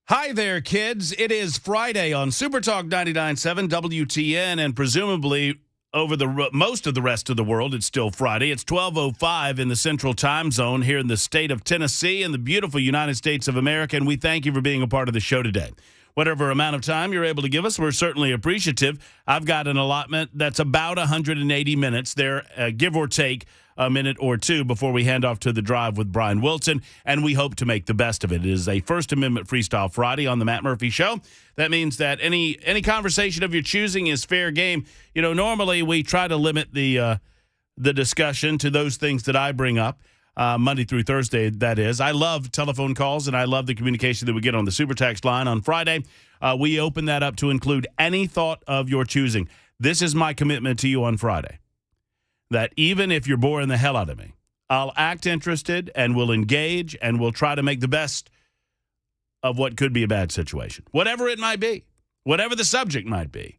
Hi there, kids. It is Friday on Super Talk 99.7 WTN, and presumably over the most of the rest of the world, it's still Friday. It's 12:05 in the Central Time Zone here in the state of Tennessee in the beautiful United States of America, and we thank you for being a part of the show today. Whatever amount of time you're able to give us, we're certainly appreciative. I've got an allotment that's about 180 minutes there, give or take a minute or two before we hand off to the drive with Brian Wilson, and we hope to make the best of it. It is a First Amendment Freestyle Friday on the Matt Murphy Show. That means that any conversation of your choosing is fair game. You know, normally we try to limit the discussion to those things that I bring up. Monday through Thursday, that is. I love telephone calls, and I love the communication that we get on the Super Text line on Friday. We open that up to include any thought of your choosing. This is my commitment to you on Friday, that even if you're boring the hell out of me, I'll act interested and will engage and will try to make the best of what could be a bad situation. Whatever it might be, whatever the subject might be.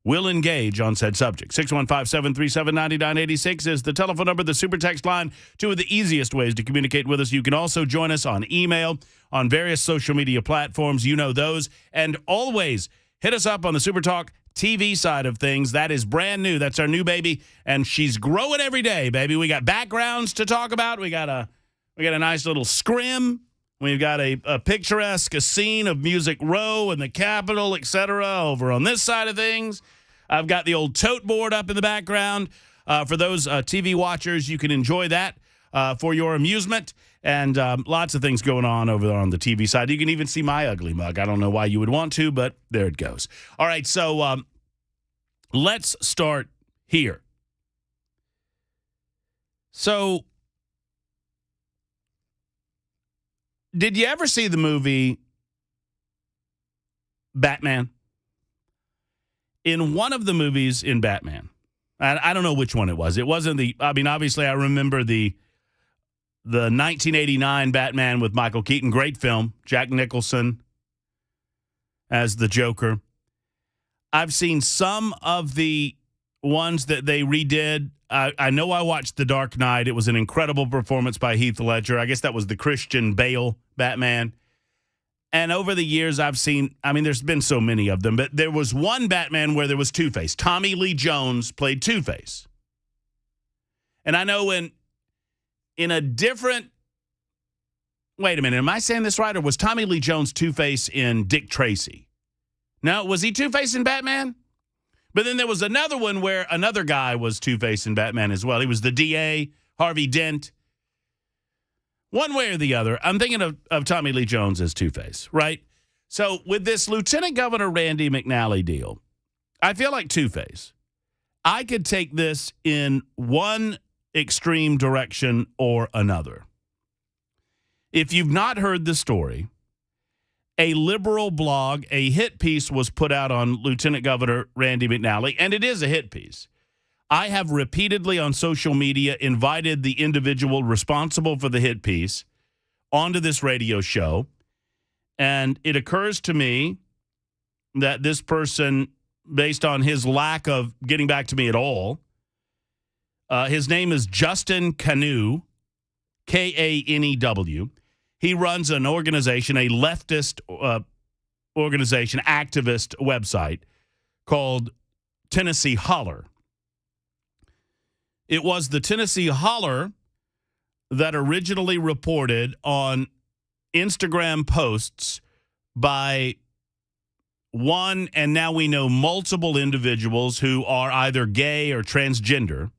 We'll engage on said subject. 615-737-9986 is the telephone number, the Super Text line, two of the easiest ways to communicate with us. You can also join us on email, on various social media platforms. You know those. And always hit us up on the Super Talk TV side of things. That is brand new. That's our new baby, and she's growing every day, baby. We got backgrounds to talk about. We got a nice little scrim. We've got a picturesque scene of Music Row and the Capitol, et cetera, over on this side of things. I've got the old tote board up in the background. For those TV watchers, you can enjoy that for your amusement. And lots of things going on over there on the TV side. You can even see my ugly mug. I don't know why you would want to, but there it goes. All right, so let's start here. So, did you ever see the movie Batman? In one of the movies in Batman, I don't know which one it was. It wasn't obviously I remember the 1989 Batman with Michael Keaton, great film, Jack Nicholson as the Joker. I've seen some of the ones that they redid. I know I watched The Dark Knight. It was an incredible performance by Heath Ledger. I guess that was the Christian Bale Batman. And over the years, I've seen, there's been so many of them, but there was one Batman where there was Two-Face. Tommy Lee Jones played Two-Face. And I know in a different, wait a minute, am I saying this right? Or was Tommy Lee Jones Two-Face in Dick Tracy? No, was he Two-Face in Batman? But then there was another one where another guy was Two-Face in Batman as well. He was the DA, Harvey Dent. One way or the other, I'm thinking of Tommy Lee Jones as Two-Face, right? So with this Lieutenant Governor Randy McNally deal, I feel like Two-Face. I could take this in one extreme direction or another. If you've not heard the story, a liberal blog, a hit piece was put out on Lieutenant Governor Randy McNally, and it is a hit piece. I have repeatedly on social media invited the individual responsible for the hit piece onto this radio show, and it occurs to me that this person, based on his lack of getting back to me at all, his name is Justin Kanew, Kanew. He runs an organization, a leftist organization, activist website called Tennessee Holler. It was the Tennessee Holler that originally reported on Instagram posts by one, and now we know multiple individuals who are either gay or transgender.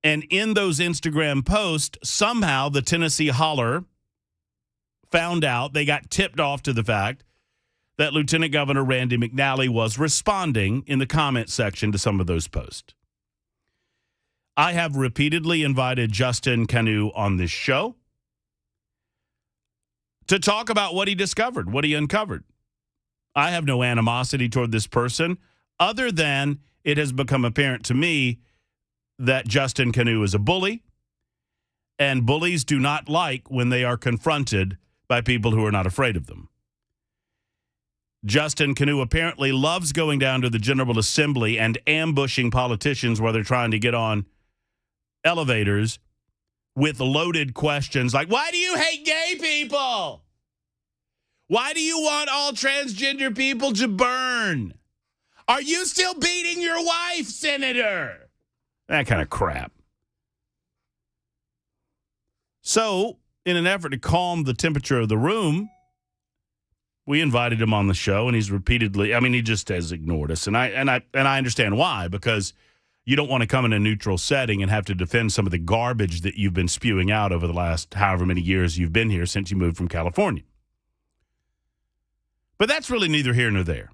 And in those Instagram posts, somehow the Tennessee Holler found out, they got tipped off to the fact that Lieutenant Governor Randy McNally was responding in the comment section to some of those posts. I have repeatedly invited Justin Kanew on this show to talk about what he discovered, what he uncovered. I have no animosity toward this person, other than it has become apparent to me that Justin Kanew is a bully, and bullies do not like when they are confronted by people who are not afraid of them. Justin Kanew apparently loves going down to the General Assembly and ambushing politicians while they're trying to get on elevators with loaded questions like, why do you hate gay people? Why do you want all transgender people to burn? Are you still beating your wife, Senator? That kind of crap. So, in an effort to calm the temperature of the room, we invited him on the show, and he's repeatedly, he just has ignored us. And I understand why, because you don't want to come in a neutral setting and have to defend some of the garbage that you've been spewing out over the last however many years you've been here since you moved from California. But that's really neither here nor there.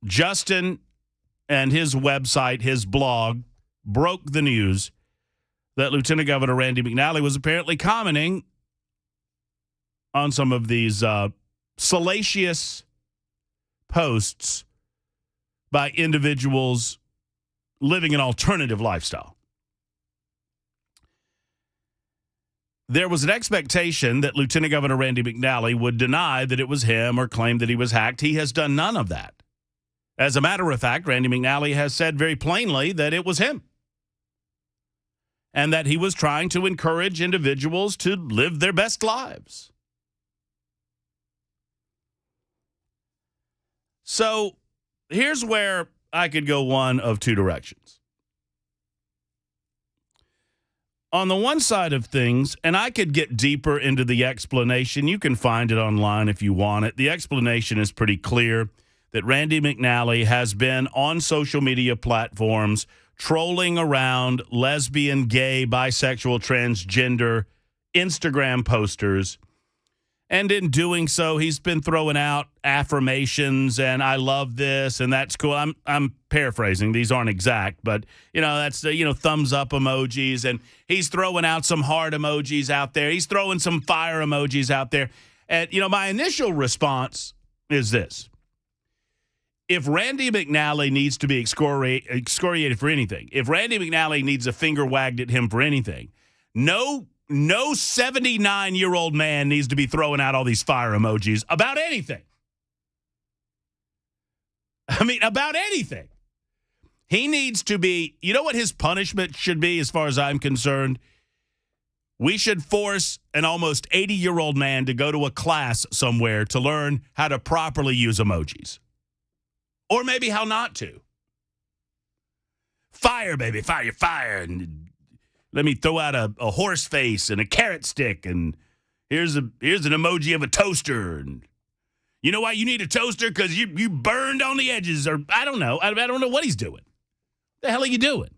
Justin and his website, his blog, broke the news that Lieutenant Governor Randy McNally was apparently commenting on some of these salacious posts by individuals living an alternative lifestyle. There was an expectation that Lieutenant Governor Randy McNally would deny that it was him or claim that he was hacked. He has done none of that. As a matter of fact, Randy McNally has said very plainly that it was him, and that he was trying to encourage individuals to live their best lives. So here's where I could go one of two directions. On the one side of things, and I could get deeper into the explanation. You can find it online if you want it. The explanation is pretty clear that Randy McNally has been on social media platforms trolling around lesbian, gay, bisexual, transgender Instagram posters. And in doing so, he's been throwing out affirmations and I love this and that's cool. I'm paraphrasing. These aren't exact, but, that's the, thumbs up emojis. And he's throwing out some heart emojis out there. He's throwing some fire emojis out there. And, my initial response is this. If Randy McNally needs to be excoriated for anything, if Randy McNally needs a finger wagged at him for anything, no 79-year-old man needs to be throwing out all these fire emojis about anything. About anything. He needs to be, you know what his punishment should be as far as I'm concerned? We should force an almost 80-year-old man to go to a class somewhere to learn how to properly use emojis. Or maybe how not to. Fire, baby, fire, fire. And let me throw out a horse face and a carrot stick. And here's an emoji of a toaster. And you know why you need a toaster? Because you burned on the edges. Or I don't know. I don't know what he's doing. The hell are you doing?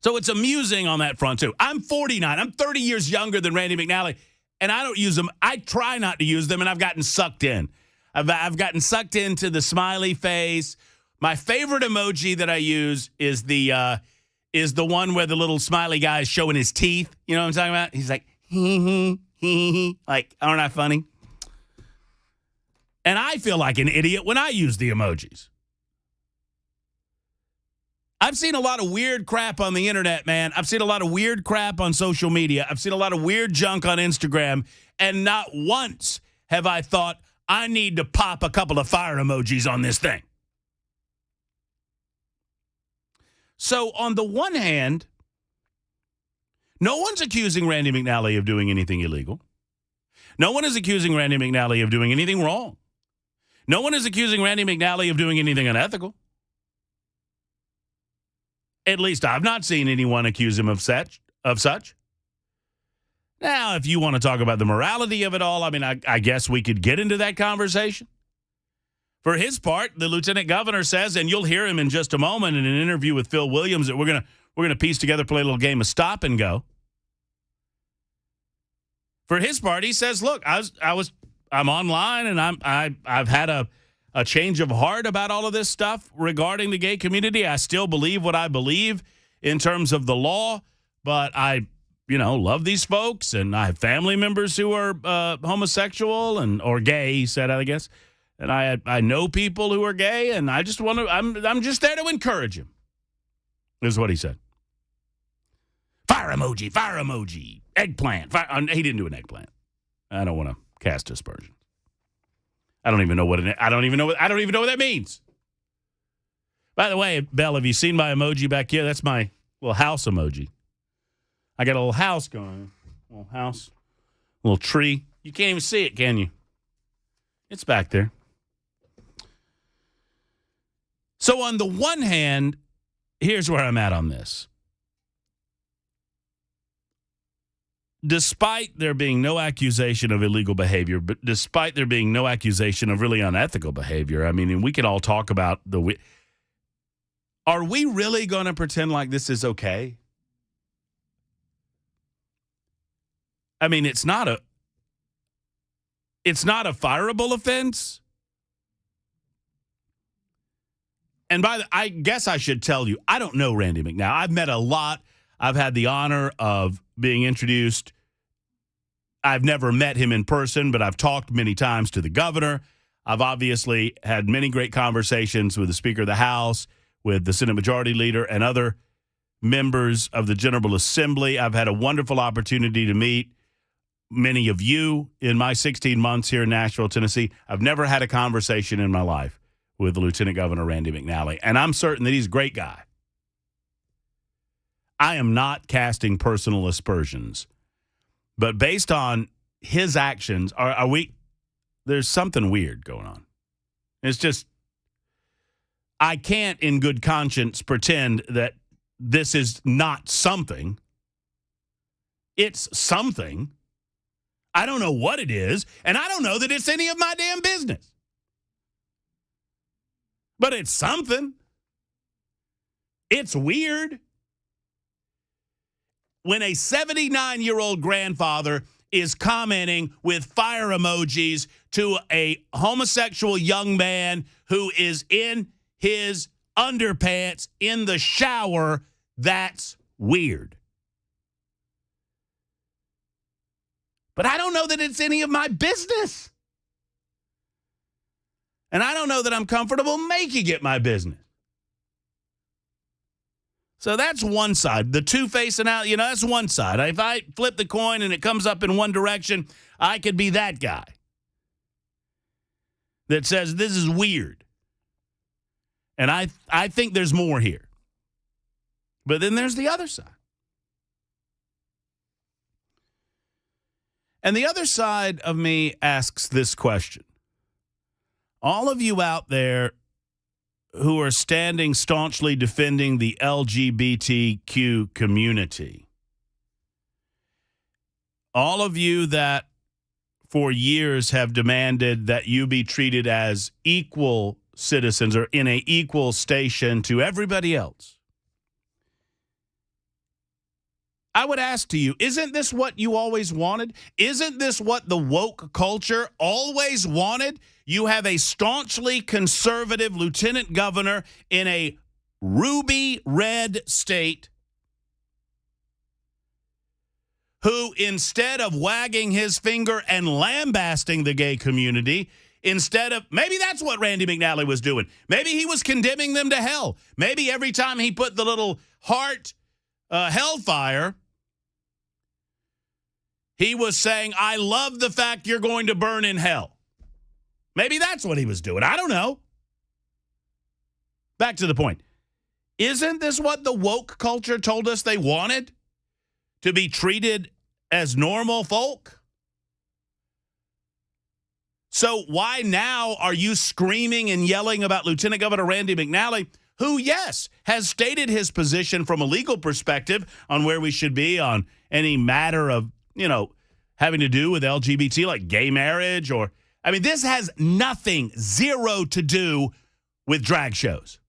So it's amusing on that front, too. I'm 49. I'm 30 years younger than Randy McNally. And I don't use them. I try not to use them, and I've gotten sucked in. I've gotten sucked into the smiley face. My favorite emoji that I use is the one where the little smiley guy is showing his teeth. You know what I'm talking about? He's like, like, aren't I funny? And I feel like an idiot when I use the emojis. I've seen a lot of weird crap on the internet, man. I've seen a lot of weird crap on social media. I've seen a lot of weird junk on Instagram. And not once have I thought, I need to pop a couple of fire emojis on this thing. So on the one hand, no one's accusing Randy McNally of doing anything illegal. No one is accusing Randy McNally of doing anything wrong. No one is accusing Randy McNally of doing anything unethical. At least I've not seen anyone accuse him of such. Now, if you want to talk about the morality of it all, I guess we could get into that conversation. For his part, the lieutenant governor says, and you'll hear him in just a moment in an interview with Phil Williams, that we're gonna piece together, play a little game of stop and go. For his part, he says, "Look, I'm online, and I've had a change of heart about all of this stuff regarding the gay community. I still believe what I believe in terms of the law, but I love these folks, and I have family members who are homosexual or gay," he said, I guess. "And I know people who are gay, and I just I'm just there to encourage him." This is what he said. Fire emoji, eggplant. He didn't do an eggplant. I don't want to cast aspersions. I don't even know what that means. By the way, Belle, have you seen my emoji back here? That's my little house emoji. I got a little house going. Little house Little tree. You can't even see it, can you? It's back there. So on the one hand, here's where I'm at on this. Despite there being no accusation of illegal behavior, but despite there being no accusation of really unethical behavior, I mean, and we can all talk about are we really going to pretend like this is okay? I mean, it's not a fireable offense. And I guess I should tell you, I don't know Randy McNally. I've met a lot. I've had the honor of being introduced. I've never met him in person, but I've talked many times to the governor. I've obviously had many great conversations with the Speaker of the House, with the Senate Majority Leader, and other members of the General Assembly. I've had a wonderful opportunity to meet many of you in my 16 months here in Nashville, Tennessee. I've never had a conversation in my life with Lieutenant Governor Randy McNally, and I'm certain that he's a great guy. I am not casting personal aspersions, but based on his actions, there's something weird going on. It's just, I can't in good conscience pretend that this is not something. It's something. I don't know what it is, and I don't know that it's any of my damn business. But it's something. It's weird. When a 79-year-old grandfather is commenting with fire emojis to a homosexual young man who is in his underpants in the shower, that's weird. But I don't know that it's any of my business. And I don't know that I'm comfortable making it my business. So that's one side. The two-facing out, that's one side. If I flip the coin and it comes up in one direction, I could be that guy that says this is weird. And I think there's more here. But then there's the other side. And the other side of me asks this question. All of you out there who are standing staunchly defending the LGBTQ community, all of you that for years have demanded that you be treated as equal citizens or in an equal station to everybody else, I would ask to you, isn't this what you always wanted? Isn't this what the woke culture always wanted? You have a staunchly conservative lieutenant governor in a ruby red state who, instead of wagging his finger and lambasting the gay community, maybe that's what Randy McNally was doing. Maybe he was condemning them to hell. Maybe every time he put the little heart hellfire, he was saying, I love the fact you're going to burn in hell. Maybe that's what he was doing. I don't know. Back to the point. Isn't this what the woke culture told us they wanted? To be treated as normal folk? So why now are you screaming and yelling about Lieutenant Governor Randy McNally, who, yes, has stated his position from a legal perspective on where we should be on any matter of, having to do with LGBT, like gay marriage or, this has zero to do with drag shows.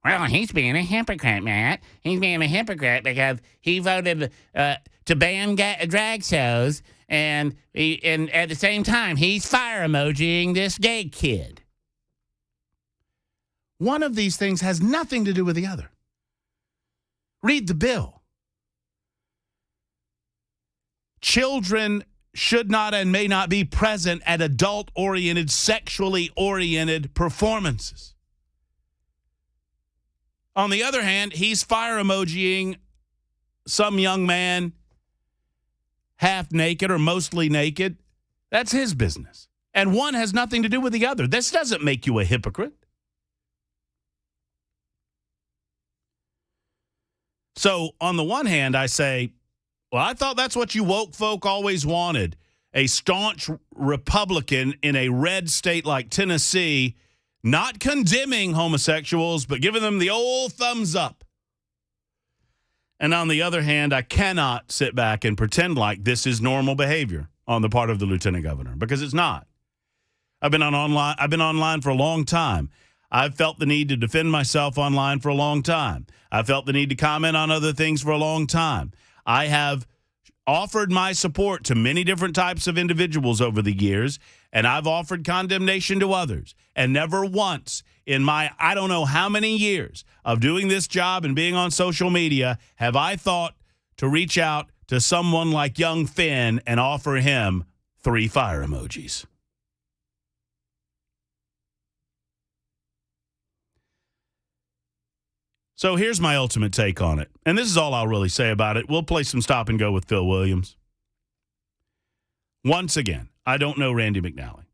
Well, he's being a hypocrite, Matt. He's being a hypocrite because he voted to ban drag shows, and at the same time, he's fire emojiing this gay kid. One of these things has nothing to do with the other. Read the bill. Children should not and may not be present at adult-oriented, sexually-oriented performances. On the other hand, he's fire emojiing some young man half naked or mostly naked. That's his business. And one has nothing to do with the other. This doesn't make you a hypocrite. So on the one hand, I say, Well, I thought that's what you woke folk always wanted. A staunch Republican in a red state like Tennessee, not condemning homosexuals, but giving them the old thumbs up. And on the other hand, I cannot sit back and pretend like this is normal behavior on the part of the lieutenant governor, because it's not. I've been online for a long time. I've felt the need to defend myself online for a long time. I've felt the need to comment on other things for a long time. I have offered my support to many different types of individuals over the years, and I've offered condemnation to others. And never once in my I don't know how many years of doing this job and being on social media have I thought to reach out to someone like young Finn and offer him 3 fire emojis. So here's my ultimate take on it. And this is all I'll really say about it. We'll play some stop and go with Phil Williams. Once again, I don't know Randy McNally.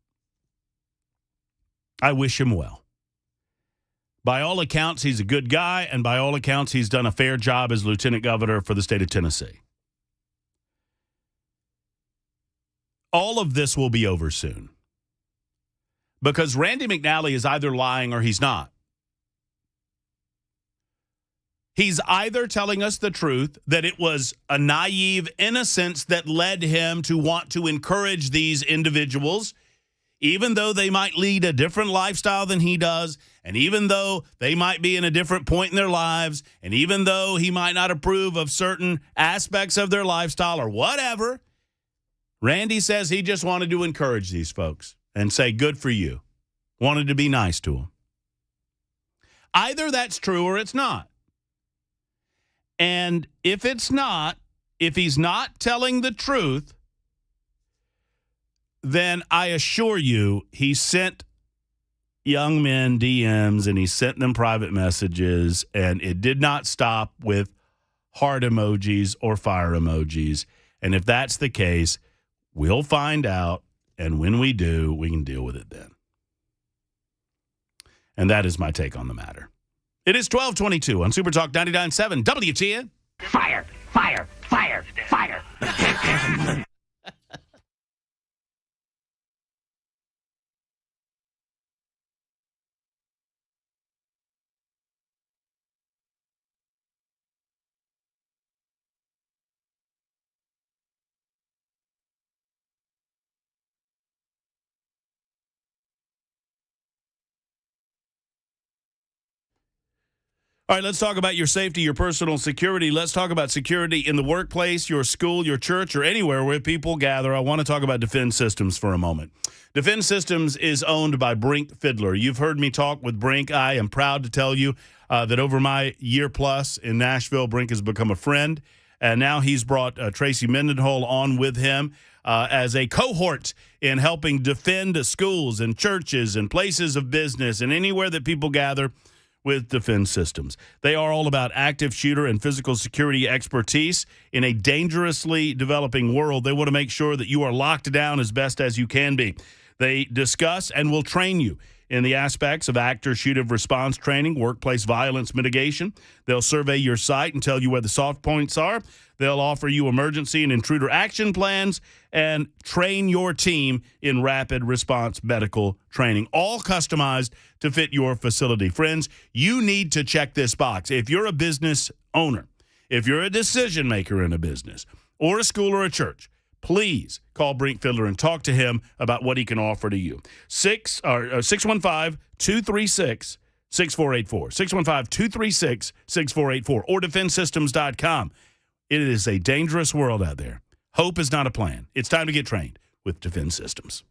I wish him well. By all accounts, he's a good guy, and by all accounts, he's done a fair job as lieutenant governor for the state of Tennessee. All of this will be over soon. Because Randy McNally is either lying or he's not. He's either telling us the truth, that it was a naive innocence that led him to want to encourage these individuals, even though they might lead a different lifestyle than he does, and even though they might be in a different point in their lives, and even though he might not approve of certain aspects of their lifestyle or whatever, Randy says he just wanted to encourage these folks and say, good for you. Wanted to be nice to them. Either that's true or it's not. And if it's not, if he's not telling the truth, then I assure you he sent young men DMs and he sent them private messages, and it did not stop with heart emojis or fire emojis. And if that's the case, we'll find out, and when we do, we can deal with it then. And that is my take on the matter. It is 12:22 on Super Talk 99.7 WTN. Fire, fire, fire, fire. All right, let's talk about your safety, your personal security. Let's talk about security in the workplace, your school, your church, or anywhere where people gather. I want to talk about Defend Systems for a moment. Defend Systems is owned by Brink Fiddler. You've heard me talk with Brink. I am proud to tell you that over my year plus in Nashville, Brink has become a friend. And now he's brought Tracy Mendenhall on with him as a cohort in helping defend schools and churches and places of business and anywhere that people gather with Defend Systems. They are all about active shooter and physical security expertise in a dangerously developing world. They want to make sure that you are locked down as best as you can be. They discuss and will train you in the aspects of active shooter response training, workplace violence mitigation. They'll survey your site and tell you where the soft points are. They'll offer you emergency and intruder action plans and train your team in rapid response medical training, all customized to fit your facility. Friends, you need to check this box. If you're a business owner, if you're a decision maker in a business or a school or a church, please call Brink Fiddler and talk to him about what he can offer to you. 615-236-6484, 615-236-6484, or defendsystems.com. It is a dangerous world out there. Hope is not a plan. It's time to get trained with Defend Systems.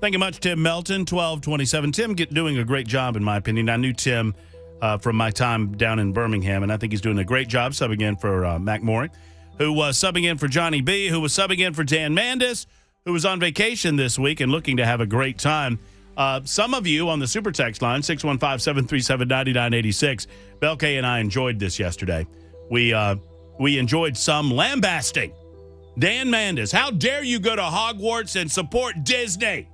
Thank you much, Tim Melton, 1227. Tim doing a great job, in my opinion. I knew Tim from my time down in Birmingham, and I think he's doing a great job subbing in for Mac Morey, who was subbing in for Johnny B., who was subbing in for Dan Mandis, who was on vacation this week and looking to have a great time. Some of you on the super text line, 615-737-9986. Belkay and I enjoyed this yesterday. We enjoyed some lambasting. Dan Mandis, how dare you go to Hogwarts and support Disney?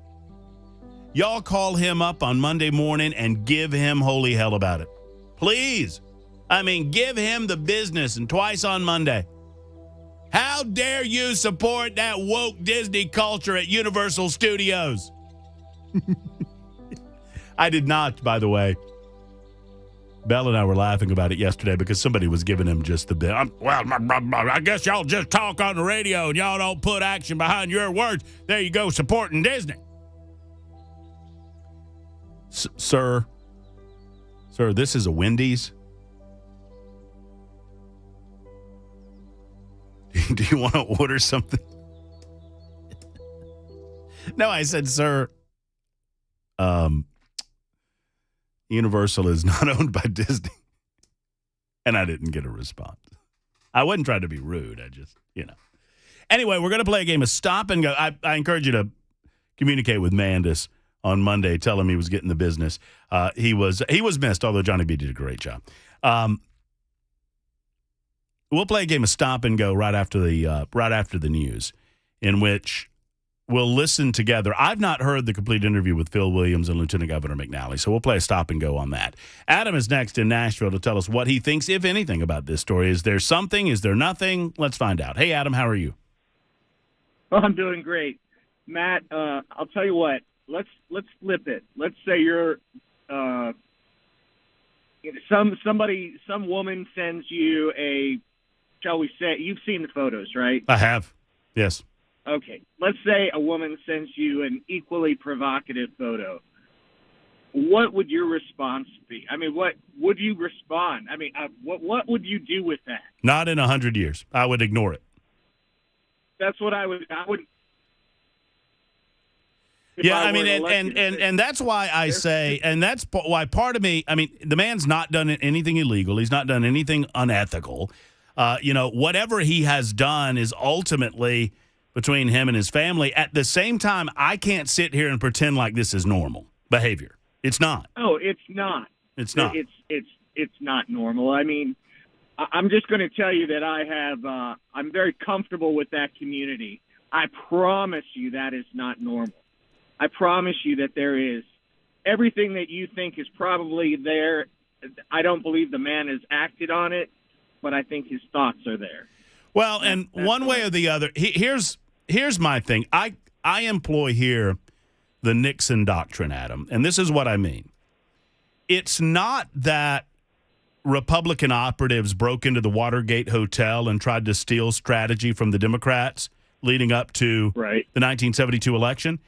Y'all call him up on Monday morning and give him holy hell about it. Please. I mean, give him the business, and twice on Monday. How dare you support that woke Disney culture at Universal Studios? I did not, by the way. Belle and I were laughing about it yesterday because somebody was giving him just the bit. Well, I guess y'all just talk on the radio and y'all don't put action behind your words. There you go, supporting Disney. Sir, this is a Wendy's. Do you want to order something? No, I said, sir, Universal is not owned by Disney. And I didn't get a response. I wasn't trying to be rude. I just, Anyway, we're going to play a game of stop and go. I encourage you to communicate with Mandis on Monday. Tell him he was getting the business. He was missed, although Johnny B did a great job. We'll play a game of stop and go right after the news, in which we'll listen together. I've not heard the complete interview with Phil Williams and Lieutenant Governor McNally, so we'll play a stop and go on that. Adam is next in Nashville to tell us what he thinks, if anything, about this story. Is there something? Is there nothing? Let's find out. Hey, Adam, how are you? Well, I'm doing great. Matt, I'll tell you what. Let's flip it. Let's say you're some woman sends you a, shall we say, you've seen the photos, right? I have. Yes. Okay. Let's say a woman sends you an equally provocative photo. What would your response be? I mean, what would you respond? I mean, what would you do with that? Not in 100 years. I would ignore it. That's what I would. Yeah, I mean, and that's why I say, and that's why part of me, I mean, the man's not done anything illegal. He's not done anything unethical. Whatever he has done is ultimately between him and his family. At the same time, I can't sit here and pretend like this is normal behavior. It's not. Oh, it's not. It's not. It's not normal. I mean, I'm just going to tell you that I'm very comfortable with that community. I promise you that is not normal. I promise you that there is everything that you think is probably there. I don't believe the man has acted on it, but I think his thoughts are there. Well, and one way or the other, here's my thing. I employ here the Nixon doctrine, Adam, and this is what I mean. It's not that Republican operatives broke into the Watergate Hotel and tried to steal strategy from the Democrats leading up to the 1972 election.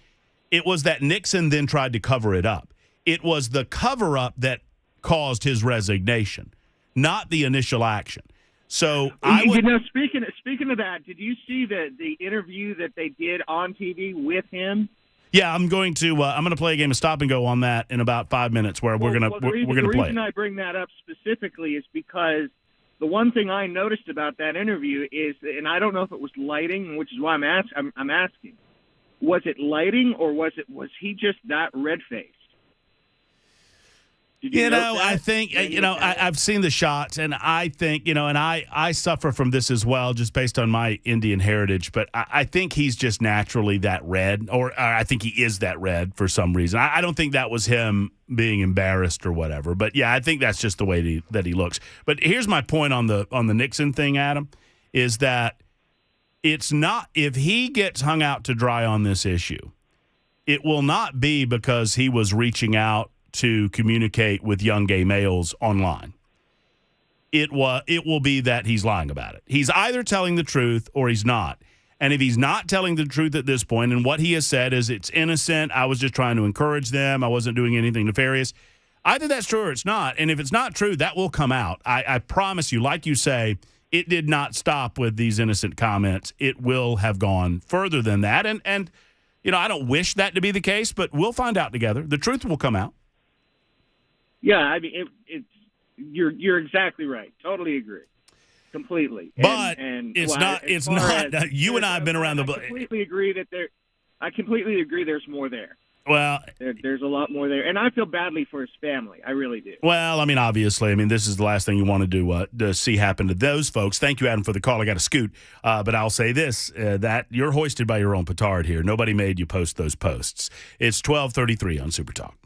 It was that Nixon then tried to cover it up. It was the cover-up that caused his resignation, not the initial action. So speaking of that, did you see the interview that they did on TV with him? Yeah, I'm going to play a game of stop and go on that in about 5 minutes, where we're gonna play it. The reason I bring that up specifically is because the one thing I noticed about that interview is, and I don't know if it was lighting, which is why I'm asking. Was it lighting, or was he just that red-faced? I think, I've seen the shots, and I think, and I suffer from this as well, just based on my Indian heritage, but I think he's just naturally that red, or I think he is that red for some reason. I don't think that was him being embarrassed or whatever, but yeah, I think that's just the way that he looks. But here's my point on the Nixon thing, Adam, is that it's not, if he gets hung out to dry on this issue, it will not be because he was reaching out to communicate with young gay males online. It will be that he's lying about it. He's either telling the truth or he's not. And if he's not telling the truth at this point, and what he has said is it's innocent, I was just trying to encourage them, I wasn't doing anything nefarious, either that's true or it's not. And if it's not true, that will come out. I promise you, like you say, it did not stop with these innocent comments. It will have gone further than that. And I don't wish that to be the case, but we'll find out together. The truth will come out. Yeah, I mean, you're exactly right. Totally agree. Completely. But and it's well, not. as It's far not. as- You and I have been around the I block. completely agree that I completely agree. There's more there. Well, There's a lot more there, and I feel badly for his family. I really do. well, I mean, obviously, this is the last thing you want to do to see happen to those folks. Thank you, Adam, for the call. I got to scoot, but I'll say this: that you're hoisted by your own petard here. Nobody made you post those posts. It's 12:33 on Super Talk.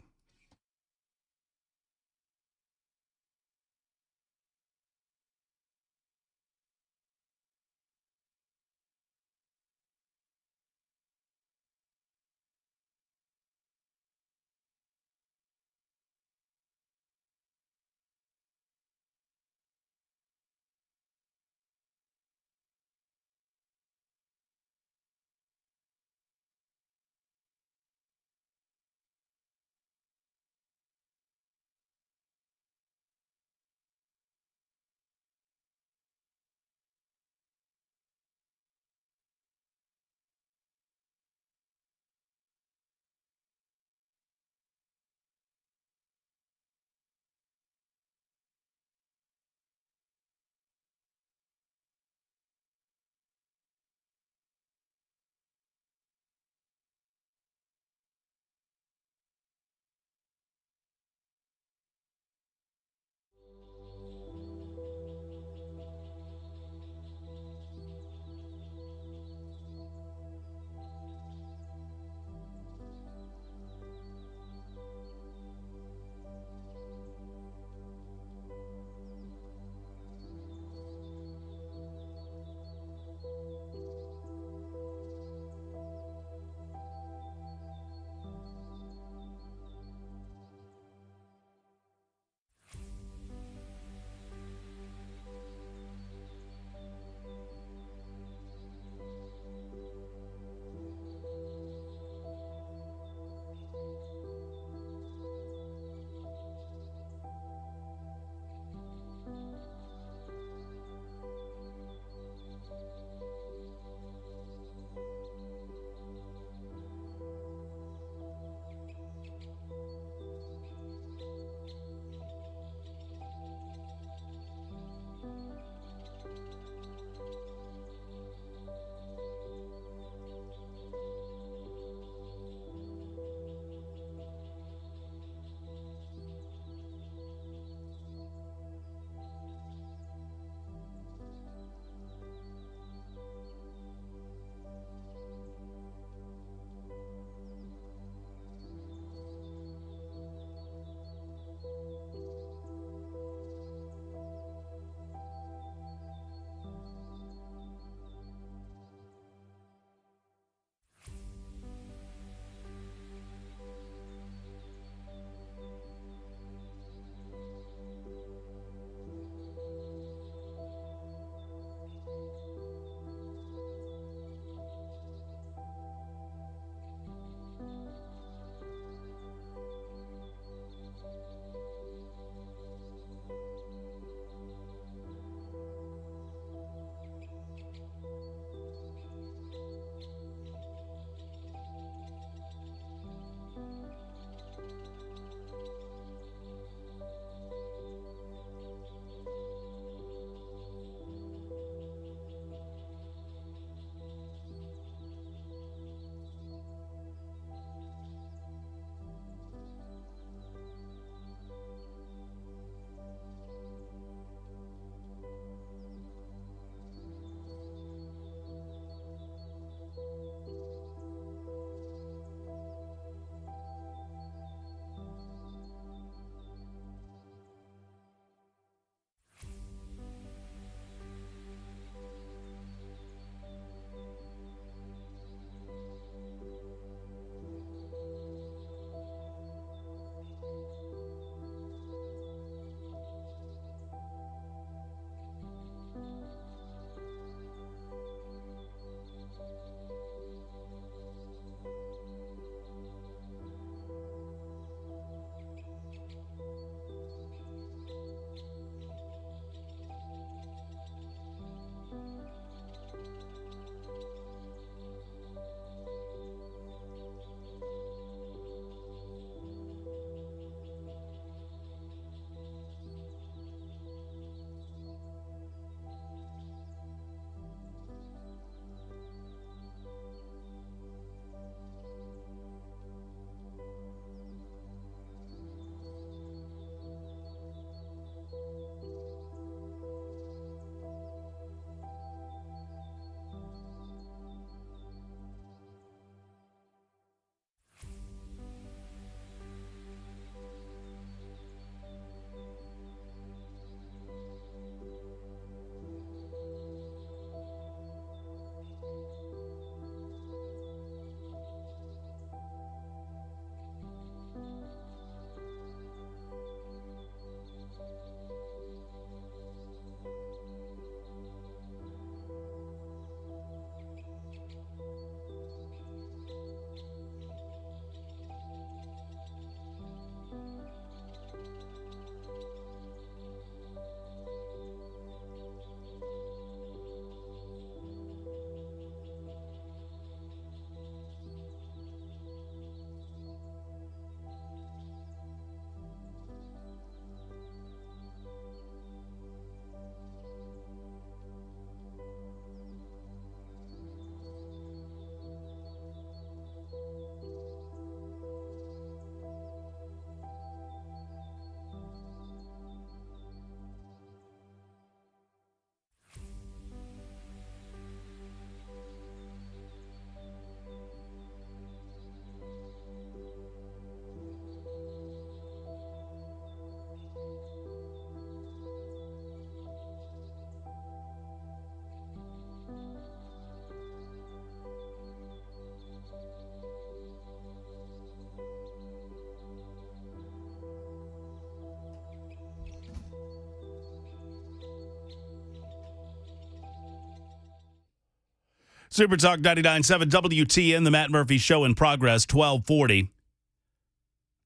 Super Talk 99.7 WTN, the Matt Murphy Show in progress, 1240.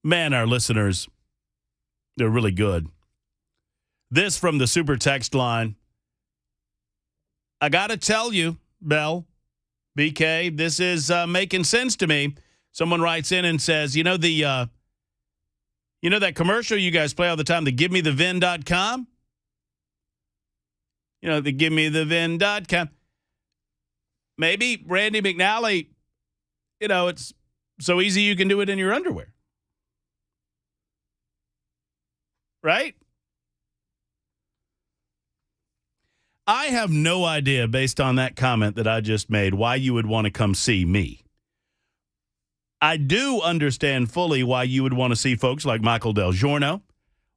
Man, our listeners, they're really good. This from the Super Text line. I got to tell you, Bell, BK, this is making sense to me. Someone writes in and says, you know that commercial you guys play all the time, the givemethevin.com? You know, the givemethevin.com. Maybe Randy McNally, it's so easy you can do it in your underwear. Right? I have no idea, based on that comment that I just made, why you would want to come see me. I do understand fully why you would want to see folks like Michael Del Giorno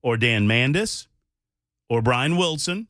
or Dan Mandis or Brian Wilson,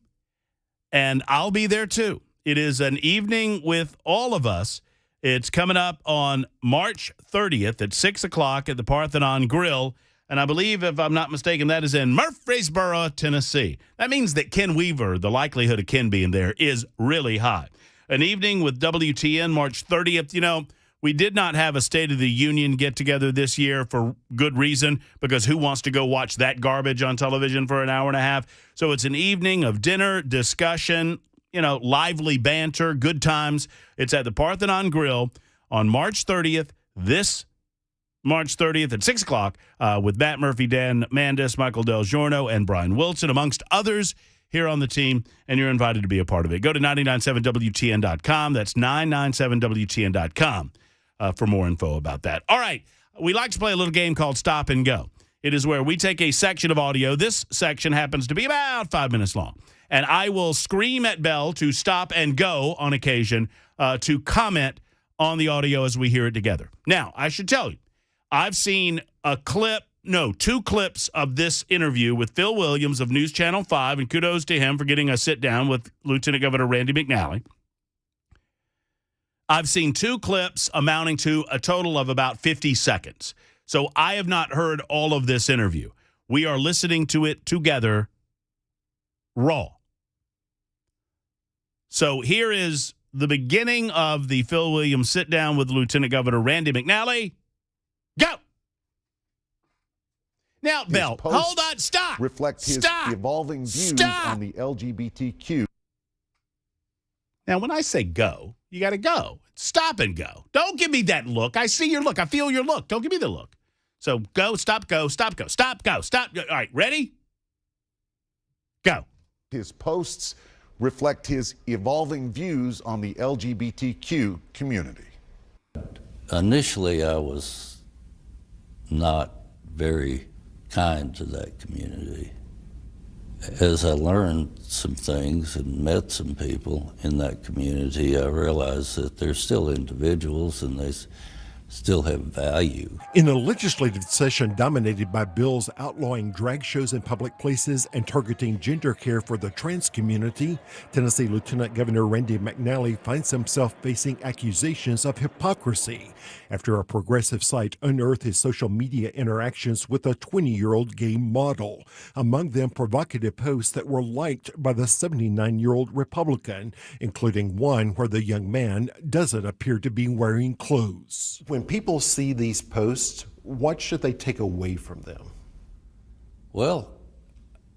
and I'll be there too. It is an evening with all of us. It's coming up on March 30th at 6 o'clock at the Parthenon Grill. And I believe, if I'm not mistaken, that is in Murfreesboro, Tennessee. That means that Ken Weaver, the likelihood of Ken being there, is really high. An evening with WTN, March 30th. We did not have a State of the Union get-together this year for good reason, because who wants to go watch that garbage on television for an hour and a half? So it's an evening of dinner, discussion, lively banter, good times. It's at the Parthenon Grill on March 30th, this March 30th at 6 o'clock with Matt Murphy, Dan Mandis, Michael Del Giorno, and Brian Wilson, amongst others here on the team, and you're invited to be a part of it. Go to 997WTN.com. That's 997WTN.com for more info about that. All right, we like to play a little game called Stop and Go. It is where we take a section of audio. This section happens to be about 5 minutes long, and I will scream at Bell to stop and go on occasion to comment on the audio as we hear it together. Now, I should tell you, I've seen two clips of this interview with Phil Williams of News Channel 5, and kudos to him for getting a sit-down with Lieutenant Governor Randy McNally. I've seen two clips amounting to a total of about 50 seconds. So I have not heard all of this interview. We are listening to it together raw. So here is the beginning of the Phil Williams sit-down with Lieutenant Governor Randy McNally. Go! Now, Bell, hold on, stop. Reflect his evolving views on the LGBTQ. Now, when I say go, you got to go. Stop and go. Don't give me that look. I see your look. I feel your look. Don't give me the look. So go, stop, go, stop, go, stop, go, stop. All right, ready? Go. His posts reflect his evolving views on the LGBTQ community. Initially, I was not very kind to that community. As I learned some things and met some people in that community, I realized that they're still individuals and they still have value. In a legislative session dominated by bills outlawing drag shows in public places and targeting gender care for the trans community, Tennessee Lieutenant Governor Randy McNally finds himself facing accusations of hypocrisy after a progressive site unearthed his social media interactions with a 20-year-old gay model, among them provocative posts that were liked by the 79-year-old Republican, including one where the young man doesn't appear to be wearing clothes. When people see these posts, what should they take away from them? Well,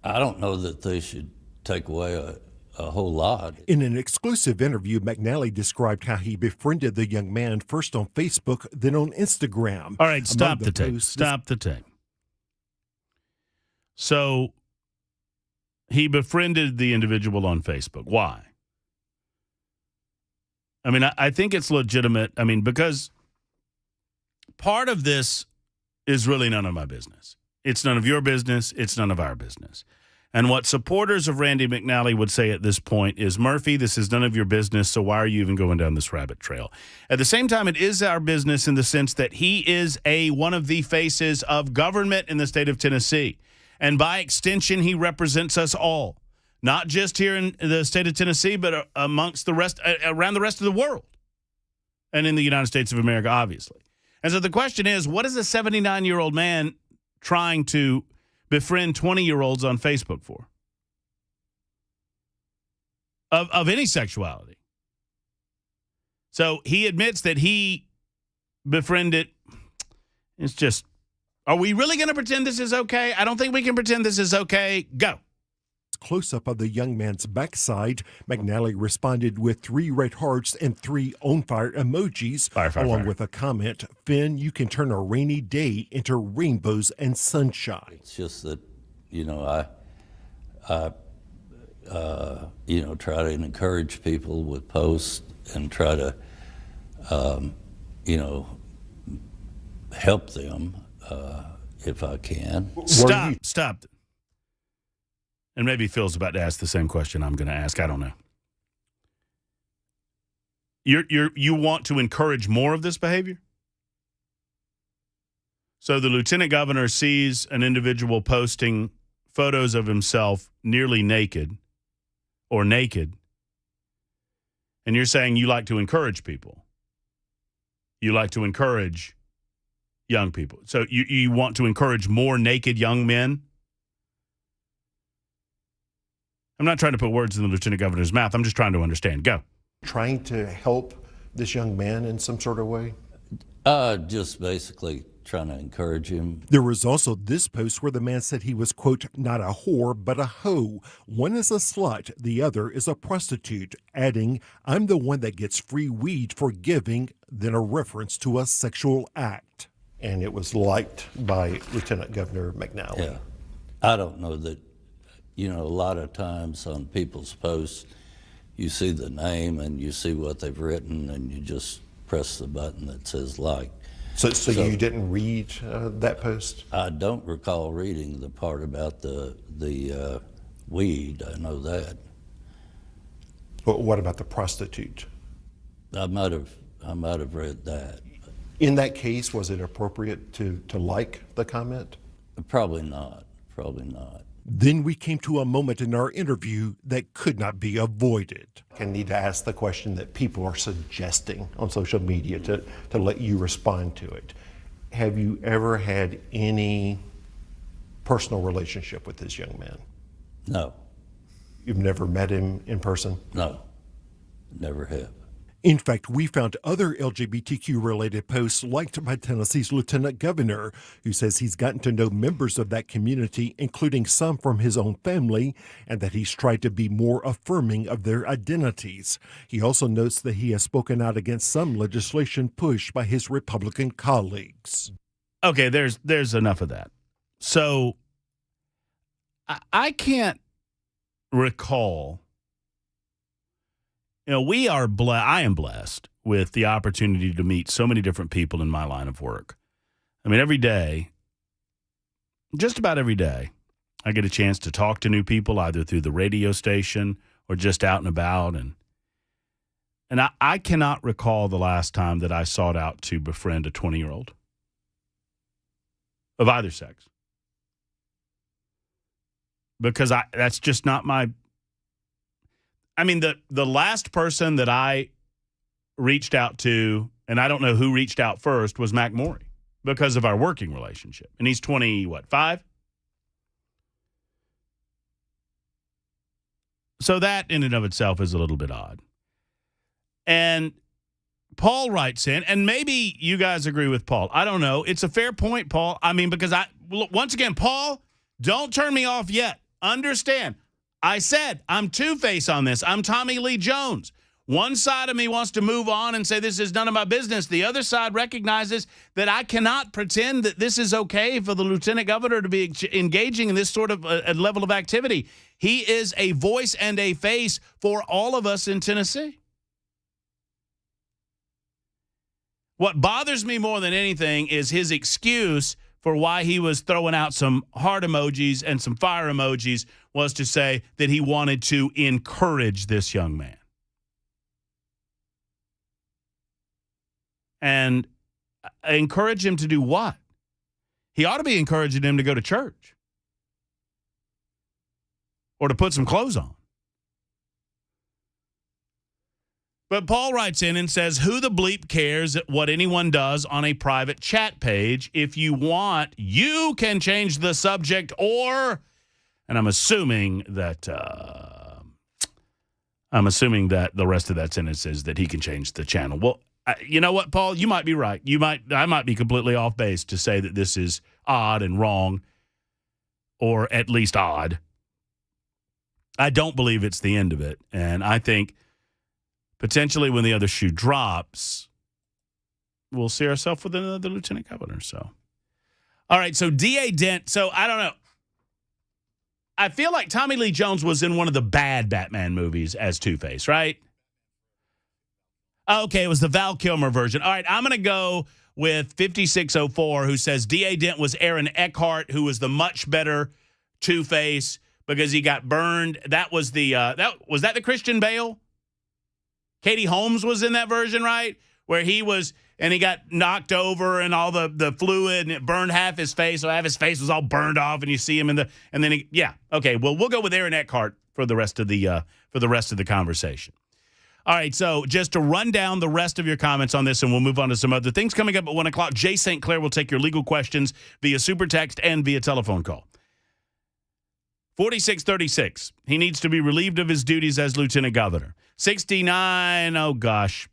I don't know that they should take away a whole lot. In an exclusive interview, McNally described how he befriended the young man first on Facebook, then on Instagram. All right, stop the tape. Stop the tape. So he befriended the individual on Facebook. Why? I mean, I think it's legitimate. I mean, because part of this is really none of my business. It's none of your business. It's none of our business. And what supporters of Randy McNally would say at this point is, Murphy, this is none of your business, so why are you even going down this rabbit trail? At the same time, it is our business in the sense that he is one of the faces of government in the state of Tennessee. And by extension, he represents us all, not just here in the state of Tennessee, but amongst the rest, around the rest of the world and in the United States of America, obviously. And so the question is, what is a 79-year-old man trying to befriend 20-year-olds on Facebook for? Of any sexuality. So he admits that he befriended. It's just, are we really going to pretend this is okay? I don't think we can pretend this is okay. Go. Close-up of the young man's backside, McNally responded with 3 red hearts and 3 on-fire emojis, along with a comment, Finn, you can turn a rainy day into rainbows and sunshine. It's just that, I try to encourage people with posts and try to, help them if I can. Stop. And maybe Phil's about to ask the same question I'm going to ask. I don't know. You want to encourage more of this behavior? So the lieutenant governor sees an individual posting photos of himself nearly naked or naked, and you're saying you like to encourage people. You like to encourage young people. So you want to encourage more naked young men? I'm not trying to put words in the lieutenant governor's mouth. I'm just trying to understand. Go. Trying to help this young man in some sort of way? Just basically trying to encourage him. There was also this post where the man said he was, quote, not a whore, but a hoe. One is a slut, the other is a prostitute, adding, I'm the one that gets free weed for giving, then a reference to a sexual act. And it was liked by Lieutenant Governor McNally. Yeah. I don't know that, a lot of times on people's posts, you see the name and you see what they've written and you just press the button that says like. So you didn't read that post? I don't recall reading the part about the weed. I know that. But what about the prostitute? I might have read that. In that case, was it appropriate to like the comment? Probably not. Probably not. Then we came to a moment in our interview that could not be avoided. I need to ask the question that people are suggesting on social media to let you respond to it. Have you ever had any personal relationship with this young man? No. You've never met him in person? No, never have. In fact, we found other LGBTQ-related posts liked by Tennessee's lieutenant governor, who says he's gotten to know members of that community, including some from his own family, and that he's tried to be more affirming of their identities. He also notes that he has spoken out against some legislation pushed by his Republican colleagues. Okay, there's enough of that. So I can't recall. I am blessed with the opportunity to meet so many different people in my line of work. I mean, every day, just about every day, I get a chance to talk to new people either through the radio station or just out and about. And I cannot recall the last time that I sought out to befriend a 20-year-old of either sex. Because that's just not my... I mean, the last person that I reached out to, and I don't know who reached out first, was Mac Morey because of our working relationship. And he's 5? So that in and of itself is a little bit odd. And Paul writes in, and maybe you guys agree with Paul. I don't know. It's a fair point, Paul. I mean, because once again, Paul, don't turn me off yet. Understand. I said, I'm two-face on this. I'm Tommy Lee Jones. One side of me wants to move on and say this is none of my business. The other side recognizes that I cannot pretend that this is okay for the lieutenant governor to be engaging in this sort of a level of activity. He is a voice and a face for all of us in Tennessee. What bothers me more than anything is his excuse for why he was throwing out some heart emojis and some fire emojis was to say that he wanted to encourage this young man. And encourage him to do what? He ought to be encouraging him to go to church or to put some clothes on. But Paul writes in and says, who the bleep cares what anyone does on a private chat page? If you want, you can change the subject or, and I'm assuming that I'm assuming that the rest of that sentence is that he can change the channel. Well, you know what, Paul? You might be right. I might be completely off base to say that this is odd and wrong, or at least odd. I don't believe it's the end of it. And I think potentially when the other shoe drops, we'll see ourselves with another lieutenant governor. So, all right. So D.A. Dent. So I don't know. I feel like Tommy Lee Jones was in one of the bad Batman movies as Two-Face, right? Okay, it was the Val Kilmer version. All right, I'm going to go with 5604, who says D.A. Dent was Aaron Eckhart, who was the much better Two-Face because he got burned. That was the was that the Christian Bale? Katie Holmes was in that version, right? Where he was, and he got knocked over and all the fluid, and it burned half his face. So half his face was all burned off, and you see him and then yeah. Okay, well, we'll go with Aaron Eckhart for the rest of the conversation. All right, so just to run down the rest of your comments on this, and we'll move on to some other things. Coming up at 1 o'clock, Jay Sinclair will take your legal questions via super text and via telephone call. 4636, he needs to be relieved of his duties as lieutenant governor. 69, oh gosh,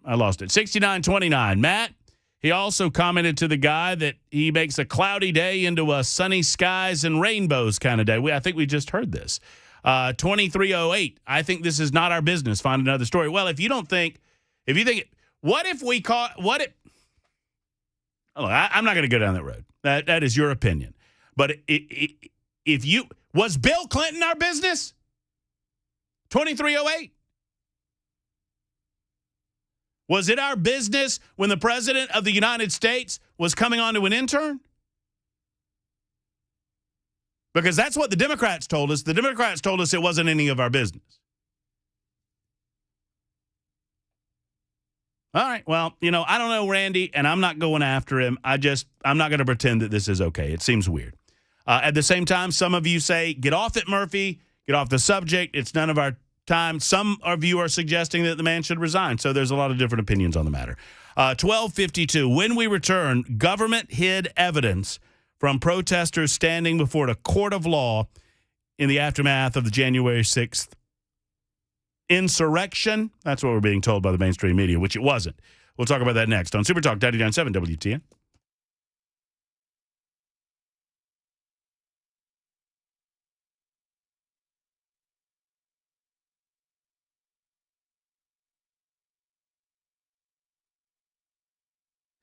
I lost it. 6929, Matt, he also commented to the guy that he makes a cloudy day into a sunny skies and rainbows kind of day. I think we just heard this. 2308, I think this is not our business. Find another story. Well, if you think, what if we caught, I'm not going to go down that road. That is your opinion. But was Bill Clinton our business? 2308? Was it our business when the president of the United States was coming on to an intern? Because that's what the Democrats told us. The Democrats told us it wasn't any of our business. All right. Well, I don't know Randy, and I'm not going after him. I'm not going to pretend that this is okay. It seems weird. At the same time, some of you say, get off it, Murphy. Get off the subject. It's none of our time. Some of you are suggesting that the man should resign. So there's a lot of different opinions on the matter. 1252, when we return, government hid evidence from protesters standing before a court of law in the aftermath of the January 6th insurrection. That's what we're being told by the mainstream media, which it wasn't. We'll talk about that next on Super Talk 99.7 WTN.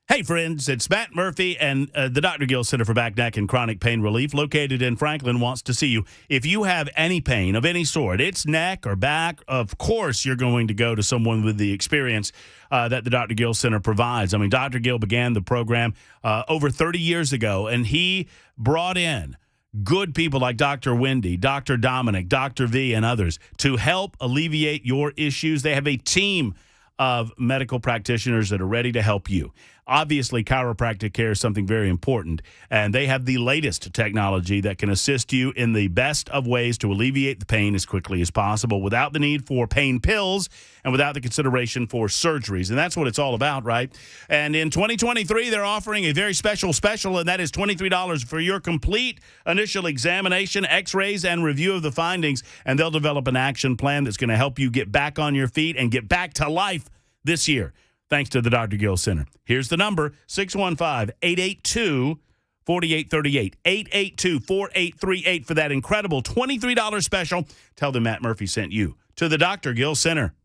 Hey, friends, it's Matt Murphy, and the Dr. Gill Center for Back, Neck, and Chronic Pain Relief, located in Franklin, wants to see you. If you have any pain of any sort, it's neck or back, of course you're going to go to someone with the experience that the Dr. Gill Center provides. I mean, Dr. Gill began the program over 30 years ago, and he brought in good people like Dr. Wendy, Dr. Dominic, Dr. V, and others to help alleviate your issues. They have a team of medical practitioners that are ready to help you. Obviously, chiropractic care is something very important, and they have the latest technology that can assist you in the best of ways to alleviate the pain as quickly as possible without the need for pain pills and without the consideration for surgeries. And that's what it's all about, right? And in 2023, they're offering a very special, and that is $23 for your complete initial examination, x-rays, and review of the findings. And they'll develop an action plan that's going to help you get back on your feet and get back to life this year, thanks to the Dr. Gill Center. Here's the number, 615-882-4838. 882-4838 for that incredible $23 special. Tell them Matt Murphy sent you to the Dr. Gill Center.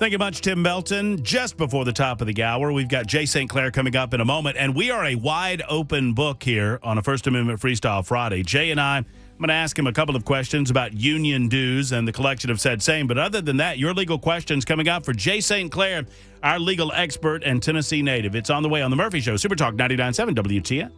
Thank you much, Tim Belton. Just before the top of the hour, we've got Jay Sinclair coming up in a moment, and we are a wide open book here on a First Amendment Freestyle Friday. Jay and I'm going to ask him a couple of questions about union dues, and the collection have said same. But other than that, your legal questions coming up for Jay Sinclair, our legal expert and Tennessee native. It's on the way on The Murphy Show, Super Talk 99.7 WTN.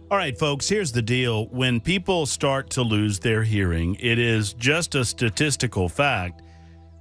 All right, folks, here's the deal. When people start to lose their hearing, it is just a statistical fact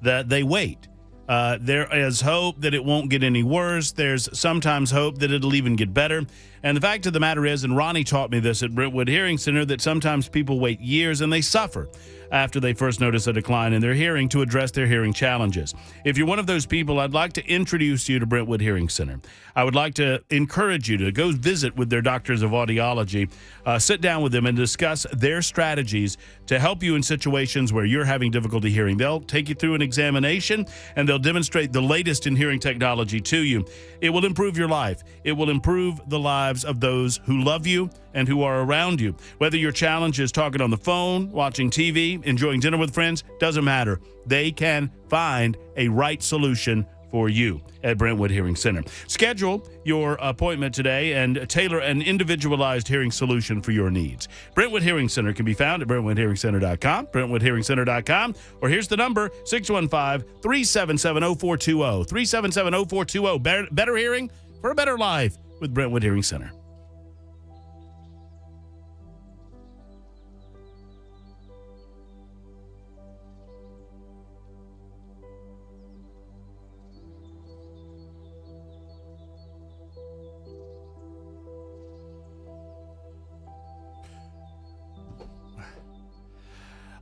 that they wait. There is hope that it won't get any worse. There's sometimes hope that it'll even get better. And the fact of the matter is, and Ronnie taught me this at Brentwood Hearing Center, that sometimes people wait years and they suffer after they first notice a decline in their hearing to address their hearing challenges. If you're one of those people, I'd like to introduce you to Brentwood Hearing Center. I would like to encourage you to go visit with their doctors of audiology, sit down with them and discuss their strategies to help you in situations where you're having difficulty hearing. They'll take you through an examination and they'll demonstrate the latest in hearing technology to you. It will improve your life. It will improve the lives of those who love you and who are around you. Whether your challenge is talking on the phone, watching TV, enjoying dinner with friends, doesn't matter. They can find a right solution for you at Brentwood Hearing Center. Schedule your appointment today and tailor an individualized hearing solution for your needs. Brentwood Hearing Center can be found at BrentwoodHearingCenter.com, BrentwoodHearingCenter.com, or here's the number, 615-377-0420, 377-0420. Better hearing for a better life with Brentwood Hearing Center.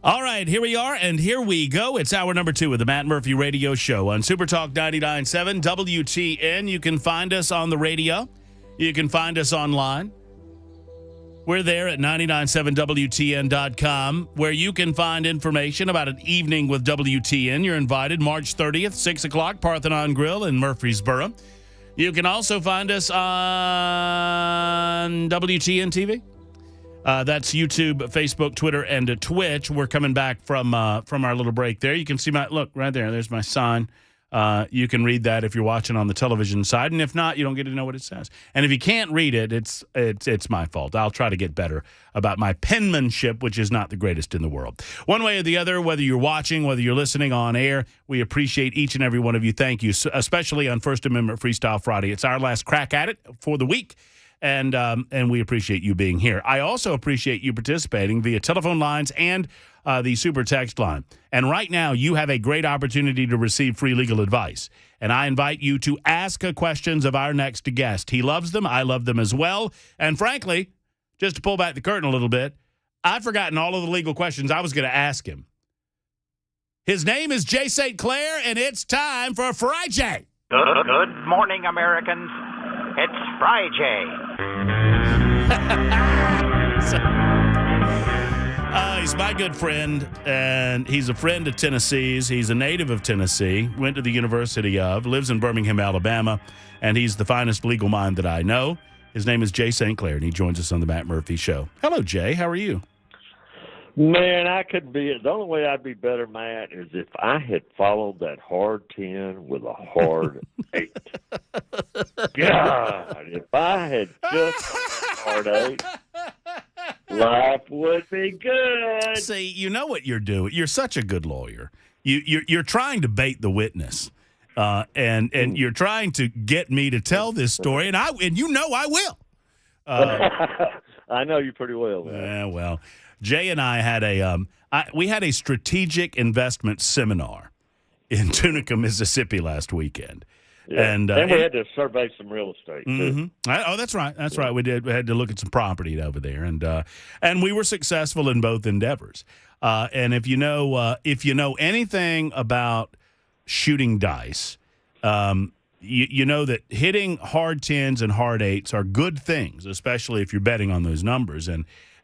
All right, here we are, and here we go. It's hour number 2 of the Matt Murphy Radio Show on Super Talk 99.7 WTN. You can find us on the radio. You can find us online. We're there at 997WTN.com, where you can find information about an evening with WTN. You're invited March 30th, 6 o'clock, Parthenon Grill in Murfreesboro. You can also find us on WTN TV. That's YouTube, Facebook, Twitter, and Twitch. We're coming back from our little break there. You can see look right there. There's my sign. You can read that if you're watching on the television side, and if not, you don't get to know what it says. And if you can't read it, it's my fault. I'll try to get better about my penmanship, which is not the greatest in the world. One way or the other, whether you're watching, whether you're listening on air, we appreciate each and every one of you. Thank you, especially on First Amendment Freestyle Friday. It's our last crack at it for the week. And we appreciate you being here. I also appreciate you participating via telephone lines and the super text line. And right now, you have a great opportunity to receive free legal advice. And I invite you to ask questions of our next guest. He loves them. I love them as well. And frankly, just to pull back the curtain a little bit, I've forgotten all of the legal questions I was going to ask him. His name is Jay Sinclair, and it's time for Friday. Good morning, Americans. It's Friday. He's my good friend, and he's a friend of Tennessee's. He's a native of Tennessee, went to the University of, lives in Birmingham, Alabama, and he's the finest legal mind that I know. His name is Jay Sinclair, and he joins us on the Matt Murphy Show. Hello, Jay. How are you? Man, I could be. The only way I'd be better, Matt, is if I had followed that hard 10 with a hard 8. God, if I had just hard 8, life would be good. See, you know what you're doing. You're such a good lawyer. You're trying to bait the witness, and you're trying to get me to tell this story, and you know I will. I know you pretty well, man. Yeah, well. Jay and I had we had a strategic investment seminar in Tunica, Mississippi last weekend. Yeah. And we had to survey some real estate, too. Oh, that's right. That's right. We did. We had to look at some property over there, and we were successful in both endeavors. And if you know anything about shooting dice, you know that hitting hard 10s and hard 8s are good things, especially if you're betting on those numbers.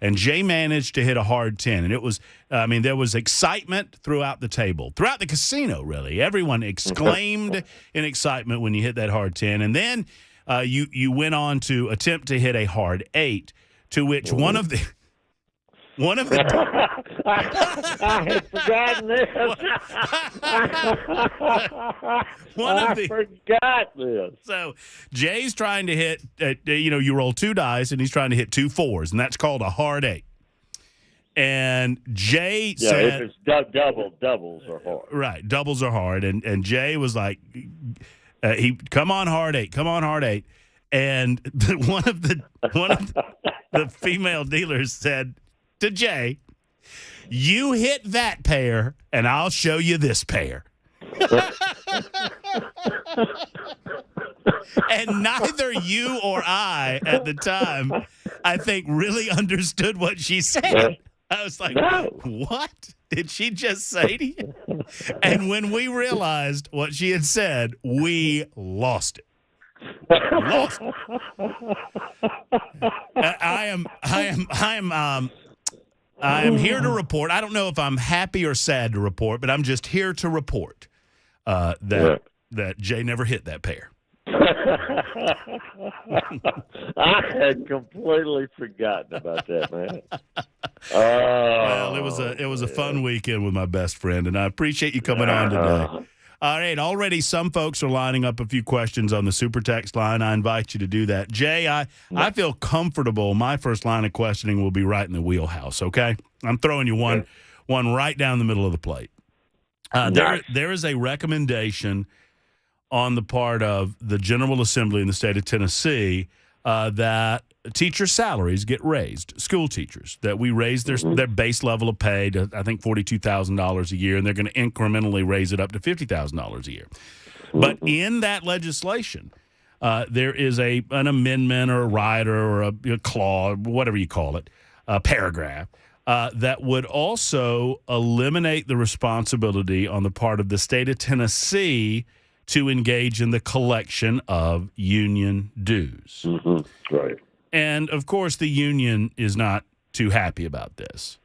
And Jay managed to hit a hard 10. And it was, there was excitement throughout the table, throughout the casino, really. Everyone exclaimed in excitement when you hit that hard 10. And then you went on to attempt to hit a hard 8, to which one of the I had forgotten this. I forgot this. So Jay's trying to hit, you roll 2 dice, and he's trying to hit 2 4s, and that's called a hard 8. And Jay said... if it's doubles are hard. Right, doubles are hard. And Jay was like, come on, hard 8, come on, hard 8. And one of the the female dealers said to Jay, "You hit that pair, and I'll show you this pair." And neither you or I at the time, I think, really understood what she said. I was like, what did she just say to you? And when we realized what she had said, we lost it. Lost it. I am here to report. I don't know if I'm happy or sad to report, but I'm just here to report that Jay never hit that pair. I had completely forgotten about that, man. Well, it was a fun weekend with my best friend, and I appreciate you coming on today. All right, already some folks are lining up a few questions on the super text line. I invite you to do that. Jay, I feel comfortable. My first line of questioning will be right in the wheelhouse, okay? I'm throwing you one right down the middle of the plate. There is a recommendation on the part of the General Assembly in the state of Tennessee that teacher salaries get raised, school teachers, that we raise their base level of pay to, I think, $42,000 a year, and they're going to incrementally raise it up to $50,000 a year. But in that legislation, there is an amendment or a rider or a clause, whatever you call it, a paragraph, that would also eliminate the responsibility on the part of the state of Tennessee to engage in the collection of union dues. Right. And, of course, the union is not too happy about this.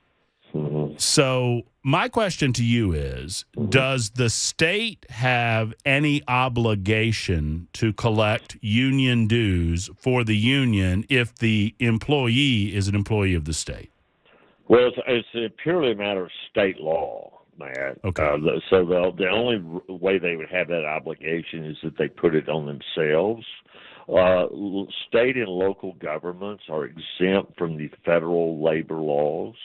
So my question to you is, does the state have any obligation to collect union dues for the union if the employee is an employee of the state? Well, it's purely a matter of state law, Matt. Okay. So the only way they would have that obligation is that they put it on themselves. State and local governments are exempt from the federal labor laws.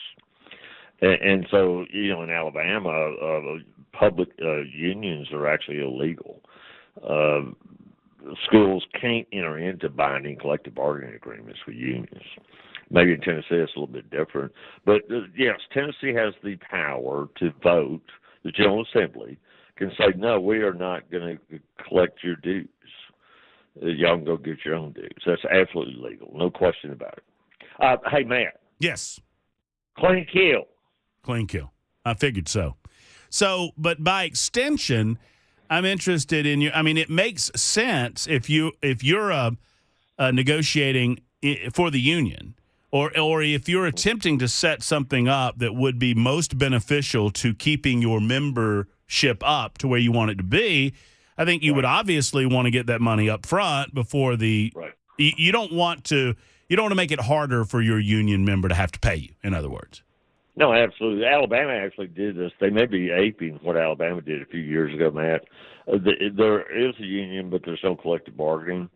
And so, in Alabama, public unions are actually illegal. Schools can't enter into binding collective bargaining agreements with unions. Maybe in Tennessee it's a little bit different. But, yes, Tennessee has the power to vote. The General Assembly can say, no, we are not going to collect your dues. Y'all can go get your own dues. That's absolutely legal. No question about it. Hey, Matt. Yes. Clean kill. Clean kill. I figured so. So, but by extension, I'm interested in you. I mean, it makes sense if you're negotiating for the union, or if you're attempting to set something up that would be most beneficial to keeping your membership up to where you want it to be. I think you would obviously want to get that money up front before the. Right. You don't want to make it harder for your union member to have to pay you. In other words. No, absolutely. Alabama actually did this. They may be aping what Alabama did a few years ago, Matt. There is a union, but there's no collective bargaining.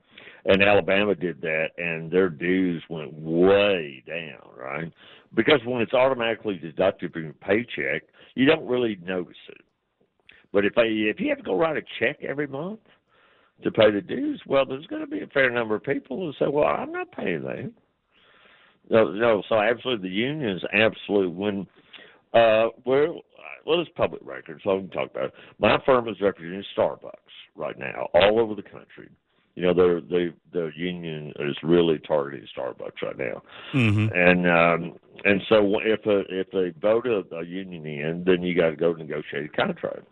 And Alabama did that, and their dues went way down, right? Because when it's automatically deducted from your paycheck, you don't really notice it. But if you have to go write a check every month to pay the dues, well, there's going to be a fair number of people who say, well, I'm not paying that. No, so absolutely, the unions absolutely it's public record, so I can talk about it. My firm is representing Starbucks right now, all over the country. The union is really targeting Starbucks right now, and so if they vote a union in, then you got to go negotiate a contract.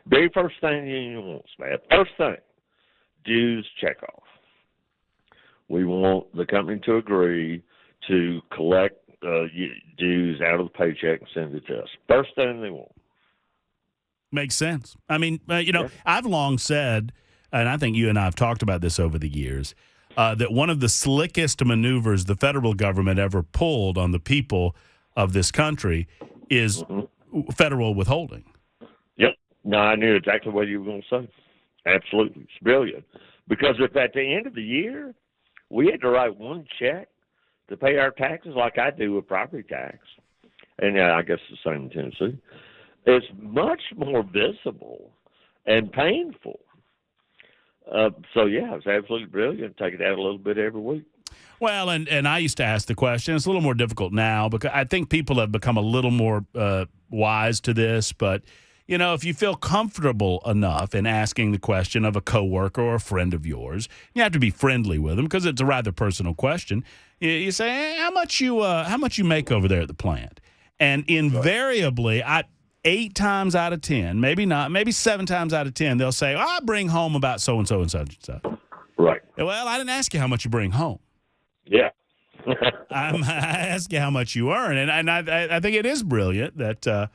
Very first thing the union wants, man. First thing, dues checkoff. We want the company to agree to collect dues out of the paycheck and send it to us. First thing they want. Makes sense. I mean, I've long said, and I think you and I have talked about this over the years, that one of the slickest maneuvers the federal government ever pulled on the people of this country is federal withholding. Yep. No, I knew exactly what you were going to say. Absolutely. It's brilliant. Because if at the end of the year we had to write one check to pay our taxes like I do with property tax, and I guess the same in Tennessee, it's much more visible and painful. So, yeah, it's absolutely brilliant. Take it out a little bit every week. Well, and I used to ask the question. It's a little more difficult now because I think people have become a little more wise to this. But, if you feel comfortable enough in asking the question of a coworker or a friend of yours, you have to be friendly with them because it's a rather personal question. You say, hey, how much you make over there at the plant? And invariably, 8 times out of 10, maybe not, maybe 7 times out of 10, they'll say, I bring home about so-and-so and such and such. Right. Well, I didn't ask you how much you bring home. Yeah. I asked you how much you earn, and I think it is brilliant that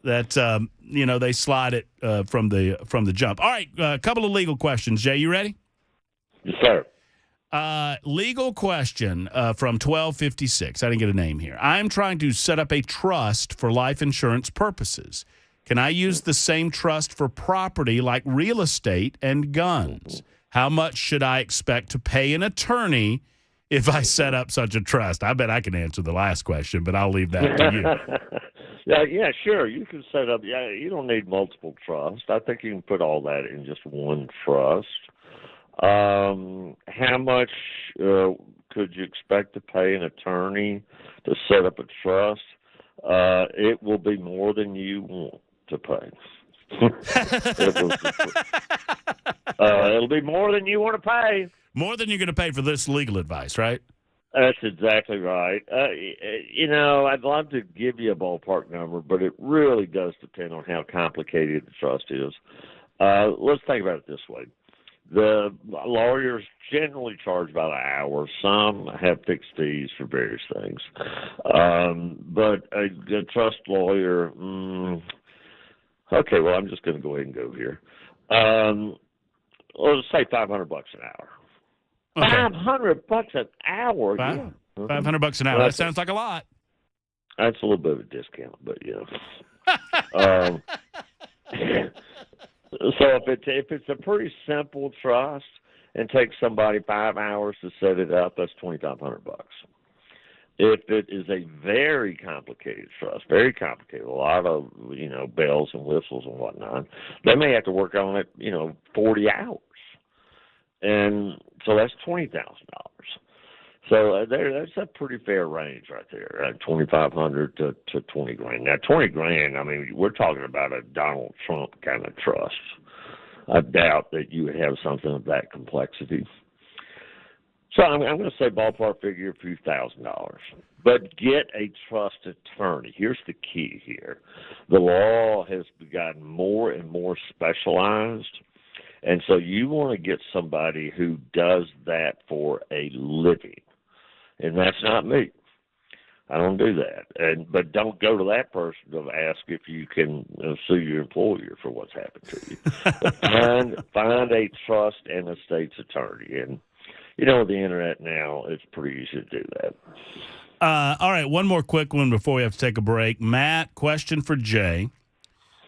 they slide it from the jump. All right, a couple of legal questions. Jay, you ready? Yes, sir. Legal question from 1256. I didn't get a name here. I'm trying to set up a trust for life insurance purposes. Can I use the same trust for property like real estate and guns? How much should I expect to pay an attorney if I set up such a trust? I bet I can answer the last question, but I'll leave that to you. Yeah, sure. You can set up. Yeah, you don't need multiple trusts. I think you can put all that in just one trust. How much could you expect to pay an attorney to set up a trust? It will be more than you want to pay. It'll be more than you want to pay. More than you're going to pay for this legal advice, right? That's exactly right. I'd love to give you a ballpark number, but it really does depend on how complicated the trust is. Let's think about it this way. The lawyers generally charge about an hour. Some have fixed fees for various things. But a trust lawyer, okay, well, I'm just going to go ahead and go here. Let's say $500 an hour. Okay. $500 an hour. Yeah. $500 an hour. That sounds like a lot. That's a little bit of a discount, but yeah. So if it's a pretty simple trust and takes somebody 5 hours to set it up, that's $2,500. If it is a very complicated trust, very complicated, a lot of bells and whistles and whatnot, they may have to work on it 40 hours, and so that's $20,000. So that's a pretty fair range right there, $2,500 to $20,000. Now, $20,000, I mean, we're talking about a Donald Trump kind of trust. I doubt that you would have something of that complexity. So I'm going to say ballpark figure a few $1,000s. But get a trust attorney. Here's the key here. The law has gotten more and more specialized. And so you want to get somebody who does that for a living. And that's not me. I don't do that. But don't go to that person to ask if you can sue your employer for what's happened to you. But find a trust and estates attorney. And, with the internet now, it's pretty easy to do that. All right, one more quick one before we have to take a break. Matt, question for Jay.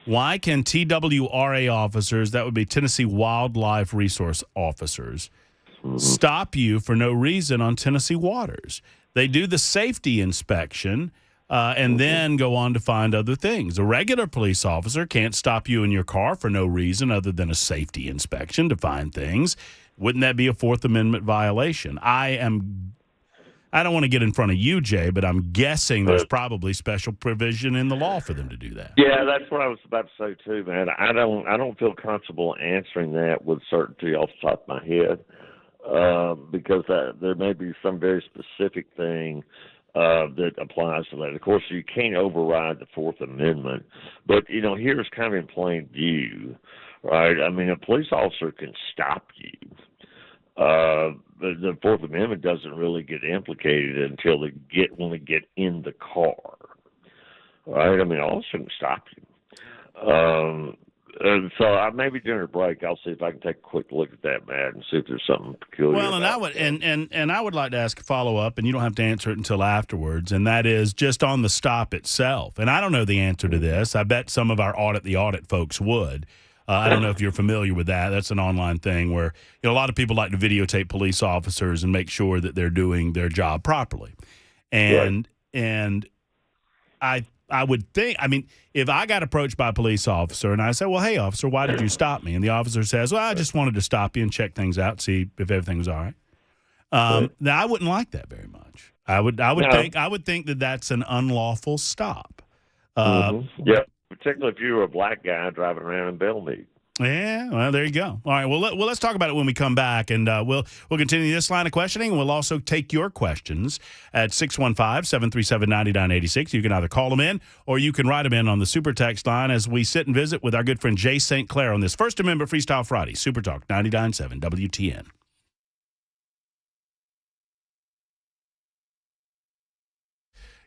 Why can TWRA officers, that would be Tennessee Wildlife Resource Officers, stop you for no reason on Tennessee waters? They do the safety inspection and then go on to find other things. A regular police officer can't stop you in your car for no reason other than a safety inspection to find things. Wouldn't that be a Fourth Amendment violation? I don't want to get in front of you, Jay, but I'm guessing there's probably special provision in the law for them to do that. Yeah, that's what I was about to say too, man. I don't feel comfortable answering that with certainty off the top of my head. Because there may be some very specific thing that applies to that. Of course, you can't override the Fourth Amendment, but, here's kind of in plain view, right? I mean, a police officer can stop you. The Fourth Amendment doesn't really get implicated until they when they get in the car, right? I mean, an officer can stop you. So maybe during a break, I'll see if I can take a quick look at that, Matt, and see if there's something peculiar. Well, and I would and I would like to ask a follow up, and you don't have to answer it until afterwards. And that is just on the stop itself. And I don't know the answer to this. I bet some of our the audit folks would. I don't know if you're familiar with that. That's an online thing where a lot of people like to videotape police officers and make sure that they're doing their job properly. And I would think, if I got approached by a police officer and I said, well, hey, officer, why did you stop me? And the officer says, well, I just wanted to stop you and check things out, see if everything was all right. Right. Now, I wouldn't like that very much. I would think that that's an unlawful stop. Yeah, particularly if you were a black guy driving around in Belmead. Yeah, well, there you go. All right, well, let's talk about it when we come back, and we'll continue this line of questioning, and we'll also take your questions at 615-737-9986. You can either call them in, or you can write them in on the Super Text line as we sit and visit with our good friend Jay Sinclair on this First Amendment Freestyle Friday. Super Talk 99.7 WTN.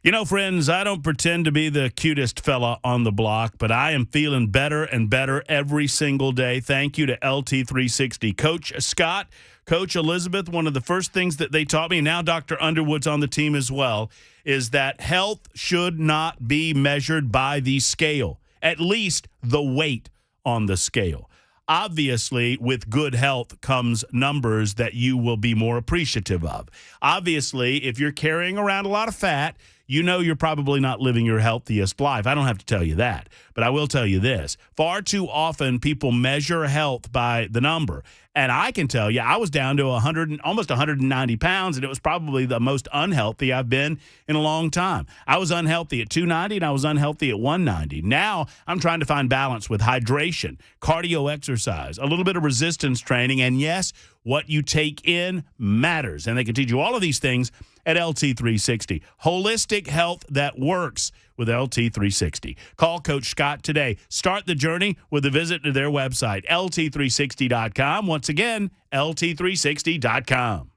You know, friends, I don't pretend to be the cutest fella on the block, but I am feeling better and better every single day. Thank you to LT360. Coach Scott, Coach Elizabeth, one of the first things that they taught me, and now Dr. Underwood's on the team as well, is that health should not be measured by the scale, at least the weight on the scale. Obviously, with good health comes numbers that you will be more appreciative of. Obviously, if you're carrying around a lot of fat, you know you're probably not living your healthiest life. I don't have to tell you that, but I will tell you this. Far too often, people measure health by the number. And I can tell you, I was down to almost 190 pounds, and it was probably the most unhealthy I've been in a long time. I was unhealthy at 290, and I was unhealthy at 190. Now I'm trying to find balance with hydration, cardio exercise, a little bit of resistance training, and yes, what you take in matters. And they can teach you all of these things at LT360. Holistic health that works with LT360. Call Coach Scott today. Start the journey with a visit to their website, LT360.com. Once again, LT360.com.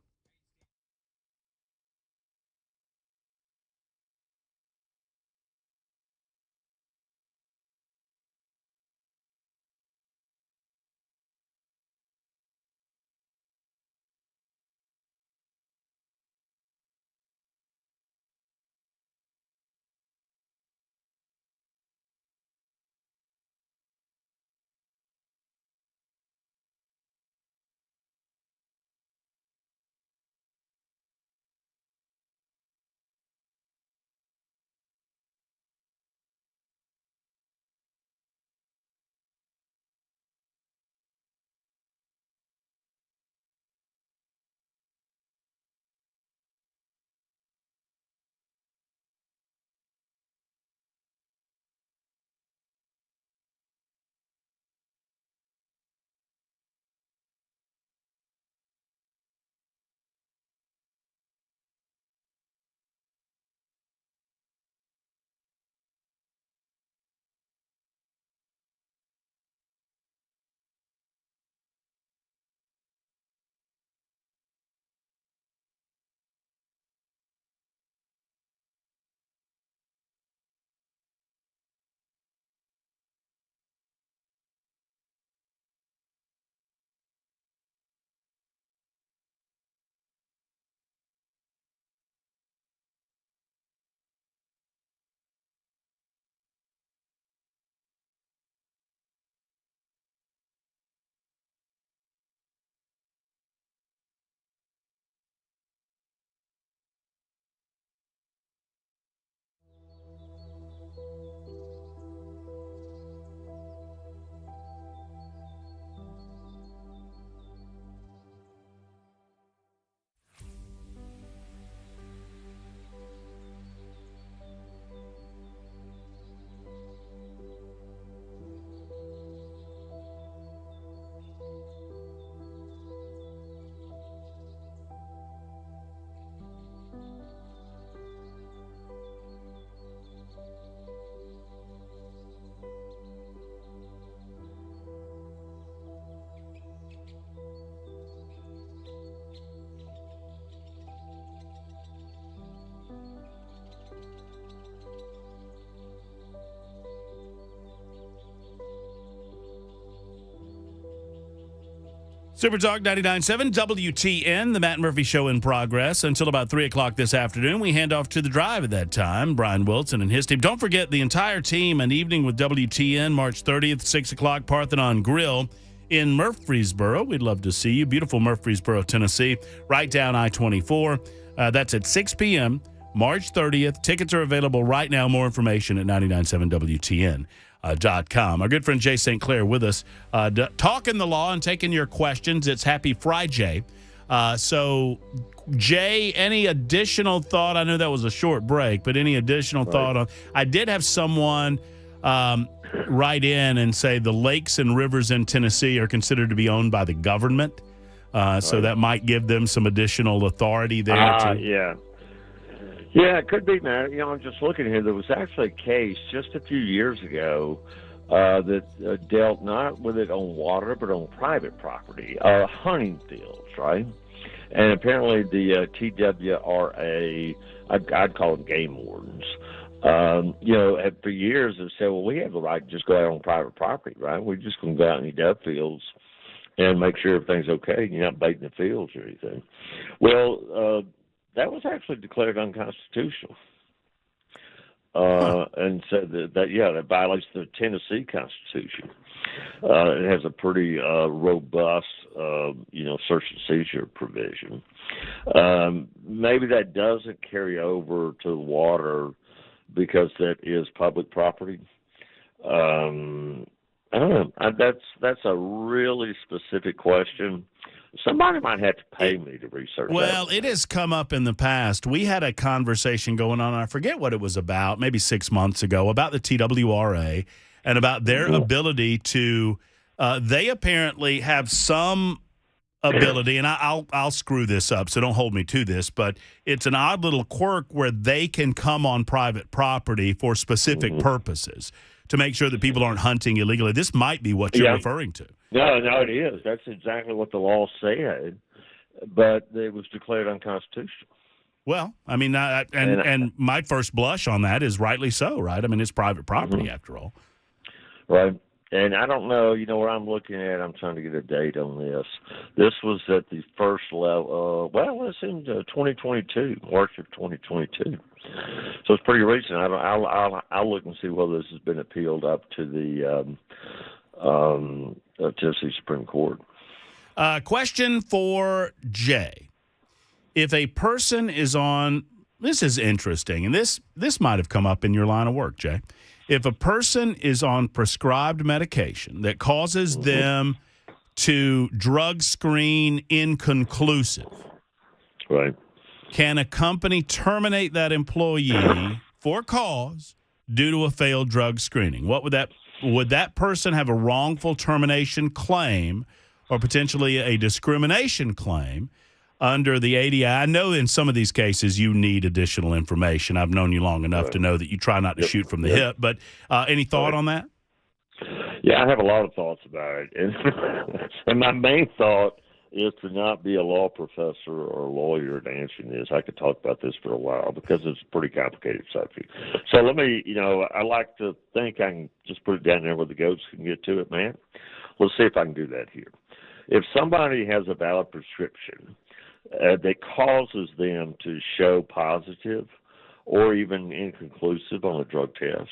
Super Talk 99.7 WTN, the Matt Murphy Show in progress until about 3 o'clock this afternoon. We hand off to the drive at that time, Brian Wilson and his team. Don't forget the entire team, an evening with WTN, March 30th, 6 o'clock, Parthenon Grill in Murfreesboro. We'd love to see you. Beautiful Murfreesboro, Tennessee, right down I-24. That's at 6 p.m., March 30th. Tickets are available right now. More information at 997WTN.com. Our good friend Jay Sinclair with us, talking the law and taking your questions. It's Happy Friday. So, Jay, any additional thought? I know that was a short break, but any additional thought on? I did have someone write in and say the lakes and rivers in Tennessee are considered to be owned by the government. So that might give them some additional authority there. Yeah, it could be, man. You know, I'm just looking here. There was actually a case just a few years ago that dealt not with it on water, but on private property, hunting fields, right? And apparently the TWRA, I'd call them game wardens, you know, for years have said, well, we have the right to just go out on private property, right? We're just going to go out in the dove fields and make sure everything's okay. You're not baiting the fields or anything. Well, that was actually declared unconstitutional. And said that violates the Tennessee Constitution. It has a pretty robust, search and seizure provision. Maybe that doesn't carry over to the water because that is public property. I don't know. That's a really specific question. Somebody might have to pay me to research that. Well, it has come up in the past. We had a conversation going on, and I forget what it was about, maybe 6 months ago, about the TWRA and about their ability to they apparently have some ability, and I'll screw this up, so don't hold me to this, but it's an odd little quirk where they can come on private property for specific purposes to make sure that people aren't hunting illegally. This might be what you're referring to. No, it is. That's exactly what the law said, but it was declared unconstitutional. Well, I mean, and my first blush on that is rightly so, right? I mean, it's private property after all. Right. And I don't know, where I'm looking at, I'm trying to get a date on this. This was at the first level, it's in 2022, March of 2022. So it's pretty recent. I'll look and see whether this has been appealed up to the Tennessee Supreme Court. Question for Jay. If a person is on, this is interesting, and this might have come up in your line of work, Jay. If a person is on prescribed medication that causes them to drug screen inconclusive, right? Can a company terminate that employee for cause due to a failed drug screening? Would that person have a wrongful termination claim or potentially a discrimination claim under the ADI? I know in some of these cases you need additional information. I've known you long enough to know that you try not to shoot from the hip, but any thought on that? Yeah, I have a lot of thoughts about it. And my main thought is to not be a law professor or a lawyer in answering this. I could talk about this for a while because it's a pretty complicated subject. So let me, I like to think I can just put it down there where the goats can get to it, man. Let's see if I can do that here. If somebody has a valid prescription that causes them to show positive or even inconclusive on a drug test,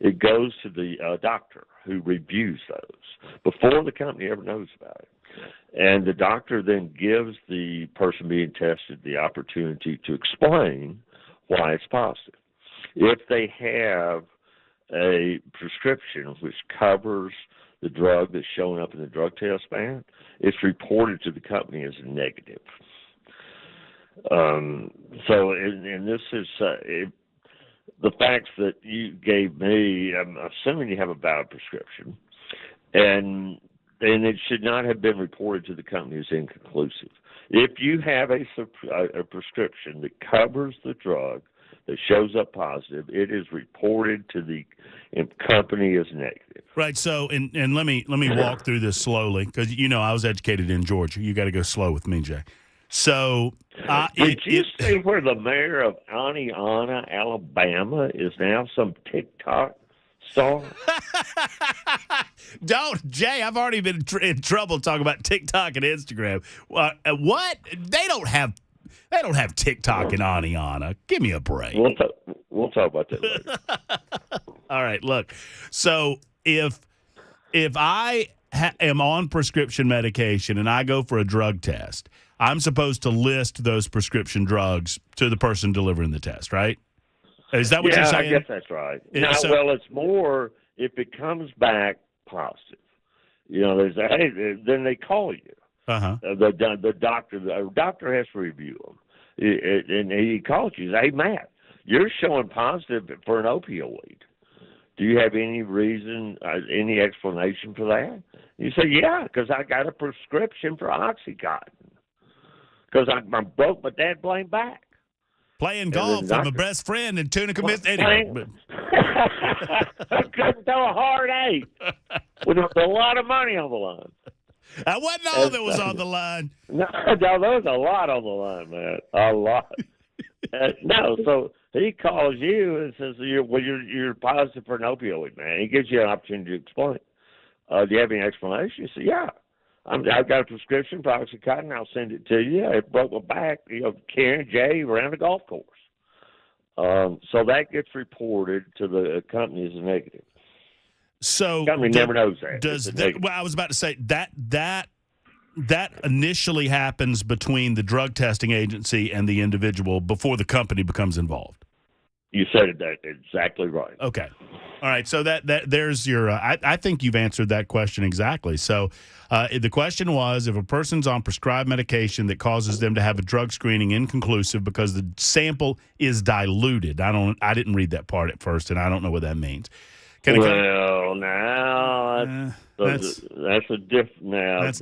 it goes to the doctor who reviews those before the company ever knows about it. And the doctor then gives the person being tested the opportunity to explain why it's positive. If they have a prescription which covers the drug that's showing up in the drug test, man, it's reported to the company as a negative. And this is the facts that you gave me. I'm assuming you have a valid prescription, and it should not have been reported to the company as inconclusive. If you have a prescription that covers the drug that shows up positive, it is reported to the company as negative. Right. So, and let me walk through this slowly because I was educated in Georgia. You got to go slow with me, Jay. So, did you see where the mayor of Aniana, Alabama, is now some TikTok star? Don't, Jay. I've already been in trouble talking about TikTok and Instagram. What? They don't have TikTok in Aniana. Give me a break. We'll talk about that later. All right. Look. So if I am on prescription medication and I go for a drug test, I'm supposed to list those prescription drugs to the person delivering the test, right? Is that what you're saying? Yeah, I guess that's right. It's more if it comes back positive. Then they call you. The doctor has to review them, and he calls you. Hey, Matt, you're showing positive for an opioid. Do you have any reason, any explanation for that? You say, yeah, because I got a prescription for OxyContin. Because I broke my dad blame back. Playing golf with my best friend and Tunica missed. Anyway, I couldn't throw a hard 8 with a lot of money on the line. That wasn't all that was on the line. No, there was a lot on the line, man. A lot. No, so he calls you and says, you're positive for an opioid, man. He gives you an opportunity to explain. Do you have any explanation? You say, yeah. I've got a prescription for OxyContin. I'll send it to you. It broke my back, carrying Jay around the golf course. So that gets reported to the company as a negative. So the company never knows that. Well, I was about to say that initially happens between the drug testing agency and the individual before the company becomes involved. You said that exactly right. Okay. All right. So that there's your. I think you've answered that question exactly. So the question was, if a person's on prescribed medication that causes them to have a drug screening inconclusive because the sample is diluted. I didn't read that part at first, and I don't know what that means. Now that's a different. Now it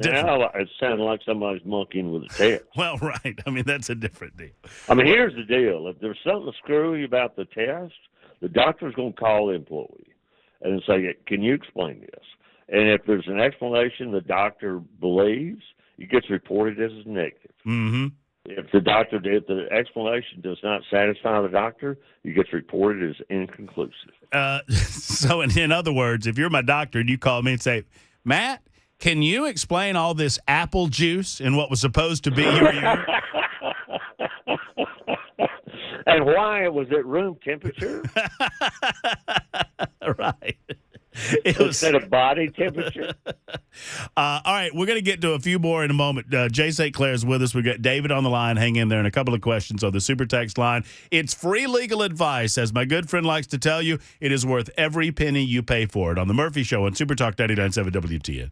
sounds like somebody's monkeying with a test. Well, right. I mean, that's a different deal. I mean, here's the deal: if there's something screwy about the test, the doctor's going to call the employee and say, "Can you explain this?" And if there's an explanation the doctor believes, it gets reported as negative. Mm-hmm. If the explanation does not satisfy the doctor, it gets reported as inconclusive. So in other words, if you're my doctor and you call me and say, Matt, can you explain all this apple juice and what was supposed to be your urine? And why was it room temperature? Right. Instead of body temperature. All right, we're going to get to a few more in a moment. Jay Sinclair is with us. We've got David on the line. Hang in there, and a couple of questions on the super text line. It's free legal advice. As my good friend likes to tell you, it is worth every penny you pay for it. On The Murphy Show on Super Talk 99.7 WTN.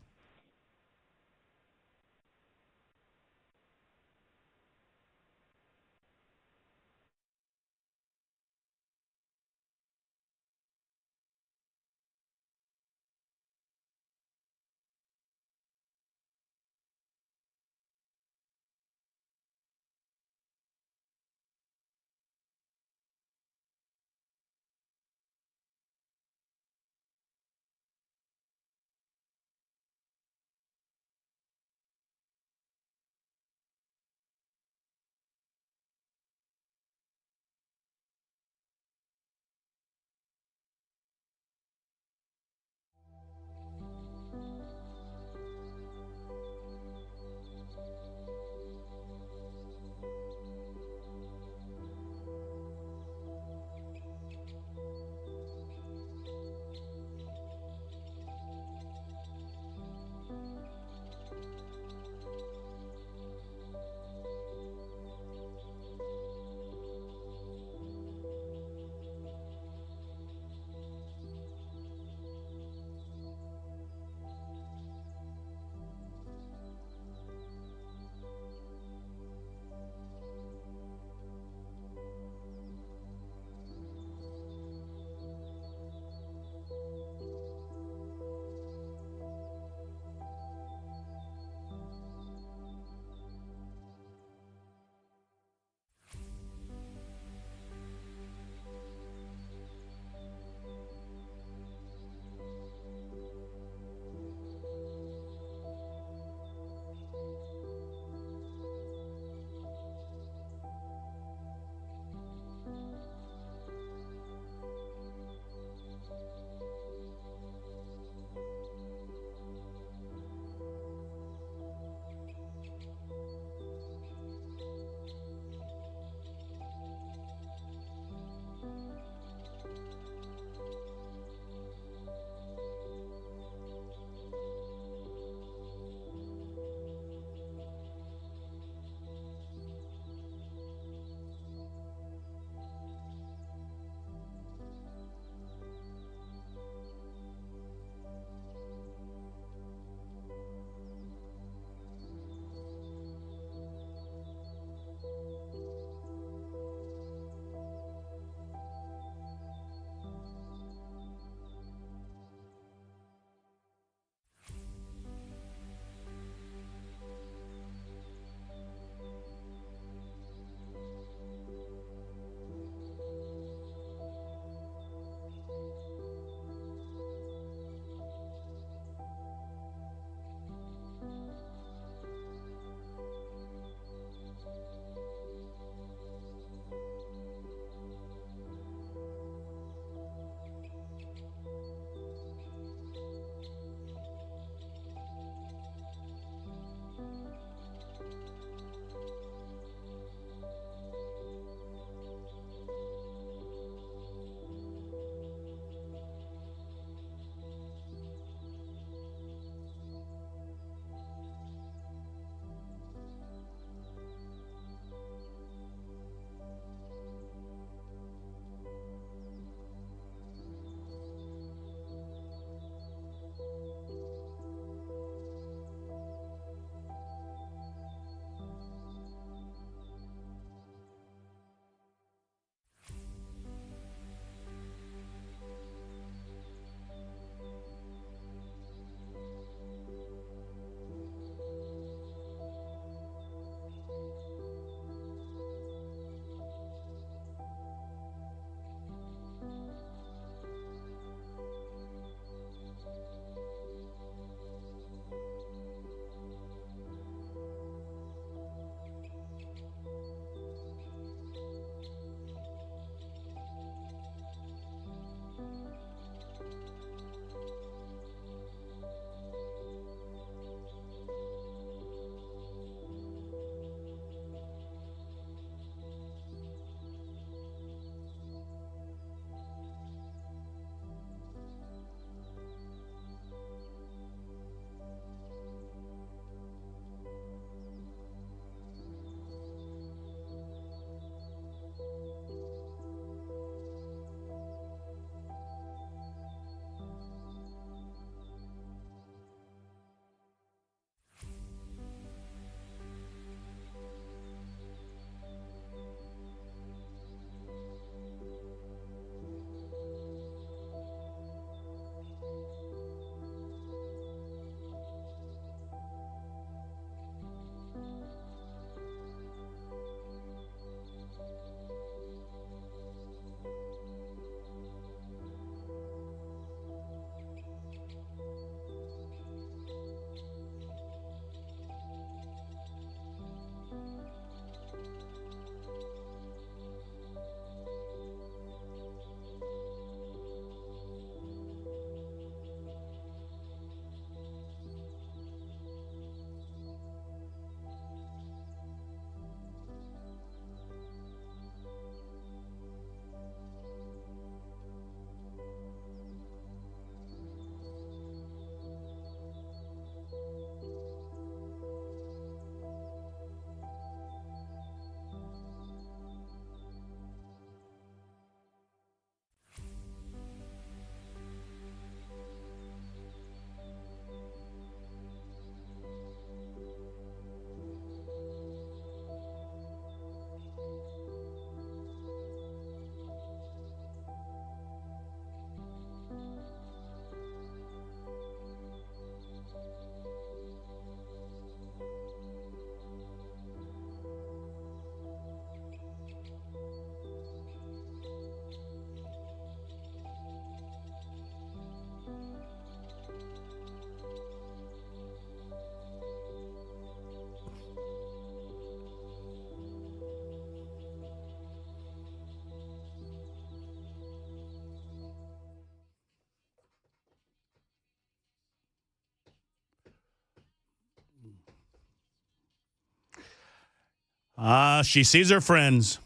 She sees her friends.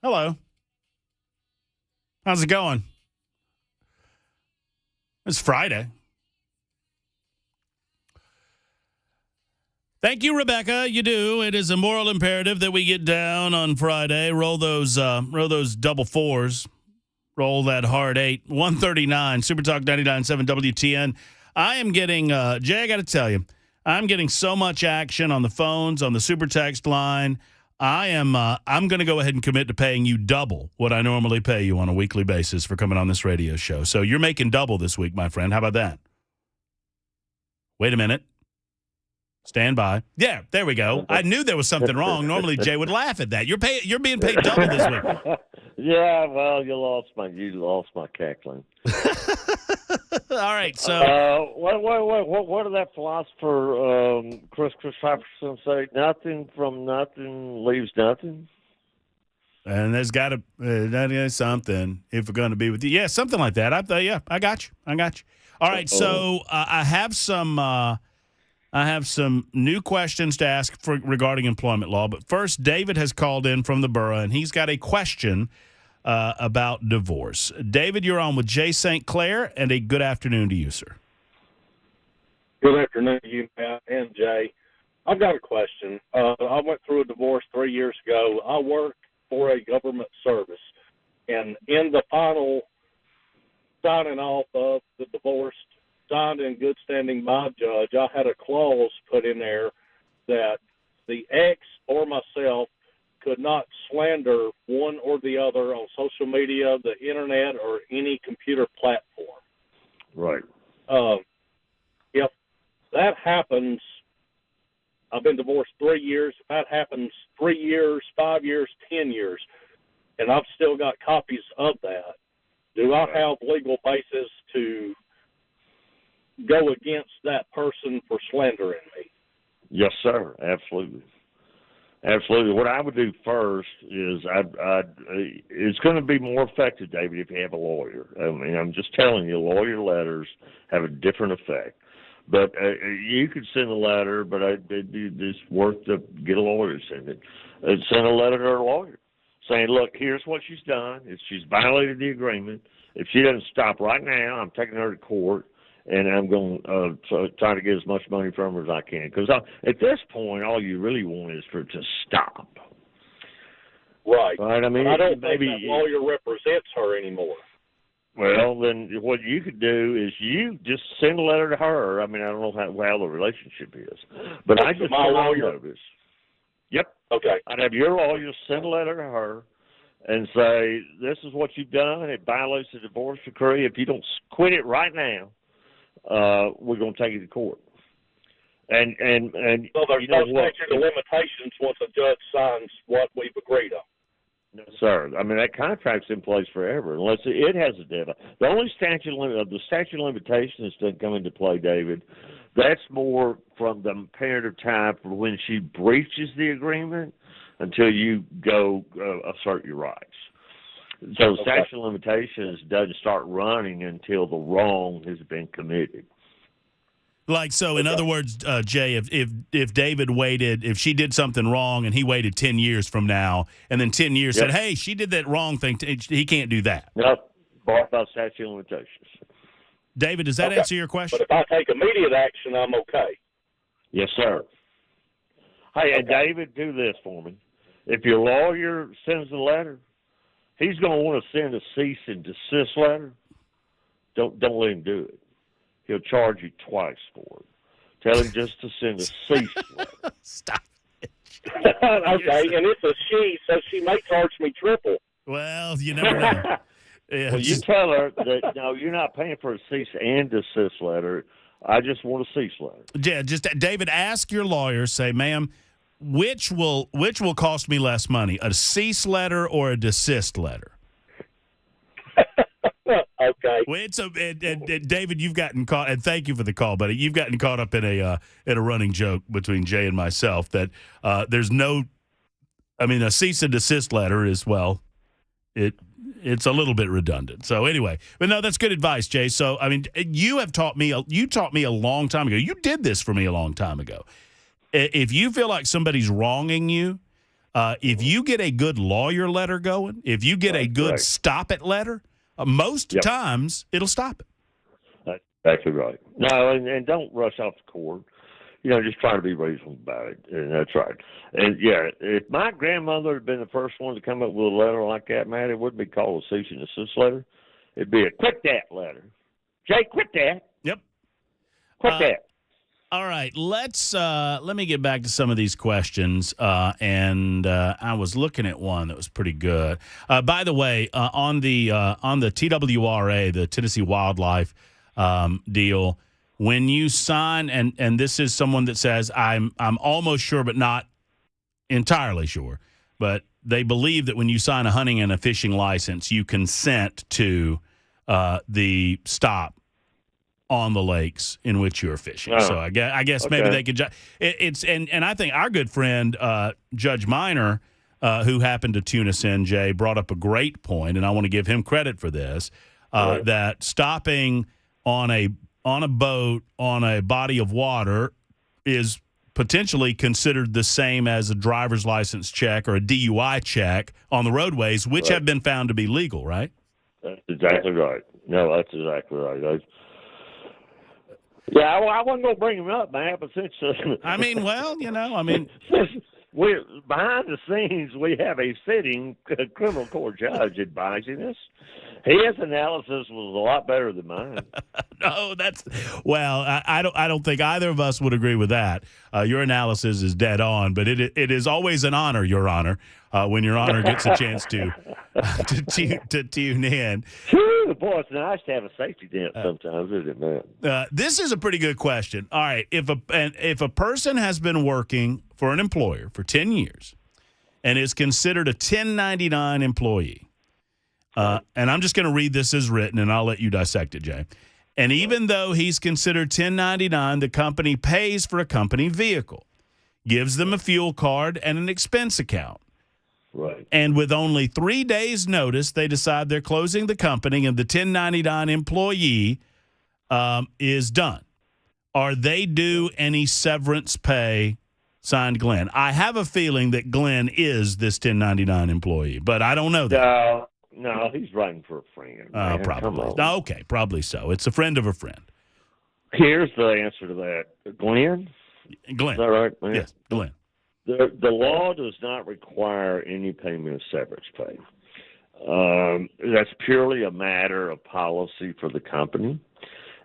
Hello. How's it going? It's Friday. Thank you, Rebecca. You do. It is a moral imperative that we get down on Friday. Roll those double fours. Roll that hard 8. 139, Super Talk 99.7 WTN. I am getting, Jay, I got to tell you, I'm getting so much action on the phones, on the Super Text line. I'm going to go ahead and commit to paying you double what I normally pay you on a weekly basis for coming on this radio show. So you're making double this week, my friend. How about that? Wait a minute. Stand by. Yeah, there we go. I knew there was something wrong. Normally, Jay would laugh at that. You're being paid double this week. Yeah, well, you lost my cackling. All right, so what did that philosopher Chris Hopperson say? Nothing from nothing leaves nothing. And there's got to be something if we're going to be with you. Yeah, something like that. I got you. All right, so I have some new questions to ask regarding employment law. But first, David has called in from the borough, and he's got a question about divorce. David, you're on with Jay Sinclair, and a good afternoon to you, sir. Good afternoon to you, Matt and Jay. I've got a question. I went through a divorce 3 years ago. I work for a government service, and in the final signing off of the divorce, signed in good standing by a judge, I had a clause put in there that the ex or myself could not slander one or the other on social media, the internet, or any computer platform. Right. If that happens, I've been divorced 3 years. If that happens 3 years, 5 years, 10 years, and I've still got copies of that, do I have legal basis to go against that person for slandering me? Yes, sir. Absolutely. What I would do first is it's going to be more effective, David, if you have a lawyer. I mean, I'm just telling you, lawyer letters have a different effect. But you could send a letter, but it's worth to get a lawyer to send it. Send a letter to her lawyer saying, look, here's what she's done. She's violated the agreement. If she doesn't stop right now, I'm taking her to court. And I'm going to try to get as much money from her as I can. Because at this point, all you really want is for it to stop. Right. I mean, I don't think that lawyer represents her anymore. Well, then what you could do is you just send a letter to her. I mean, I don't know how the relationship is. But I just my lawyer. Notice. Yep. Okay. I'd have your lawyer send a letter to her and say, this is what you've done. It violates the divorce decree. If you don't quit it right now, we're going to take you to court. And so there's no statute of limitations once a judge signs what we've agreed on. No, sir. I mean, that contract's in place forever unless it has a deadline. The only statute of limitations doesn't come into play, David. That's more from the period of time for when she breaches the agreement until you go assert your rights. So the statute of limitations doesn't start running until the wrong has been committed. Like, so in other words, Jay, if David waited, if she did something wrong and he waited 10 years from now and then 10 years said, hey, she did that wrong thing, he can't do that. No, barred by statute of limitations. David, does that answer your question? But if I take immediate action, I'm okay. Yes, sir. Hey, and David, do this for me. If your lawyer sends a letter, he's going to want to send a cease and desist letter. Don't let him do it. He'll charge you twice for it. Tell him just to send a cease letter. Stop it. Okay, and it's a she, so she may charge me triple. Well, you never know. Yeah, well, you tell her that, no, you're not paying for a cease and desist letter. I just want a cease letter. Yeah, just, David, ask your lawyer, say, ma'am, which will cost me less money, a cease letter or a desist letter? Okay. Well, and David, you've gotten caught, and thank you for the call, buddy. You've gotten caught up in a running joke between Jay and myself that there's no, I mean, a cease and desist letter is, well, it's a little bit redundant. So anyway, but no, that's good advice, Jay. So I mean, you taught me a long time ago. You did this for me a long time ago. If you feel like somebody's wronging you, if you get a good lawyer letter going, if you get a good stop it letter, most times it'll stop it. That's exactly right. No, and don't rush off to court. Just try to be reasonable about it, and that's right. And if my grandmother had been the first one to come up with a letter like that, man, it wouldn't be called a cease and desist letter. It'd be a quit that letter. Jay, quit that. Yep. Quit that. All right, let me get back to some of these questions, and I was looking at one that was pretty good. By the way, on the TWRA, the Tennessee Wildlife deal, when you sign, and this is someone that says I'm almost sure, but not entirely sure, but they believe that when you sign a hunting and a fishing license, you consent to the stop on the lakes in which you're fishing. So I guess maybe they could. And I think our good friend Judge Minor, who happened to tune us in, Jay, brought up a great point, and I want to give him credit for this. That stopping on a boat on a body of water is potentially considered the same as a driver's license check or a DUI check on the roadways, which have been found to be legal, right? That's exactly right. No, that's exactly right. I wasn't going to bring him up, man, but since since we're behind the scenes, we have a sitting criminal court judge advising us. His analysis was a lot better than mine. No, I don't think either of us would agree with that. Your analysis is dead on, but it is always an honor, Your Honor, when Your Honor gets a chance to tune in. Boy, it's nice to have a safety net sometimes, isn't it, man? This is a pretty good question. All right, if a person has been working for an employer for 10 years and is considered a 1099 employee, and I'm just going to read this as written, and I'll let you dissect it, Jay. And even though he's considered 1099, the company pays for a company vehicle, gives them a fuel card and an expense account. Right. And with only 3 days' notice, they decide they're closing the company and the 1099 employee is done. Are they due any severance pay? Signed, Glenn. I have a feeling that Glenn is this 1099 employee, but I don't know that. No, he's writing for a friend. Probably. Okay, probably so. It's a friend of a friend. Here's the answer to that. Glenn? Is that right, man? Yes, Glenn. The law does not require any payment of severance pay. That's purely a matter of policy for the company.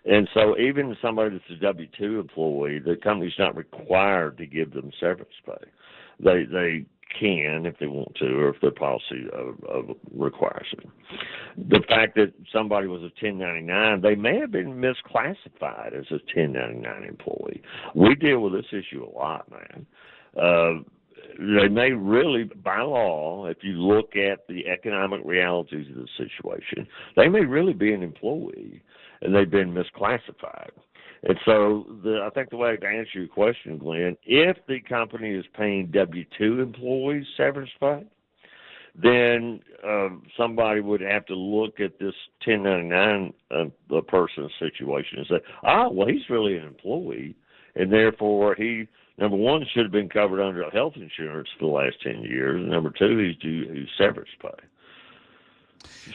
And so even somebody that's a W-2 employee, the company's not required to give them severance pay. They can if they want to, or if their policy requires it. The fact that somebody was a 1099, they may have been misclassified as a 1099 employee. We deal with this issue a lot, man. They may really, by law, if you look at the economic realities of the situation, they may really be an employee, and they've been misclassified. And so I think the way to answer your question, Glenn, if the company is paying W-2 employees severance pay, then somebody would have to look at this 1099 person's situation and say, well, he's really an employee, and therefore he, number one, should have been covered under health insurance for the last 10 years, and number two, he's due severance pay.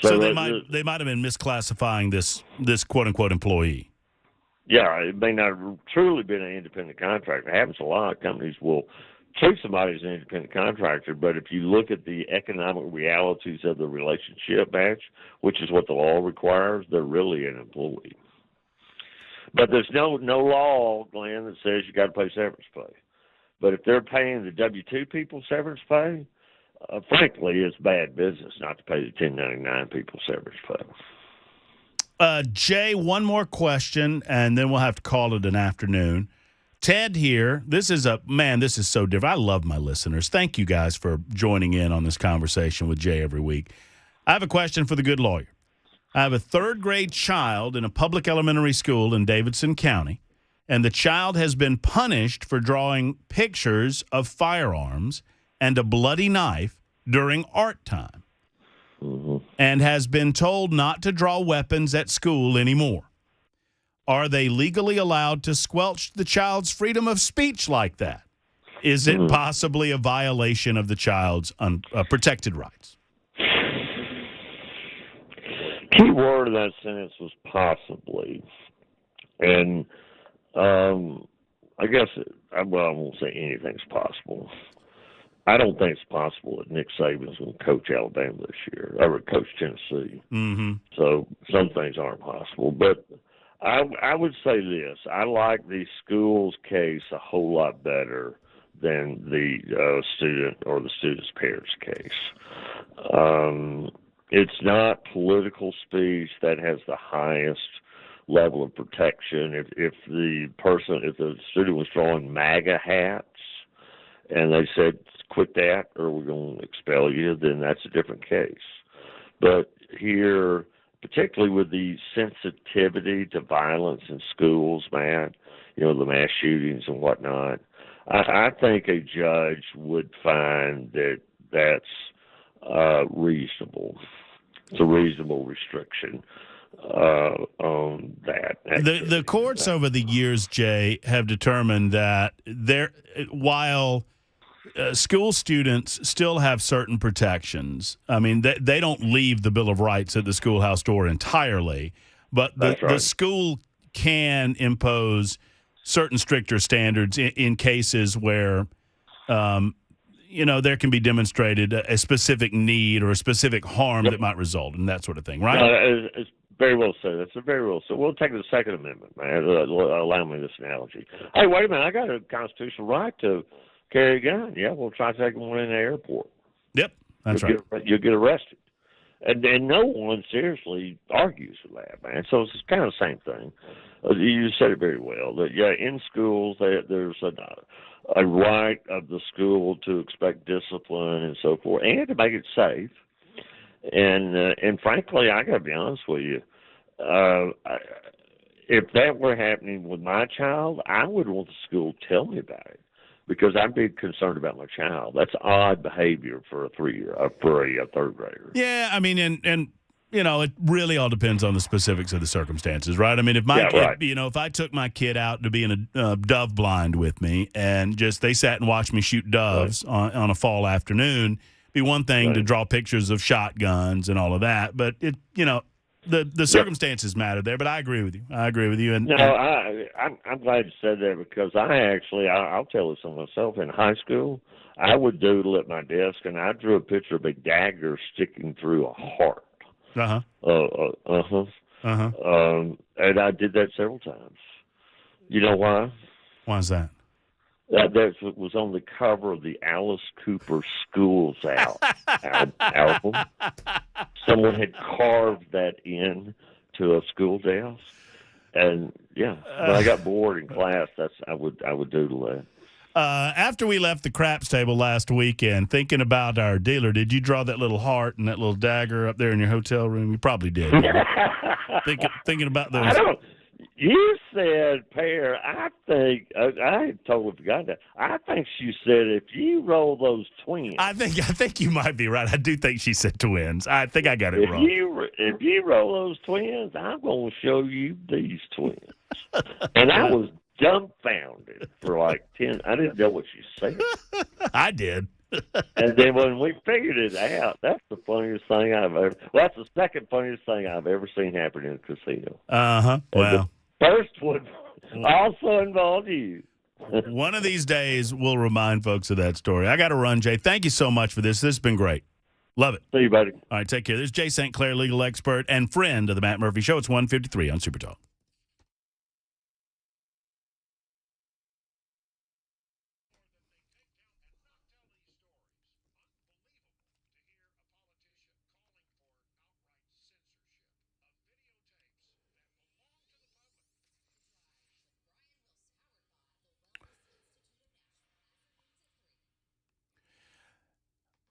So they might have been misclassifying this quote-unquote employee. Yeah, it may not have truly been an independent contractor. It happens a lot. Companies will treat somebody as an independent contractor, but if you look at the economic realities of the relationship match, which is what the law requires, they're really an employee. But there's no law, Glenn, that says you got to pay severance pay. But if they're paying the W-2 people severance pay, frankly, it's bad business not to pay the 1099 people severance pay. Jay, one more question, and then we'll have to call it an afternoon. Ted here. This is so different. I love my listeners. Thank you guys for joining in on this conversation with Jay every week. I have a question for the good lawyer. I have a third-grade child in a public elementary school in Davidson County, and the child has been punished for drawing pictures of firearms and a bloody knife during art time, and has been told not to draw weapons at school anymore. Are they legally allowed to squelch the child's freedom of speech like that? Is it possibly a violation of the child's protected rights? Key word of that sentence was possibly. And I guess, I won't say anything's possible. I don't think it's possible that Nick Saban's going to coach Alabama this year, or coach Tennessee. Mm-hmm. So some things aren't possible. But I would say this. I like the school's case a whole lot better than the student or the student's parents' case. It's not political speech that has the highest level of protection. If the student was throwing MAGA hats and they said, quit that or we're going to expel you, then that's a different case. But here, particularly with the sensitivity to violence in schools, Matt, the mass shootings and whatnot, I think a judge would find that that's reasonable. It's a reasonable restriction on that. The courts over the years, Jay, have determined that while school students still have certain protections. I mean, they don't leave the Bill of Rights at the schoolhouse door entirely, but the school can impose certain stricter standards in cases where, there can be demonstrated a specific need or a specific harm that might result and that sort of thing, right? It's very well said. That's a very well said. We'll take the Second Amendment, man. Allow me this analogy. Hey, wait a minute. I got a constitutional right to carry a gun. Yeah, we'll try taking one in the airport. Yep, that's right. You'll get arrested. And no one seriously argues with that, man. So it's kind of the same thing. You said it very well. That in schools there's a right of the school to expect discipline and so forth, and to make it safe. And frankly, I got to be honest with you. If that were happening with my child, I would want the school to tell me about it, because I'd be concerned about my child. That's odd behavior for a third grader. Yeah, I mean, and it really all depends on the specifics of the circumstances, right? I mean, if my kid, if I took my kid out to be in a dove blind with me and just they sat and watched me shoot doves on a fall afternoon, it'd be one thing to draw pictures of shotguns and all of that, but the circumstances matter there. But I agree with you. And I'm glad you said that, because I'll tell you something myself. In high school, I would doodle at my desk, and I drew a picture of a dagger sticking through a heart. And I did that several times. You know why? Why is that? That was on the cover of the Alice Cooper Schools album. Someone had carved that in to a school desk, and when I got bored in class, I would doodle that. After we left the craps table last weekend, thinking about our dealer, did you draw that little heart and that little dagger up there in your hotel room? You probably did. Thinking about those. You said pair. I think I totally forgot that. I think she said if you roll those twins. I think you might be right. I do think she said twins. I think I got it wrong. If you roll those twins, I'm going to show you these twins. And I was dumbfounded for like 10. I didn't know what she said. I did. And then when we figured it out, that's the funniest thing I've ever. Well, that's the second funniest thing I've ever seen happen in a casino. Well, the first one also involved you. One of these days, we'll remind folks of that story. I got to run, Jay. Thank you so much for this. This has been great. Love it. See you, buddy. All right, take care. There's Jay Sinclair, legal expert and friend of the Matt Murphy Show. It's 1:53 on Super Talk.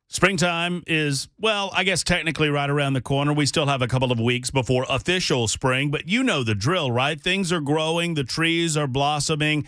Springtime is, well, I guess technically right around the corner. We still have a couple of weeks before official spring, but you know the drill, right? Things are growing. The trees are blossoming.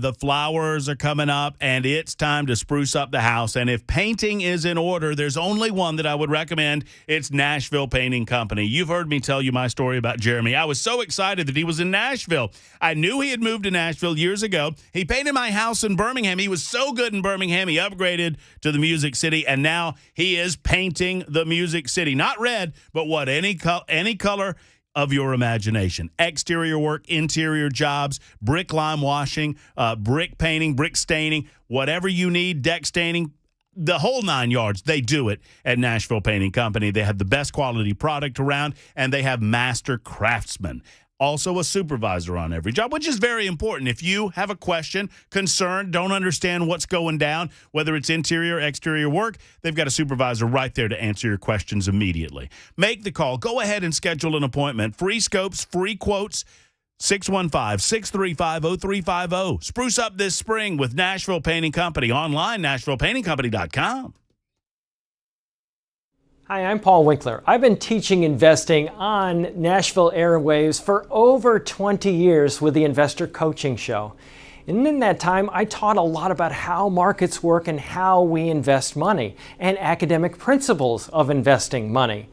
The flowers are coming up, and it's time to spruce up the house. And if painting is in order, there's only one that I would recommend. It's Nashville Painting Company. You've heard me tell you my story about Jeremy. I was so excited that he was in Nashville. I knew he had moved to Nashville years ago. He painted my house in Birmingham. He was so good in Birmingham, he upgraded to the Music City, and now he is painting the Music City. Not red, but what? Any color of your imagination. Exterior work, interior jobs, brick lime washing, brick painting, brick staining, whatever you need, deck staining, the whole 9 yards. They do it at Nashville Painting Company. They have the best quality product around, and they have master craftsmen. Also a supervisor on every job, which is very important. If you have a question, concern, don't understand what's going down, whether it's interior, exterior work, they've got a supervisor right there to answer your questions immediately. Make the call. Go ahead and schedule an appointment. Free scopes, free quotes, 615-635-0350. Spruce up this spring with Nashville Painting Company. Online, NashvillePaintingCompany.com. Hi, I'm Paul Winkler. I've been teaching investing on Nashville airwaves for over 20 years with the Investor Coaching Show. And in that time, I taught a lot about how markets work and how we invest money and academic principles of investing money.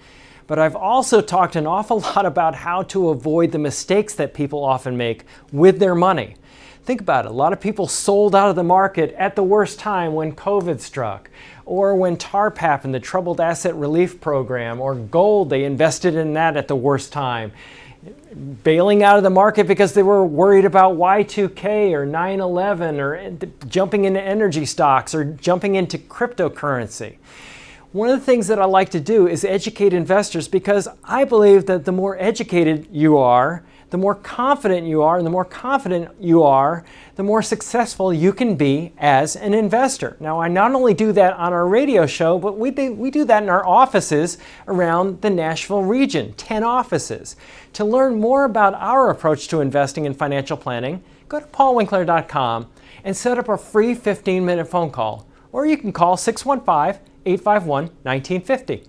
But I've also talked an awful lot about how to avoid the mistakes that people often make with their money. Think about it. A lot of people sold out of the market at the worst time when COVID struck, or when TARP happened, the Troubled Asset Relief Program, or gold, they invested in that at the worst time. Bailing out of the market because they were worried about Y2K or 9/11, or jumping into energy stocks, or jumping into cryptocurrency. One of the things that I like to do is educate investors, because I believe that the more educated you are, the more confident you are, and the more confident you are, the more successful you can be as an investor. Now, I not only do that on our radio show, but we do that in our offices around the Nashville region, 10 offices. To learn more about our approach to investing and financial planning, go to paulwinkler.com and set up a free 15-minute phone call. Or you can call 615-851-1950.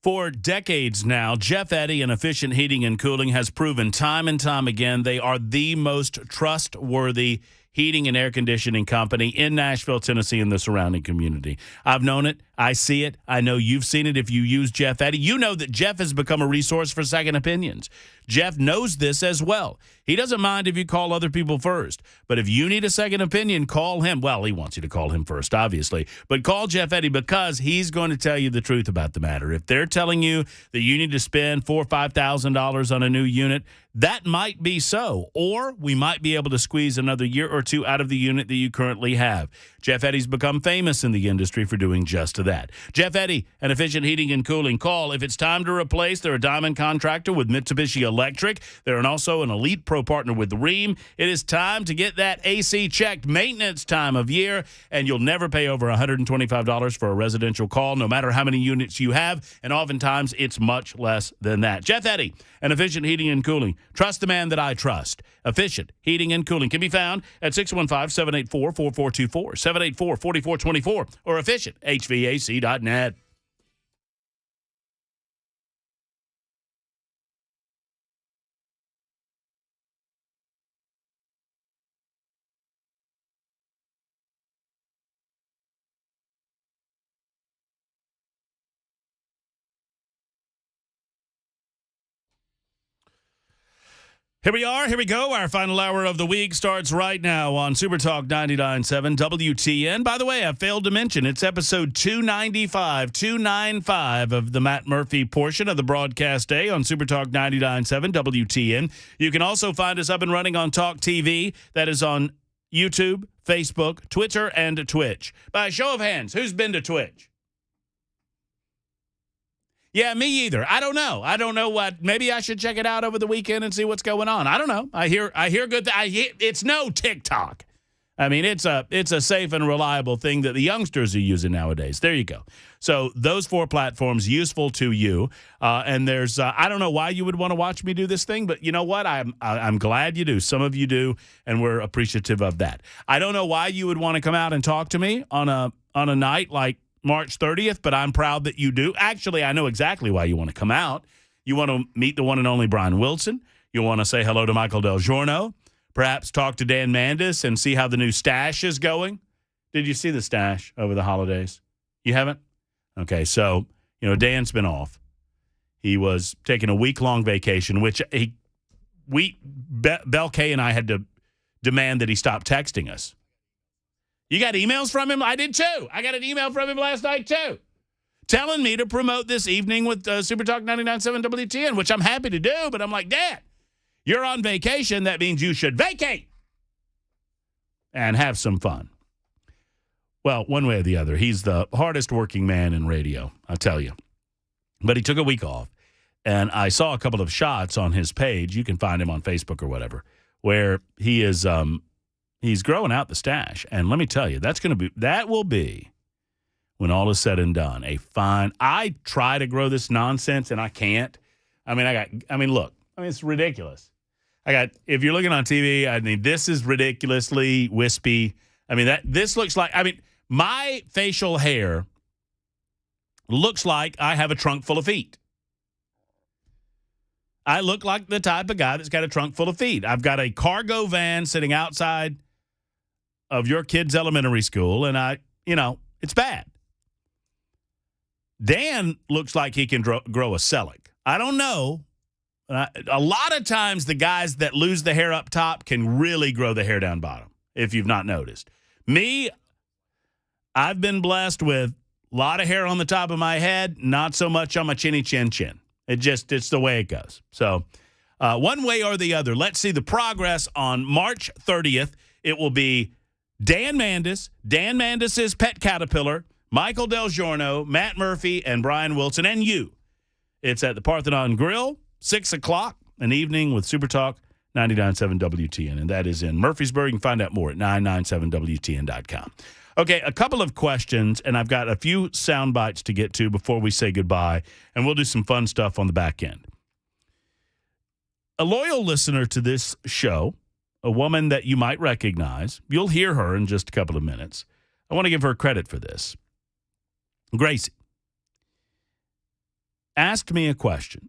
For decades now, Jeff Eddy and Efficient Heating and Cooling has proven time and time again they are the most trustworthy heating and air conditioning company in Nashville, Tennessee, and the surrounding community. I've known it. I see it. I know you've seen it if you use Jeff Eddy. You know that Jeff has become a resource for second opinions. Jeff knows this as well. He doesn't mind if you call other people first. But if you need a second opinion, call him. Well, he wants you to call him first, obviously. But call Jeff Eddy because he's going to tell you the truth about the matter. If they're telling you that you need to spend $4,000 or $5,000 on a new unit, that might be so. Or we might be able to squeeze another year or two out of the unit that you currently have. Jeff Eddy's become famous in the industry for doing just that. Jeff Eddy and Efficient Heating and Cooling. Call if it's time to replace. They're a diamond contractor with Mitsubishi Electric. They're also an Elite Pro partner with Rheem. It is time to get that AC checked. Maintenance time of year, and you'll never pay over $125 for a residential call, no matter how many units you have, and oftentimes it's much less than that. Jeff Eddy and Efficient Heating and Cooling. Trust the man that I trust. Efficient Heating and Cooling can be found at 615-784-4424, 784-4424, or efficienthvac.net. Here we are. Here we go. Our final hour of the week starts right now on Super Talk 99.7 WTN. By the way, I failed to mention it's episode 295 of the Matt Murphy portion of the broadcast day on Super Talk 99.7 WTN. You can also find us up and running on Talk TV. That is on YouTube, Facebook, Twitter, and Twitch. By a show of hands, who's been to Twitch? Yeah, me either. I don't know. I don't know what. Maybe I should check it out over the weekend and see what's going on. I don't know. I hear good. It's no TikTok. I mean, it's a safe and reliable thing that the youngsters are using nowadays. There you go. So those 4 platforms useful to you. And there's I don't know why you would want to watch me do this thing, but you know what? I'm glad you do. Some of you do, and we're appreciative of that. I don't know why you would want to come out and talk to me on a night like March 30th, but I'm proud that you do. Actually, I know exactly why you want to come out. You want to meet the one and only Brian Wilson. You want to say hello to Michael Del Giorno. Perhaps talk to Dan Mandis and see how the new stash is going. Did you see the stash over the holidays? You haven't? Okay, so, Dan's been off. He was taking a week-long vacation, which Bel K and I had to demand that he stop texting us. You got emails from him? I did too. I got an email from him last night too, telling me to promote this evening with Super Talk 99.7 WTN, which I'm happy to do, but I'm like, Dad, you're on vacation. That means you should vacate and have some fun. Well, one way or the other, he's the hardest working man in radio, I tell you. But he took a week off, and I saw a couple of shots on his page. You can find him on Facebook or whatever, where he is he's growing out the stash. And let me tell you, that will be, when all is said and done, I try to grow this nonsense and I can't. Look, it's ridiculous. If you're looking on TV, this is ridiculously wispy. This looks like, my facial hair looks like I have a trunk full of feet. I look like the type of guy that's got a trunk full of feet. I've got a cargo van sitting outside of your kid's elementary school, and it's bad. Dan looks like he can grow a celic. I don't know. A lot of times the guys that lose the hair up top can really grow the hair down bottom, if you've not noticed. Me, I've been blessed with a lot of hair on the top of my head, not so much on my chinny chin. It's the way it goes. So one way or the other, let's see the progress on March 30th. It will be Dan Mandis' Pet Caterpillar, Michael Del Giorno, Matt Murphy, and Brian Wilson, and you. It's at the Parthenon Grill, 6 o'clock, an evening with Super Talk 99.7 WTN, and that is in Murfreesboro. You can find out more at 997WTN.com. Okay, a couple of questions, and I've got a few sound bites to get to before we say goodbye, and we'll do some fun stuff on the back end. A loyal listener to this show, a woman that you might recognize, you'll hear her in just a couple of minutes. I want to give her credit for this. Gracie. asked me a question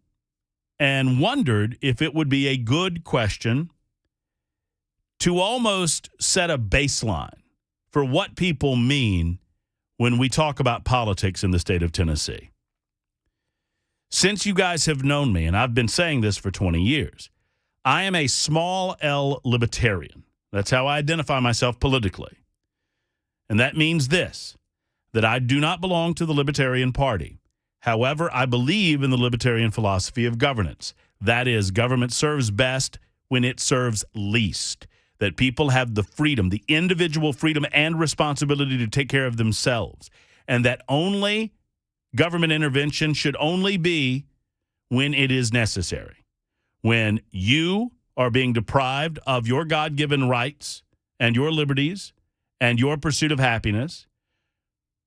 and wondered if it would be a good question to almost set a baseline for what people mean when we talk about politics in the state of Tennessee. Since you guys have known me, and I've been saying this for 20 years, I am a small L libertarian. That's how I identify myself politically. And that means this, that I do not belong to the Libertarian Party. However, I believe in the libertarian philosophy of governance. That is, government serves best when it serves least. That people have the freedom, the individual freedom and responsibility to take care of themselves. And that only government intervention should only be when it is necessary. When you are being deprived of your God-given rights and your liberties and your pursuit of happiness,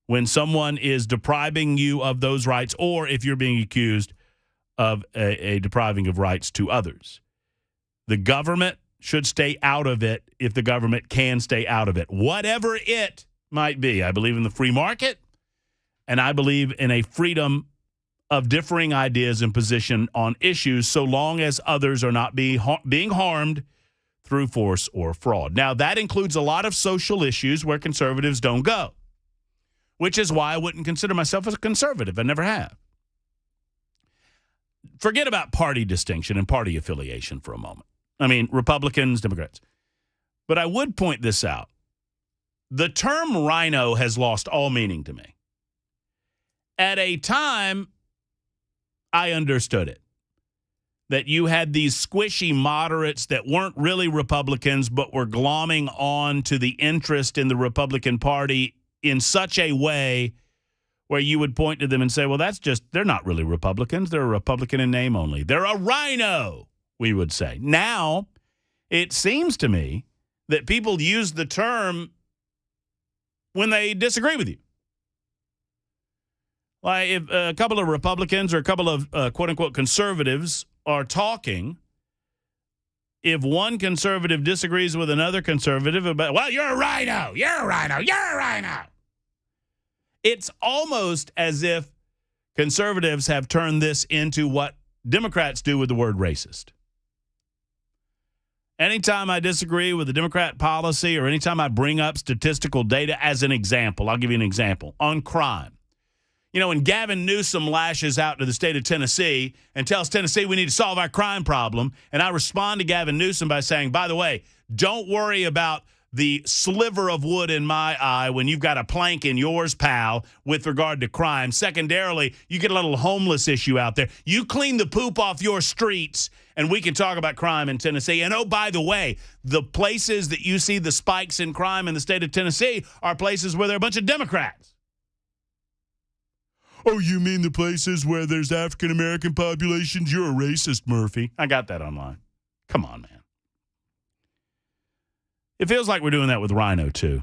when someone is depriving you of those rights, or if you're being accused of a depriving of rights to others. The government should stay out of it if the government can stay out of it, whatever it might be. I believe in the free market, and I believe in a freedom of differing ideas and position on issues so long as others are not being harmed through force or fraud. Now, that includes a lot of social issues where conservatives don't go, which is why I wouldn't consider myself a conservative. I never have. Forget about party distinction and party affiliation for a moment. I mean, Republicans, Democrats. But I would point this out. The term rhino has lost all meaning to me. At a time, I understood it. That you had these squishy moderates that weren't really Republicans but were glomming on to the interest in the Republican Party in such a way where you would point to them and say, well, they're not really Republicans. They're a Republican in name only. They're a rhino, we would say. Now, it seems to me that people use the term when they disagree with you. Like if a couple of Republicans or a couple of quote-unquote conservatives are talking, if one conservative disagrees with another conservative about, well, you're a rhino, you're a rhino, you're a rhino. It's almost as if conservatives have turned this into what Democrats do with the word racist. Anytime I disagree with the Democrat policy or anytime I bring up statistical data as an example, I'll give you an example, on crime. You know, when Gavin Newsom lashes out to the state of Tennessee and tells Tennessee we need to solve our crime problem, and I respond to Gavin Newsom by saying, by the way, don't worry about the sliver of wood in my eye when you've got a plank in yours, pal, with regard to crime. Secondarily, you get a little homeless issue out there. You clean the poop off your streets, and we can talk about crime in Tennessee. And, oh, by the way, the places that you see the spikes in crime in the state of Tennessee are places where there are a bunch of Democrats. Oh, you mean the places where there's African-American populations? You're a racist, Murphy. I got that online. Come on, man. It feels like we're doing that with Rhino, too.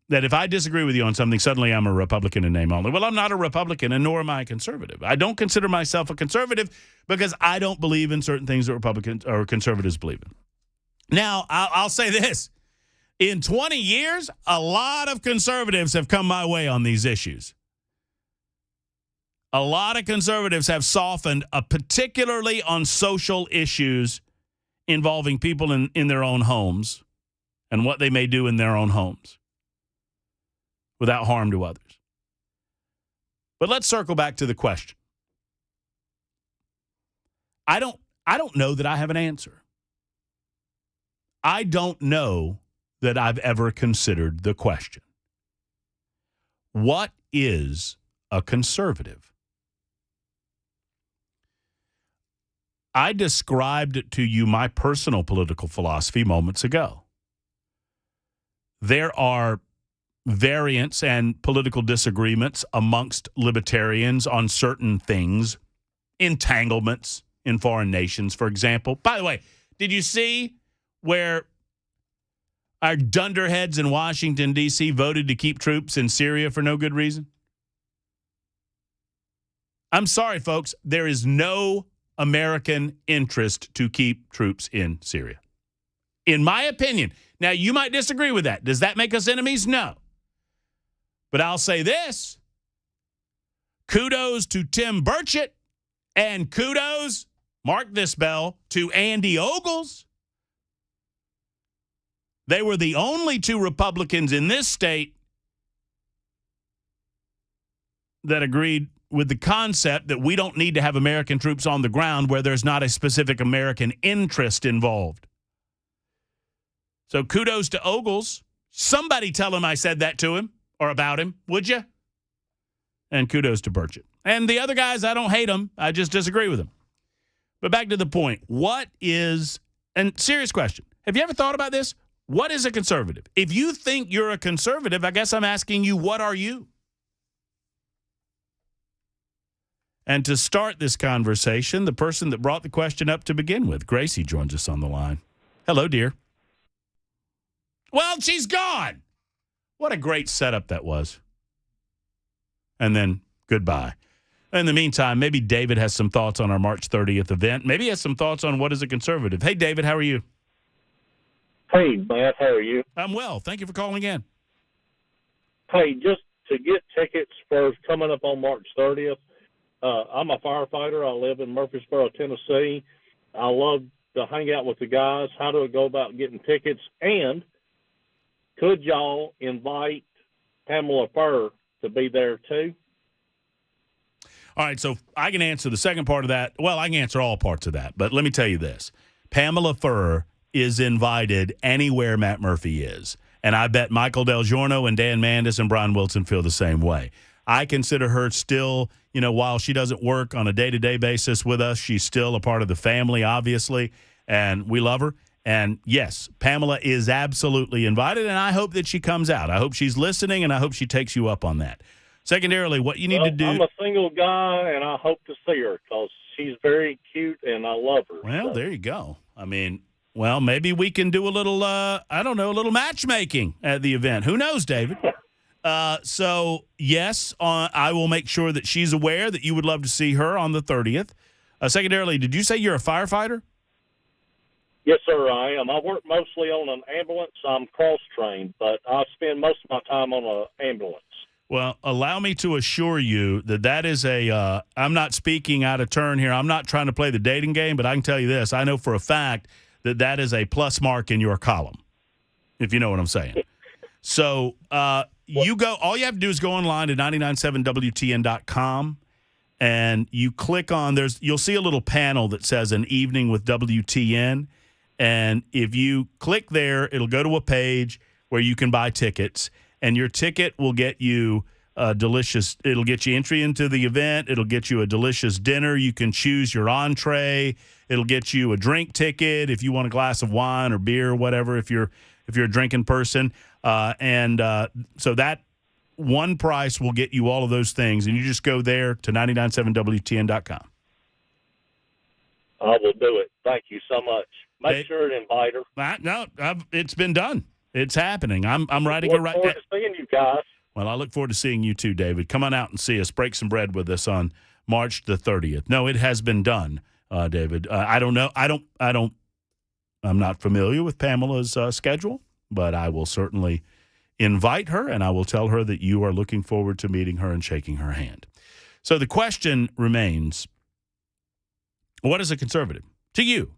That if I disagree with you on something, suddenly I'm a Republican in name only. Well, I'm not a Republican, and nor am I a conservative. I don't consider myself a conservative because I don't believe in certain things that Republicans or conservatives believe in. Now, I'll say this. In 20 years, a lot of conservatives have come my way on these issues. A lot of conservatives have softened, particularly on social issues involving people in their own homes and what they may do in their own homes without harm to others. But let's circle back to the question. I don't know that I have an answer. I don't know that I've ever considered the question. What is a conservative? I described to you my personal political philosophy moments ago. There are variants and political disagreements amongst libertarians on certain things, entanglements in foreign nations, for example. By the way, did you see where our dunderheads in Washington, D.C. voted to keep troops in Syria for no good reason? I'm sorry, folks. There is no American interest to keep troops in Syria, in my opinion. Now, you might disagree with that. Does that make us enemies? No. But I'll say this. Kudos to Tim Burchett, and kudos, mark this bell, to Andy Ogles. They were the only two Republicans in this state that agreed with the concept that we don't need to have American troops on the ground where there's not a specific American interest involved. So kudos to Ogles. Somebody tell him I said that to him or about him, would you? And kudos to Burchett. And the other guys, I don't hate them. I just disagree with them. But back to the point. What is, and serious question, have you ever thought about this? What is a conservative? If you think you're a conservative, I guess I'm asking you, what are you? And to start this conversation, the person that brought the question up to begin with, Gracie, joins us on the line. Hello, dear. Well, she's gone. What a great setup that was. And then goodbye. In the meantime, maybe David has some thoughts on our March 30th event. Maybe he has some thoughts on what is a conservative. Hey, David, how are you? Hey, Matt, how are you? I'm well. Thank you for calling in. Hey, just to get tickets for coming up on March 30th, I'm a firefighter. I live in Murfreesboro, Tennessee. I love to hang out with the guys. How do I go about getting tickets? And could y'all invite Pamela Furr to be there too? All right, so I can answer the second part of that. Well, I can answer all parts of that, but let me tell you this. Pamela Furr is invited anywhere Matt Murphy is. And I bet Michael Del Giorno and Dan Mandis and Brian Wilson feel the same way. I consider her still, while she doesn't work on a day-to-day basis with us, she's still a part of the family, obviously, and we love her. And, yes, Pamela is absolutely invited, and I hope that she comes out. I hope she's listening, and I hope she takes you up on that. Secondarily, what you need to do – I'm a single guy, and I hope to see her because she's very cute, and I love her. Well, there you go. I mean, well, maybe we can do a little, a little matchmaking at the event. Who knows, David? So, yes, I will make sure that she's aware that you would love to see her on the 30th. Secondarily, did you say you're a firefighter? Yes, sir, I am. I work mostly on an ambulance. I'm cross-trained, but I spend most of my time on an ambulance. Well, allow me to assure you that is I'm not speaking out of turn here. I'm not trying to play the dating game, but I can tell you this. I know for a fact that is a plus mark in your column, if you know what I'm saying. So all you have to do is go online to 997WTN.com, and you click on, you'll see a little panel that says an evening with WTN. And if you click there, it'll go to a page where you can buy tickets, and your ticket will get you it'll get you entry into the event. It'll get you a delicious dinner. You can choose your entree. It'll get you a drink ticket if you want a glass of wine or beer or whatever, if you're a drinking person. So that one price will get you all of those things, and you just go there to 997WTN.com. I will do it. Thank you so much. Make sure to invite her. No, it's been done. It's happening. I'm writing it right now. Look forward to seeing you guys. Well, I look forward to seeing you too, David. Come on out and see us. Break some bread with us on March the 30th. No, it has been done, David. I don't know. I'm not familiar with Pamela's schedule, but I will certainly invite her, and I will tell her that you are looking forward to meeting her and shaking her hand. So the question remains, what is a conservative to you?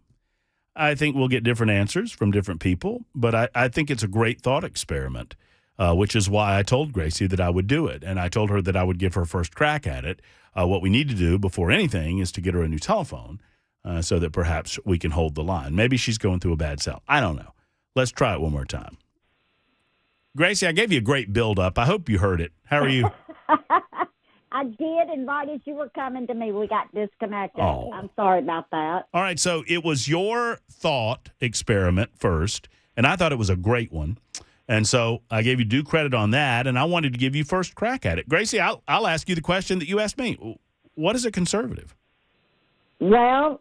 I think we'll get different answers from different people, but I think it's a great thought experiment, which is why I told Gracie that I would do it. And I told her that I would give her first crack at it. What we need to do before anything is to get her a new telephone so that perhaps we can hold the line. Maybe she's going through a bad cell. I don't know. Let's try it one more time. Gracie, I gave you a great build-up. I hope you heard it. How are you? I did invite as you were coming to me. We got disconnected. Oh. I'm sorry about that. All right, so it was your thought experiment first, and I thought it was a great one. And so I gave you due credit on that, and I wanted to give you first crack at it. Gracie, I'll ask you the question that you asked me. What is a conservative? Well,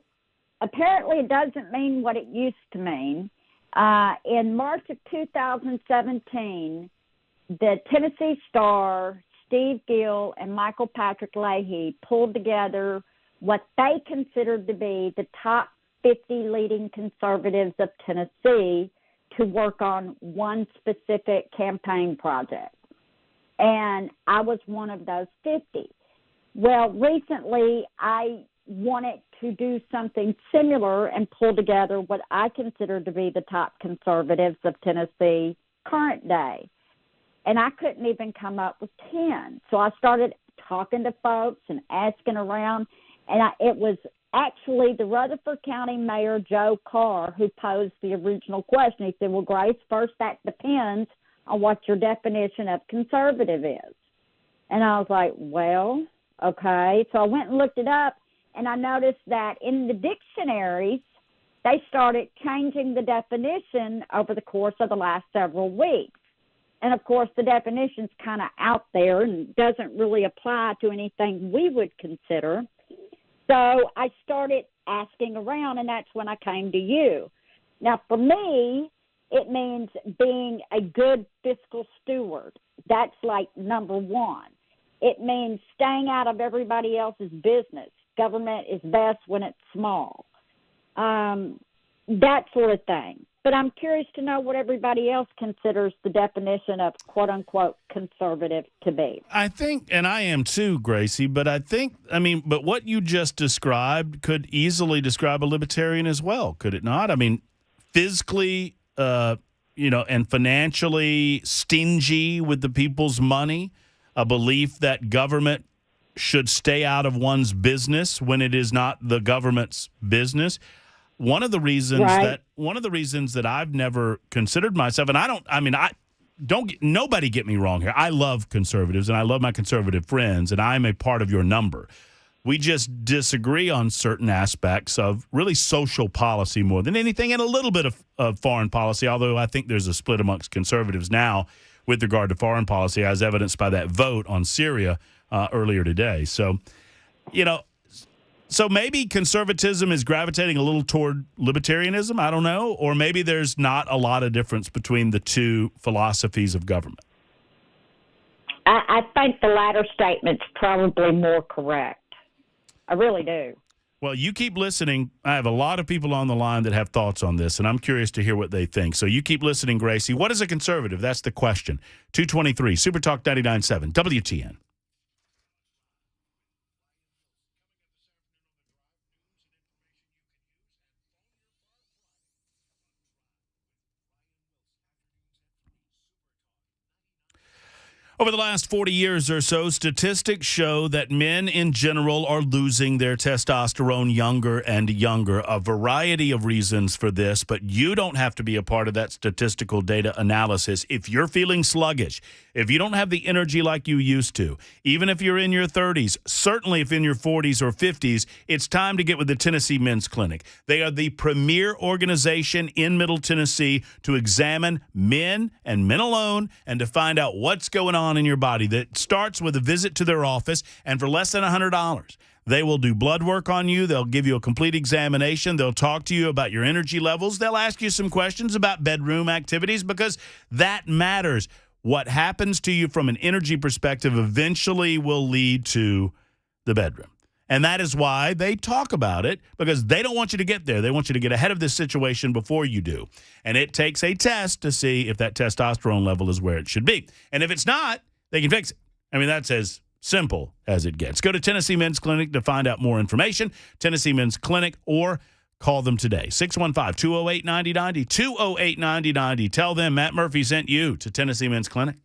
apparently it doesn't mean what it used to mean. In March of 2017, the Tennessee Star, Steve Gill, and Michael Patrick Leahy pulled together what they considered to be the top 50 leading conservatives of Tennessee to work on one specific campaign project. And I was one of those 50. Well, recently I wanted to do something similar and pull together what I consider to be the top conservatives of Tennessee current day. And I couldn't even come up with 10. So I started talking to folks and asking around. And it was actually the Rutherford County Mayor, Joe Carr, who posed the original question. He said, well, Grace, first that depends on what your definition of conservative is. And I was like, well, okay. So I went and looked it up, and I noticed that in the dictionaries, they started changing the definition over the course of the last several weeks. And, of course, the definition's kind of out there and doesn't really apply to anything we would consider. So I started asking around, and that's when I came to you. Now, for me, it means being a good fiscal steward. That's like number one. It means staying out of everybody else's business. Government is best when it's small. That sort of thing. But I'm curious to know what everybody else considers the definition of quote-unquote conservative to be. I think, and I am too, Gracie, but but what you just described could easily describe a libertarian as well, could it not? I mean, physically, and financially stingy with the people's money, a belief that government should stay out of one's business when it is not the government's business. One of the reasons that I've never considered myself, and nobody get me wrong here. I love conservatives and I love my conservative friends, and I'm a part of your number. We just disagree on certain aspects of really social policy more than anything, and a little bit of foreign policy, although I think there's a split amongst conservatives now with regard to foreign policy, as evidenced by that vote on Syria earlier today. So, so maybe conservatism is gravitating a little toward libertarianism. I don't know. Or maybe there's not a lot of difference between the two philosophies of government. I think the latter statement's probably more correct. I really do. Well, you keep listening. I have a lot of people on the line that have thoughts on this, and I'm curious to hear what they think. So you keep listening, Gracie. What is a conservative? That's the question. 223, Super Talk 99.7, WTN. Over the last 40 years or so, statistics show that men in general are losing their testosterone younger and younger. A variety of reasons for this, but you don't have to be a part of that statistical data analysis. If you're feeling sluggish, if you don't have the energy like you used to, even if you're in your 30s, certainly if in your 40s or 50s, it's time to get with the Tennessee Men's Clinic. They are the premier organization in Middle Tennessee to examine men and men alone and to find out what's going on in your body. That starts with a visit to their office, and for less than $100, they will do blood work on you. They'll give you a complete examination. They'll talk to you about your energy levels. They'll ask you some questions about bedroom activities because that matters. What happens to you from an energy perspective eventually will lead to the bedroom. And that is why they talk about it, because they don't want you to get there. They want you to get ahead of this situation before you do. And it takes a test to see if that testosterone level is where it should be. And if it's not, they can fix it. I mean, that's as simple as it gets. Go to Tennessee Men's Clinic to find out more information. Tennessee Men's Clinic, or call them today. 615-208-9090, 208-9090. Tell them Matt Murphy sent you to Tennessee Men's Clinic.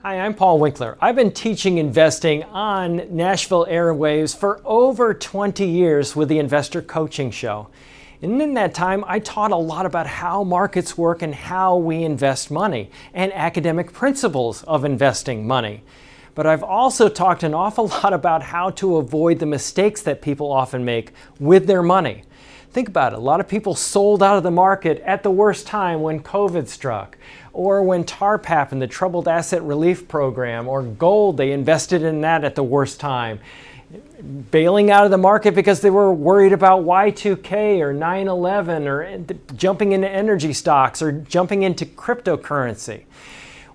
Hi, I'm Paul Winkler. I've been teaching investing on Nashville airwaves for over 20 years with the Investor Coaching Show. And in that time, I taught a lot about how markets work and how we invest money and academic principles of investing money. But I've also talked an awful lot about how to avoid the mistakes that people often make with their money. Think about it. A lot of people sold out of the market at the worst time when COVID struck, or when TARP happened, the Troubled Asset Relief Program, or gold, they invested in that at the worst time. Bailing out of the market because they were worried about Y2K or 9/11 or jumping into energy stocks or jumping into cryptocurrency.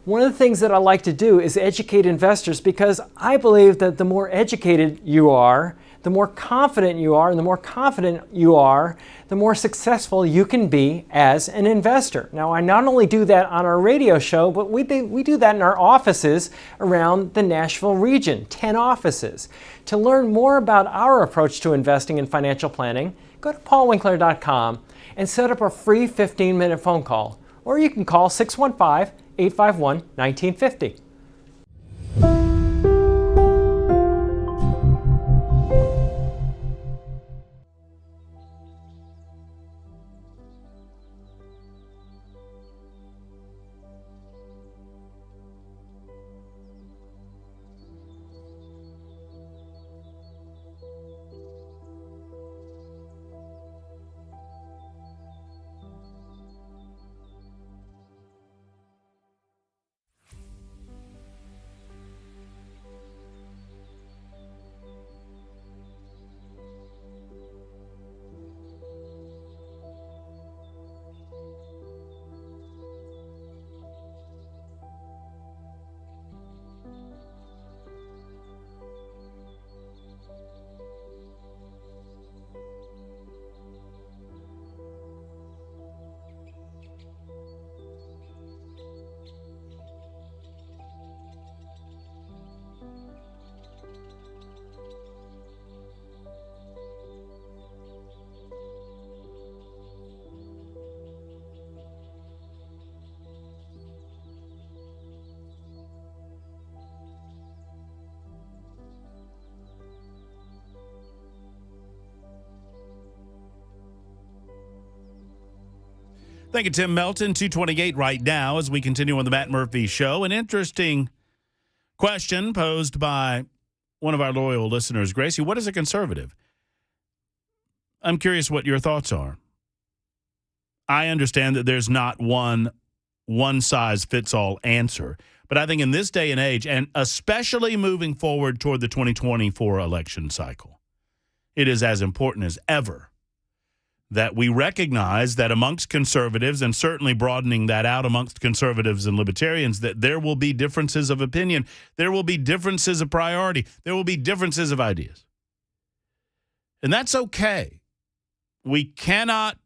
One of the things that I like to do is educate investors because I believe that the more educated you are, the more confident you are, and the more confident you are, the more successful you can be as an investor. Now, I not only do that on our radio show, but we do that in our offices around the Nashville region, 10 offices. To learn more about our approach to investing and financial planning, go to paulwinkler.com and set up a free 15-minute phone call, or you can call 615-851-1950. Thank you, Tim Melton. 2:28 right now as we continue on the Matt Murphy Show. An interesting question posed by one of our loyal listeners, Gracie. What is a conservative? I'm curious what your thoughts are. I understand that there's not one-size-fits-all answer. But I think in this day and age, and especially moving forward toward the 2024 election cycle, it is as important as ever that we recognize that amongst conservatives, and certainly broadening that out amongst conservatives and libertarians, that there will be differences of opinion. There will be differences of priority. There will be differences of ideas. And that's okay. We cannot,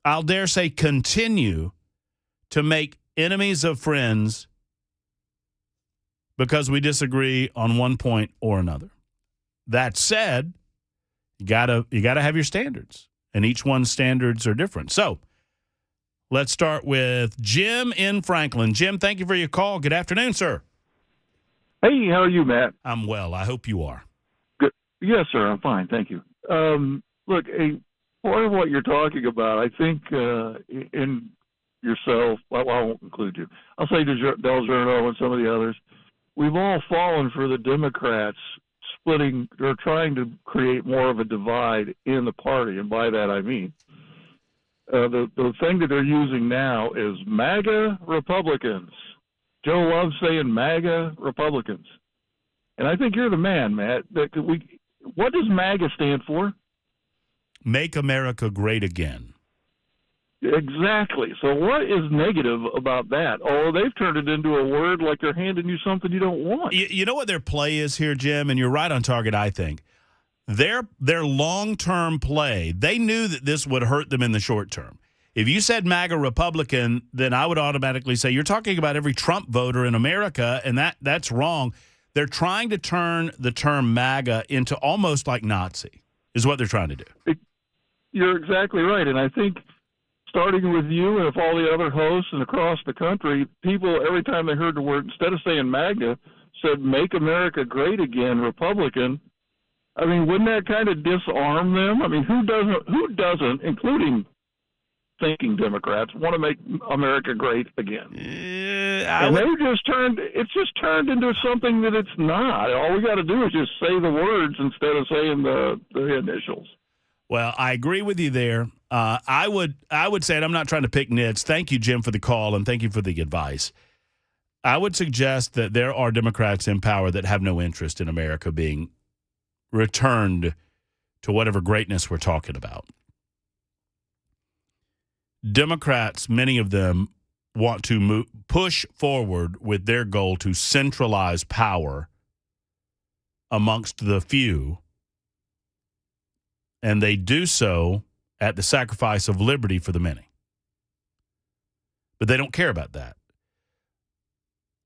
I'll dare say, continue to make enemies of friends because we disagree on one point or another. That said, you gotta have your standards. And each one's standards are different. So let's start with Jim in Franklin. Jim, thank you for your call. Good afternoon, sir. Hey, how are you, Matt? I'm well. I hope you are. Good. Yes, sir. I'm fine. Thank you. Look, part of what you're talking about, I think in yourself, well, I won't include you. I'll say Del Zerno and some of the others. We've all fallen for the Democrats splitting or trying to create more of a divide in the party, and by that I mean the thing that they're using now is MAGA Republicans. Joe loves saying MAGA Republicans, and I think you're the man, Matt. What does MAGA stand for? Make America Great Again. Exactly. So what is negative about that? Oh, they've turned it into a word like they're handing you something you don't want. You know what their play is here, Jim? And you're right on target, I think. Their long-term play, they knew that this would hurt them in the short term. If you said MAGA Republican, then I would automatically say you're talking about every Trump voter in America, and that's wrong. They're trying to turn the term MAGA into almost like Nazi, is what they're trying to do. You're exactly right, and I think starting with you, and if all the other hosts and across the country, people every time they heard the word, instead of saying MAGA, said "Make America Great Again," Republican. I mean, wouldn't that kind of disarm them? I mean, who doesn't, including thinking Democrats, want to make America great again? It's just turned into something that it's not. All we got to do is just say the words instead of saying the initials. Well, I agree with you there. I would say, and I'm not trying to pick nits. Thank you, Jim, for the call, and thank you for the advice. I would suggest that there are Democrats in power that have no interest in America being returned to whatever greatness we're talking about. Democrats, many of them, want to push forward with their goal to centralize power amongst the few, and they do so at the sacrifice of liberty for the many. But they don't care about that.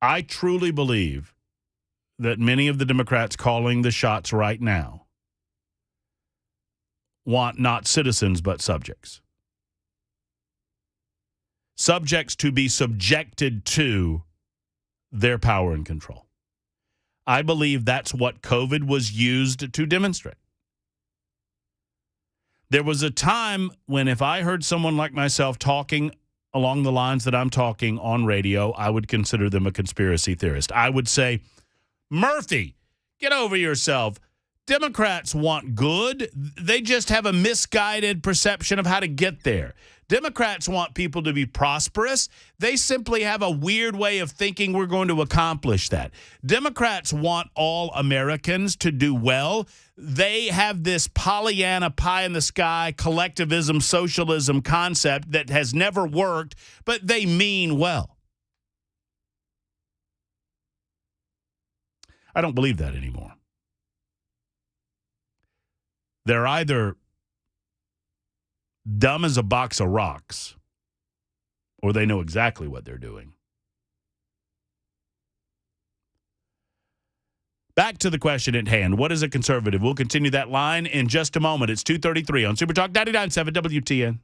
I truly believe that many of the Democrats calling the shots right now want not citizens but subjects. Subjects to be subjected to their power and control. I believe that's what COVID was used to demonstrate. There was a time when if I heard someone like myself talking along the lines that I'm talking on radio, I would consider them a conspiracy theorist. I would say, Murphy, get over yourself. Democrats want good. They just have a misguided perception of how to get there. Democrats want people to be prosperous. They simply have a weird way of thinking we're going to accomplish that. Democrats want all Americans to do well. They have this Pollyanna pie-in-the-sky collectivism, socialism concept that has never worked, but they mean well. I don't believe that anymore. They're either dumb as a box of rocks, or they know exactly what they're doing. Back to the question at hand. What is a conservative? We'll continue that line in just a moment. It's 2:33 on Super Talk 99.7 WTN.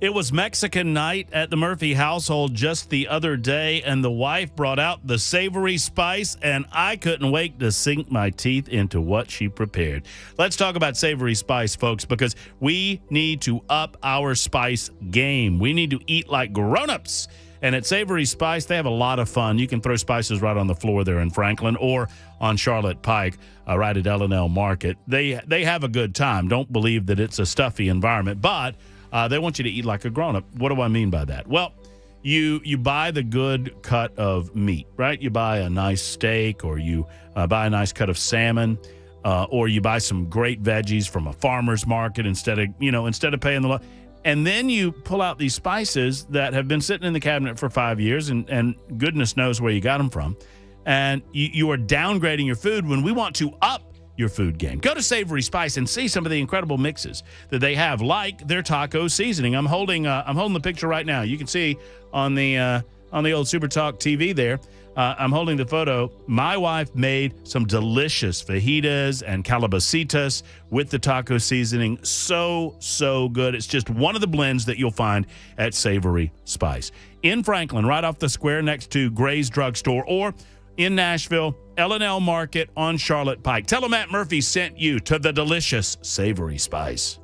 It was Mexican night at the Murphy household just the other day, and the wife brought out the savory spice, and I couldn't wait to sink my teeth into what she prepared. Let's talk about savory spice, folks, because we need to up our spice game. We need to eat like grown-ups. And at Savory Spice, they have a lot of fun. You can throw spices right on the floor there in Franklin or on Charlotte Pike, right at L&L Market. They have a good time. Don't believe that it's a stuffy environment, but they want you to eat like a grown-up. What do I mean by that? Well, you buy the good cut of meat, right? You buy a nice steak, or you buy a nice cut of salmon, or you buy some great veggies from a farmer's market instead of paying the and then you pull out these spices that have been sitting in the cabinet for 5 years, and goodness knows where you got them from. And you are downgrading your food when we want to up your food game. Go to Savory Spice and see some of the incredible mixes that they have, like their taco seasoning. I'm holding the picture right now. You can see on the old Super Talk TV there. I'm holding the photo. My wife made some delicious fajitas and calabacitas with the taco seasoning. So, so good. It's just one of the blends that you'll find at Savory Spice. In Franklin, right off the square next to Gray's Drugstore, or in Nashville, L&L Market on Charlotte Pike. Tell them Matt Murphy sent you to the delicious Savory Spice.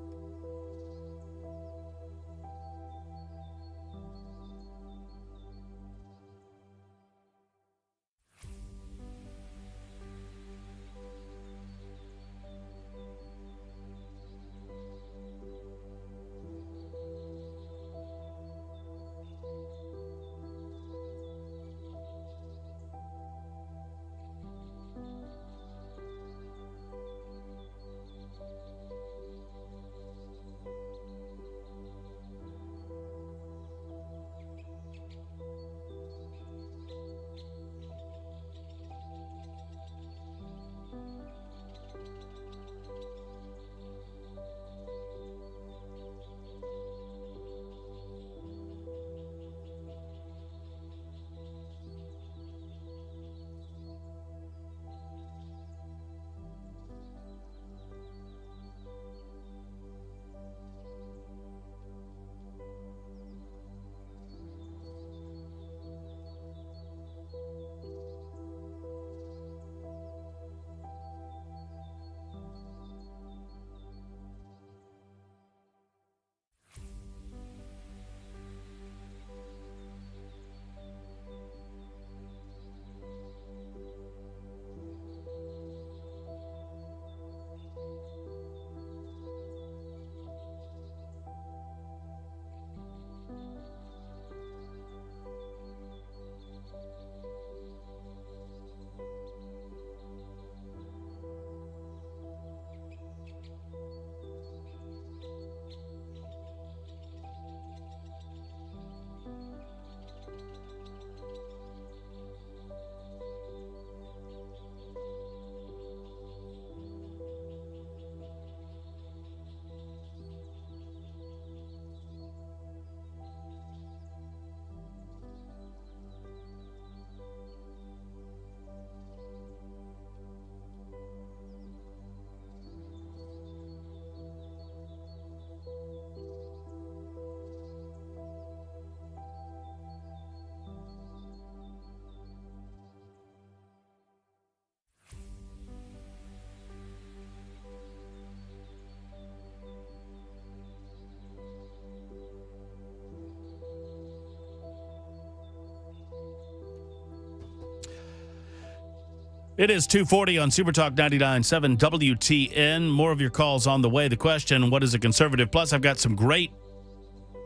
It is 2:40 on Super Talk 99.7 WTN. More of your calls on the way. The question, what is a conservative? Plus, I've got some great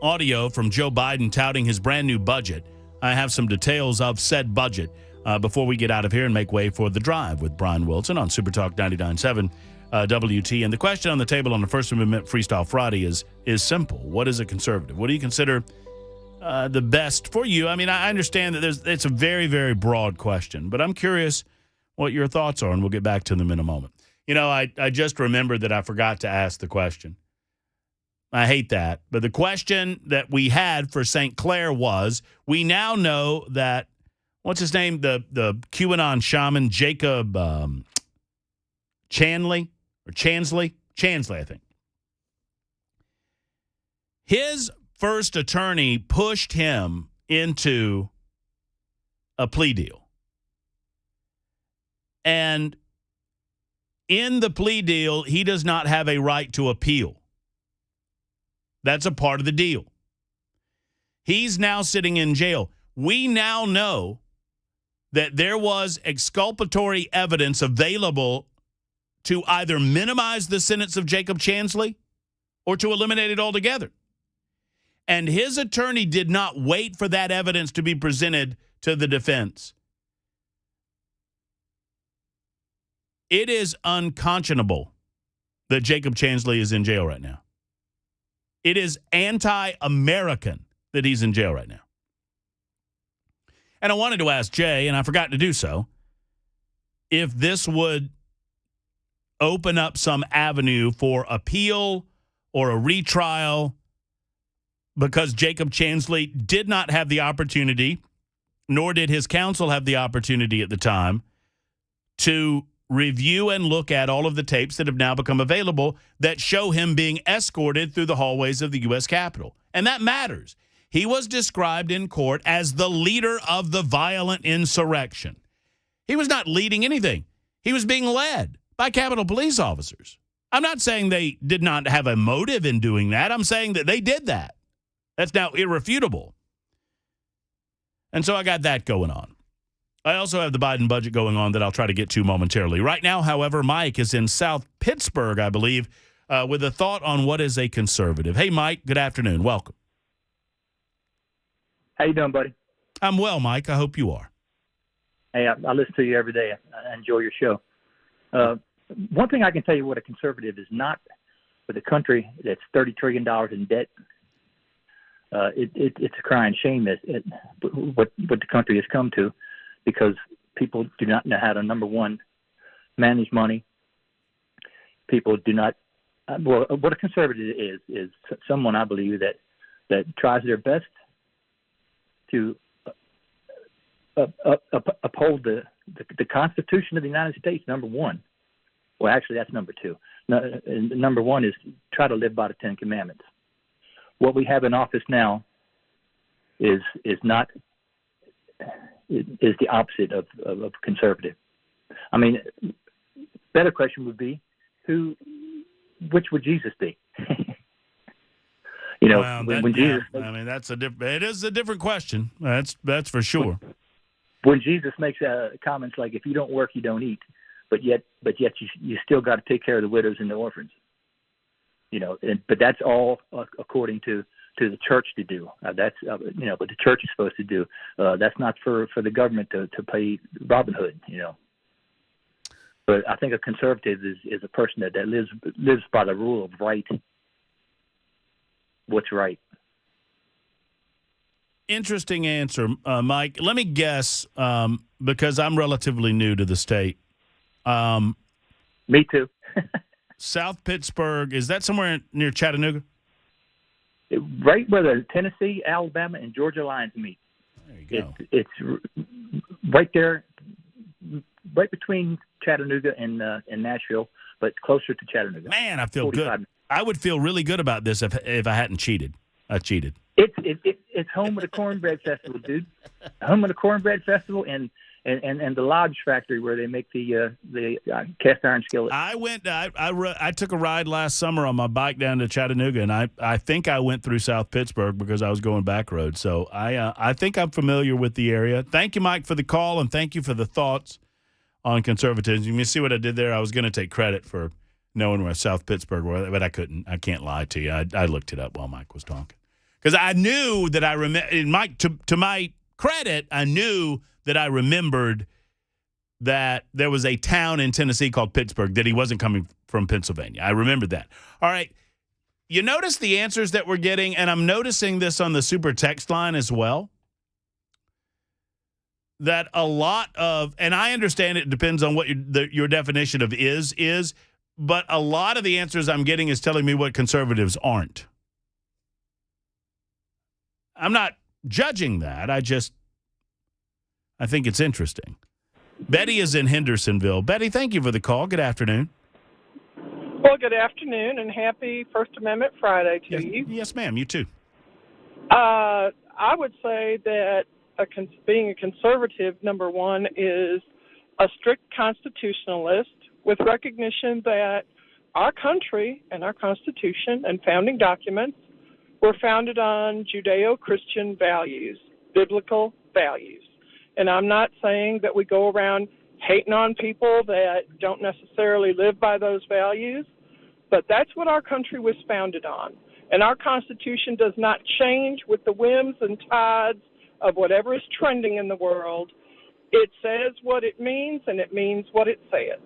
audio from Joe Biden touting his brand new budget. I have some details of said budget before we get out of here and make way for The Drive with Brian Wilson on Super Talk 99.7 WTN. The question on the table on the First Amendment Freestyle Friday is simple. What is a conservative? What do you consider the best for you? I mean, I understand that it's a very, very broad question, but I'm curious what your thoughts are, and we'll get back to them in a moment. You know, I just remembered that I forgot to ask the question. I hate that. But the question that we had for St. Clair was, we now know that, what's his name? The QAnon shaman, Jacob Chansley, I think. His first attorney pushed him into a plea deal. And in the plea deal, he does not have a right to appeal. That's a part of the deal. He's now sitting in jail. We now know that there was exculpatory evidence available to either minimize the sentence of Jacob Chansley or to eliminate it altogether. And his attorney did not wait for that evidence to be presented to the defense. It is unconscionable that Jacob Chansley is in jail right now. It is anti-American that he's in jail right now. And I wanted to ask Jay, and I forgot to do so, if this would open up some avenue for appeal or a retrial, because Jacob Chansley did not have the opportunity, nor did his counsel have the opportunity at the time, to review and look at all of the tapes that have now become available that show him being escorted through the hallways of the U.S. Capitol. And that matters. He was described in court as the leader of the violent insurrection. He was not leading anything. He was being led by Capitol Police officers. I'm not saying they did not have a motive in doing that. I'm saying that they did that. That's now irrefutable. And so I got that going on. I also have the Biden budget going on that I'll try to get to momentarily. Right now, however, Mike is in South Pittsburgh, I believe, with a thought on what is a conservative. Hey, Mike, good afternoon. Welcome. How you doing, buddy? I'm well, Mike. I hope you are. Hey, I listen to you every day. I enjoy your show. One thing I can tell you what a conservative is not with a country that's $30 trillion in debt. It's a crying shame what the country has come to, because people do not know how to, number one, manage money. People do not. Well, what a conservative is someone, I believe, that tries their best to uphold the Constitution of the United States, number one. Well, actually, that's number two. Number one is try to live by the Ten Commandments. What we have in office now is the opposite of conservative. I mean, better question would be, which would Jesus be? You know, well, when Jesus. I mean, it is a different question. That's for sure. When Jesus makes comments like, "If you don't work, you don't eat," but yet you still got to take care of the widows and the orphans. You know, but that's all according to the church to do. That's what the church is supposed to do. That's not for the government to pay Robin Hood. You know. But I think a conservative is a person that lives by the rule of right. What's right? Interesting answer, Mike. Let me guess, because I'm relatively new to the state. Me too. South Pittsburgh, is that somewhere near Chattanooga? Right where the Tennessee, Alabama, and Georgia lines meet. There you go. It's right there, right between Chattanooga and Nashville, but closer to Chattanooga. Man, I feel good. I would feel really good about this if I hadn't cheated. I cheated. It's home of the Cornbread Festival, dude. Home of the Cornbread Festival and the Lodge Factory where they make the cast iron skillet. I took a ride last summer on my bike down to Chattanooga, and I think I went through South Pittsburgh because I was going back road. So I think I'm familiar with the area. Thank you, Mike, for the call, and thank you for the thoughts on conservatism. You see what I did there? I was going to take credit for knowing where South Pittsburgh was, but I couldn't. I can't lie to you. I looked it up while Mike was talking. Because I knew that I remember, Mike, to my credit, I knew that I remembered that there was a town in Tennessee called Pittsburgh, that he wasn't coming from Pennsylvania. I remembered that. All right. You notice the answers that we're getting, and I'm noticing this on the super text line as well, that a lot of, and I understand it depends on what your definition of is, but a lot of the answers I'm getting is telling me what conservatives aren't. I'm not judging that. I think it's interesting. Betty is in Hendersonville. Betty, thank you for the call. Good afternoon. Well, good afternoon, and happy First Amendment Friday to you. Yes, ma'am. You too. I would say that being a conservative, number one, is a strict constitutionalist with recognition that our country and our Constitution and founding documents were founded on Judeo-Christian values, biblical values. And I'm not saying that we go around hating on people that don't necessarily live by those values, but that's what our country was founded on. And our Constitution does not change with the whims and tides of whatever is trending in the world. It says what it means, and it means what it says.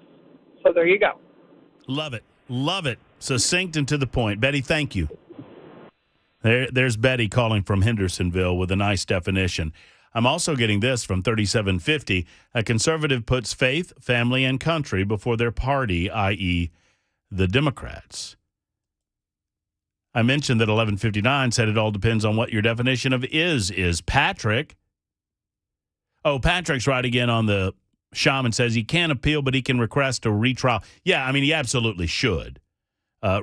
So there you go. Love it. Love it. Succinct and to the point. Betty, thank you. There's Betty calling from Hendersonville with a nice definition. I'm also getting this from 3750. A conservative puts faith, family, and country before their party, i.e., the Democrats. I mentioned that 1159 said it all depends on what your definition of is. Patrick. Oh, Patrick's right again on the shaman says he can't appeal, but he can request a retrial. Yeah, I mean, he absolutely should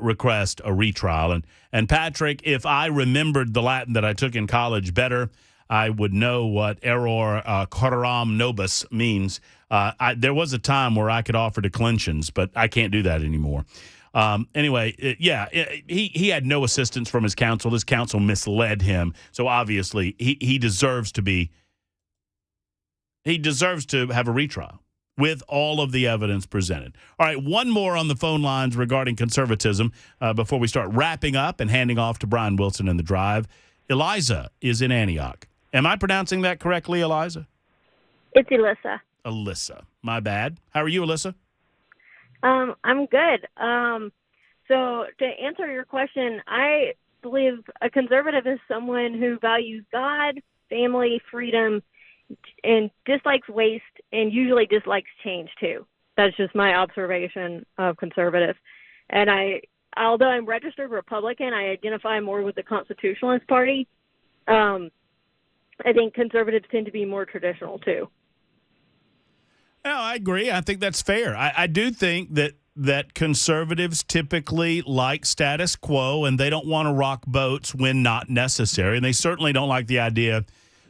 request a retrial. And Patrick, if I remembered the Latin that I took in college better, I would know what error coram nobis means. There was a time where I could offer declensions, but I can't do that anymore. Anyway, he had no assistance from his counsel. His counsel misled him. So obviously he deserves to have a retrial with all of the evidence presented. All right, one more on the phone lines regarding conservatism before we start wrapping up and handing off to Brian Wilson in the drive. Eliza is in Antioch. Am I pronouncing that correctly, Eliza? It's Alyssa. Alyssa. My bad. How are you, Alyssa? I'm good. So to answer your question, I believe a conservative is someone who values God, family, freedom, and dislikes waste and usually dislikes change too. That's just my observation of conservative. And although I'm registered Republican, I identify more with the Constitutionalist Party. I think conservatives tend to be more traditional too. No, I agree. I think that's fair. I do think that conservatives typically like status quo, and they don't want to rock boats when not necessary. And they certainly don't like the idea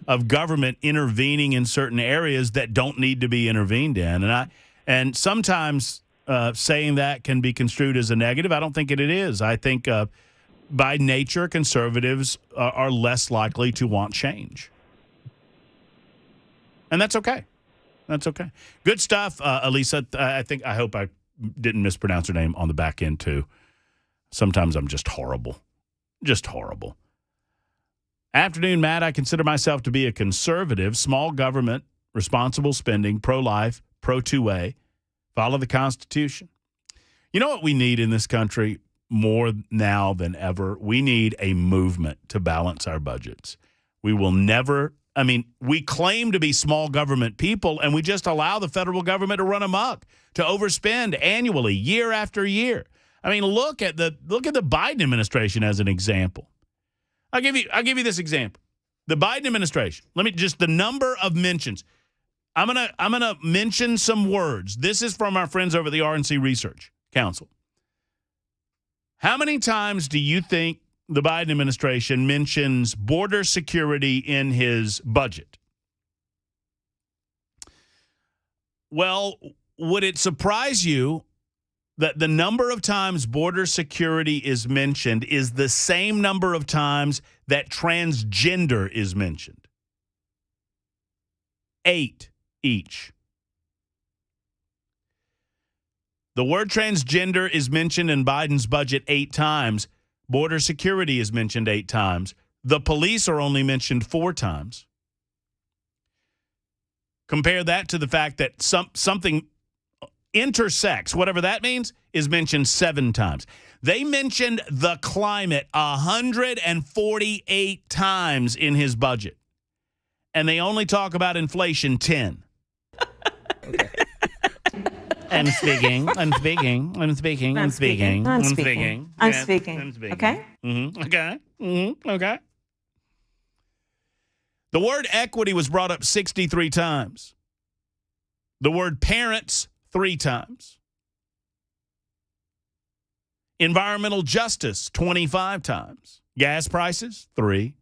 of government intervening in certain areas that don't need to be intervened in. And sometimes saying that can be construed as a negative. I don't think it is. I think by nature, conservatives are less likely to want change. And that's okay. That's okay. Good stuff, Elisa. I hope I didn't mispronounce her name on the back end, too. Sometimes I'm just horrible. Just horrible. Afternoon, Matt. I consider myself to be a conservative, small government, responsible spending, pro-life, pro-2A, follow the Constitution. You know what we need in this country more now than ever? We need a movement to balance our budgets. We will never... I mean, we claim to be small government people, and we just allow the federal government to run amok, to overspend annually, year after year. I mean, look at the Biden administration as an example. I'll give you this example. The Biden administration. The number of mentions. I'm gonna mention some words. This is from our friends over at the RNC Research Council. How many times do you think the Biden administration mentions border security in his budget? Well, would it surprise you that the number of times border security is mentioned is the same number of times that transgender is mentioned? 8 each. The word transgender is mentioned in Biden's budget 8 times. Border security is mentioned 8 times. The police are only mentioned 4 times. Compare that to the fact that something intersex, whatever that means, is mentioned 7 times. They mentioned the climate 148 times in his budget. And they only talk about inflation 10. I'm speaking. Okay? Okay. The word equity was brought up 63 times. The word parents 3 times. Environmental justice 25 times. Gas prices 3.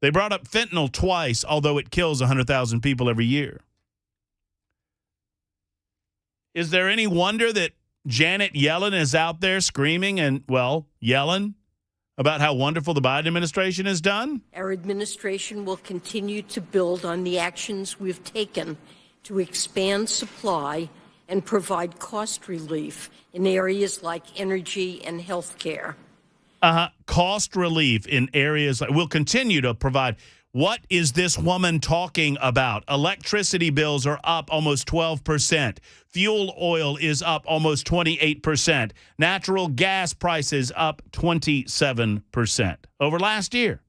They brought up fentanyl twice, although it kills 100,000 people every year. Is there any wonder that Janet Yellen is out there screaming and, well, yelling about how wonderful the Biden administration has done? Our administration will continue to build on the actions we've taken to expand supply and provide cost relief in areas like energy and health care. Cost relief in areas like we'll continue to provide. What is this woman talking about? Electricity bills are up almost 12%. Fuel oil is up almost 28%. Natural gas prices up 27% over last year.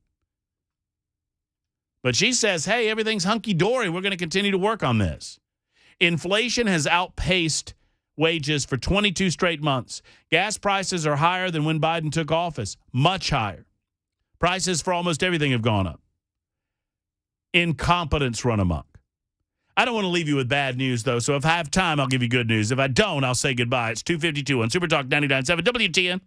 But she says, hey, everything's hunky-dory. We're going to continue to work on this. Inflation has outpaced wages for 22 straight months. Gas prices are higher than when Biden took office, much higher. Prices for almost everything have gone up. Incompetence run amok. I don't want to leave you with bad news, though, so if I have time, I'll give you good news. If I don't, I'll say goodbye. It's 2:52 on Super Talk 99.7 WTN.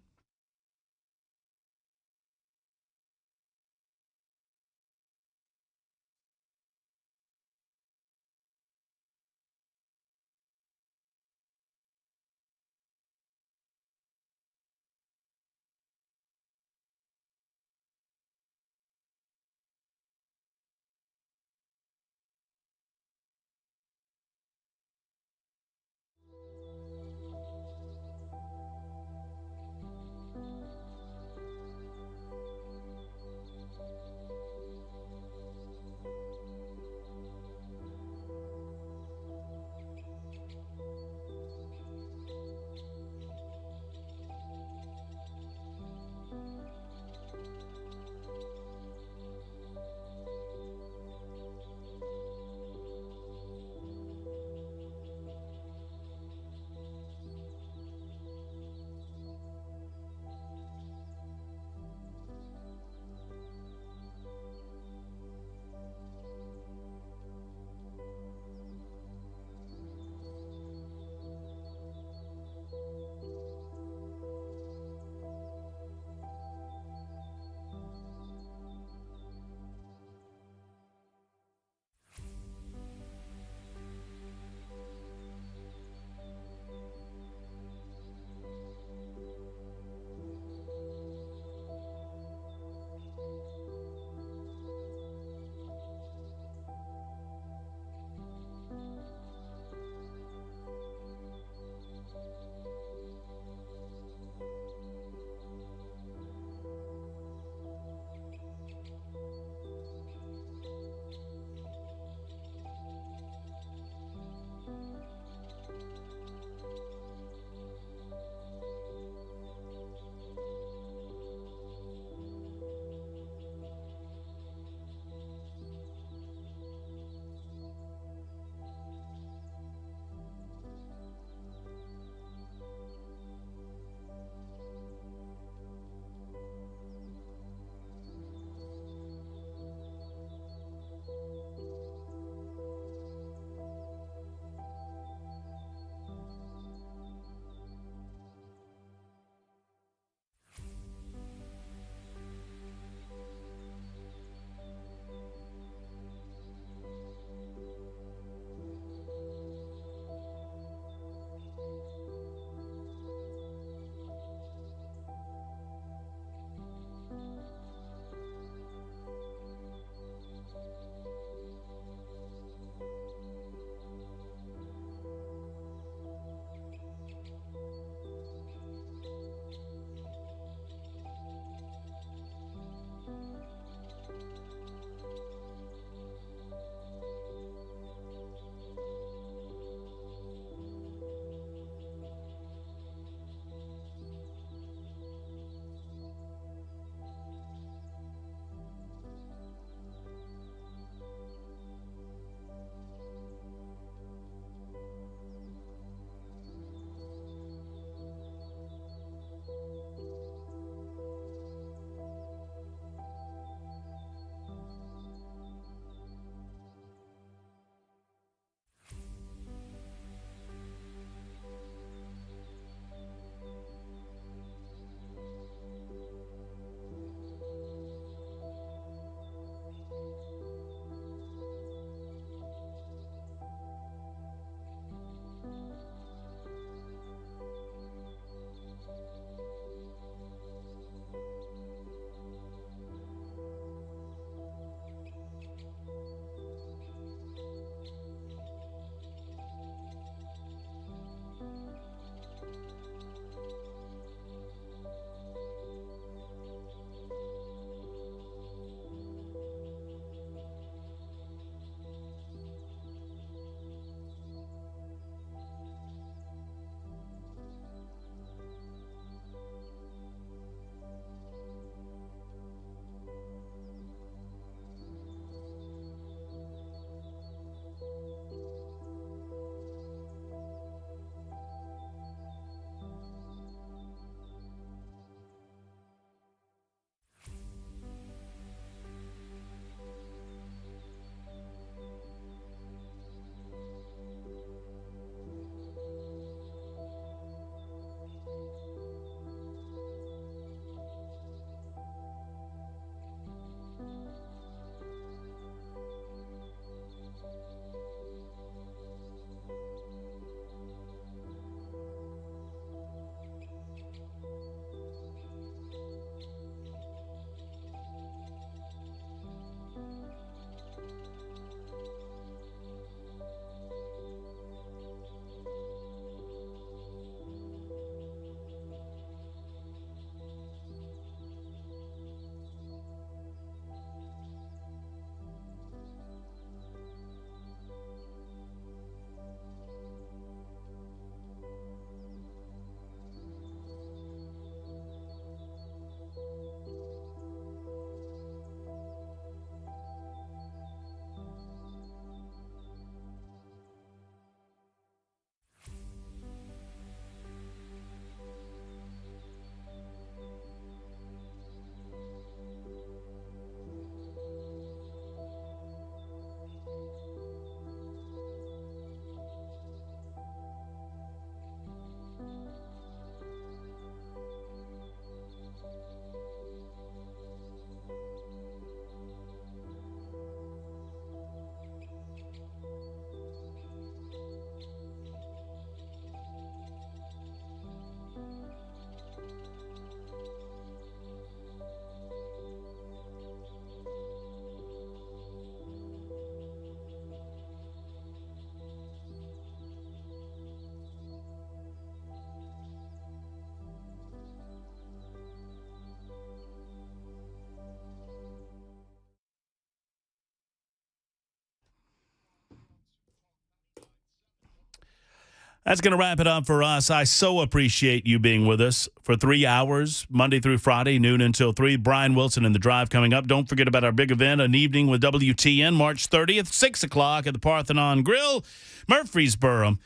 That's going to wrap it up for us. I so appreciate you being with us for 3 hours, Monday through Friday, noon until 3. Brian Wilson in the Drive coming up. Don't forget about our big event, An Evening with WTN, March 30th, 6 o'clock at the Parthenon Grill, Murfreesboro.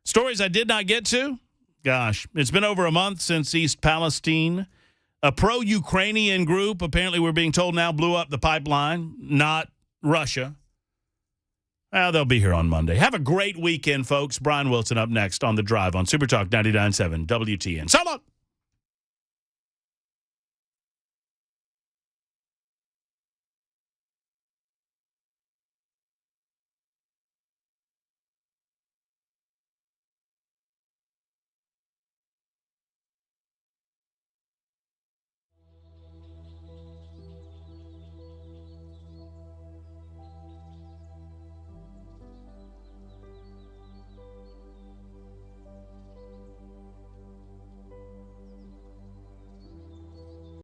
Stories I did not get to? Gosh, it's been over a month since East Palestine. A pro-Ukrainian group, apparently we're being told now, blew up the pipeline, not Russia. Well, they'll be here on Monday. Have a great weekend, folks. Brian Wilson up next on The Drive on Super Talk 99.7 WTN. So long.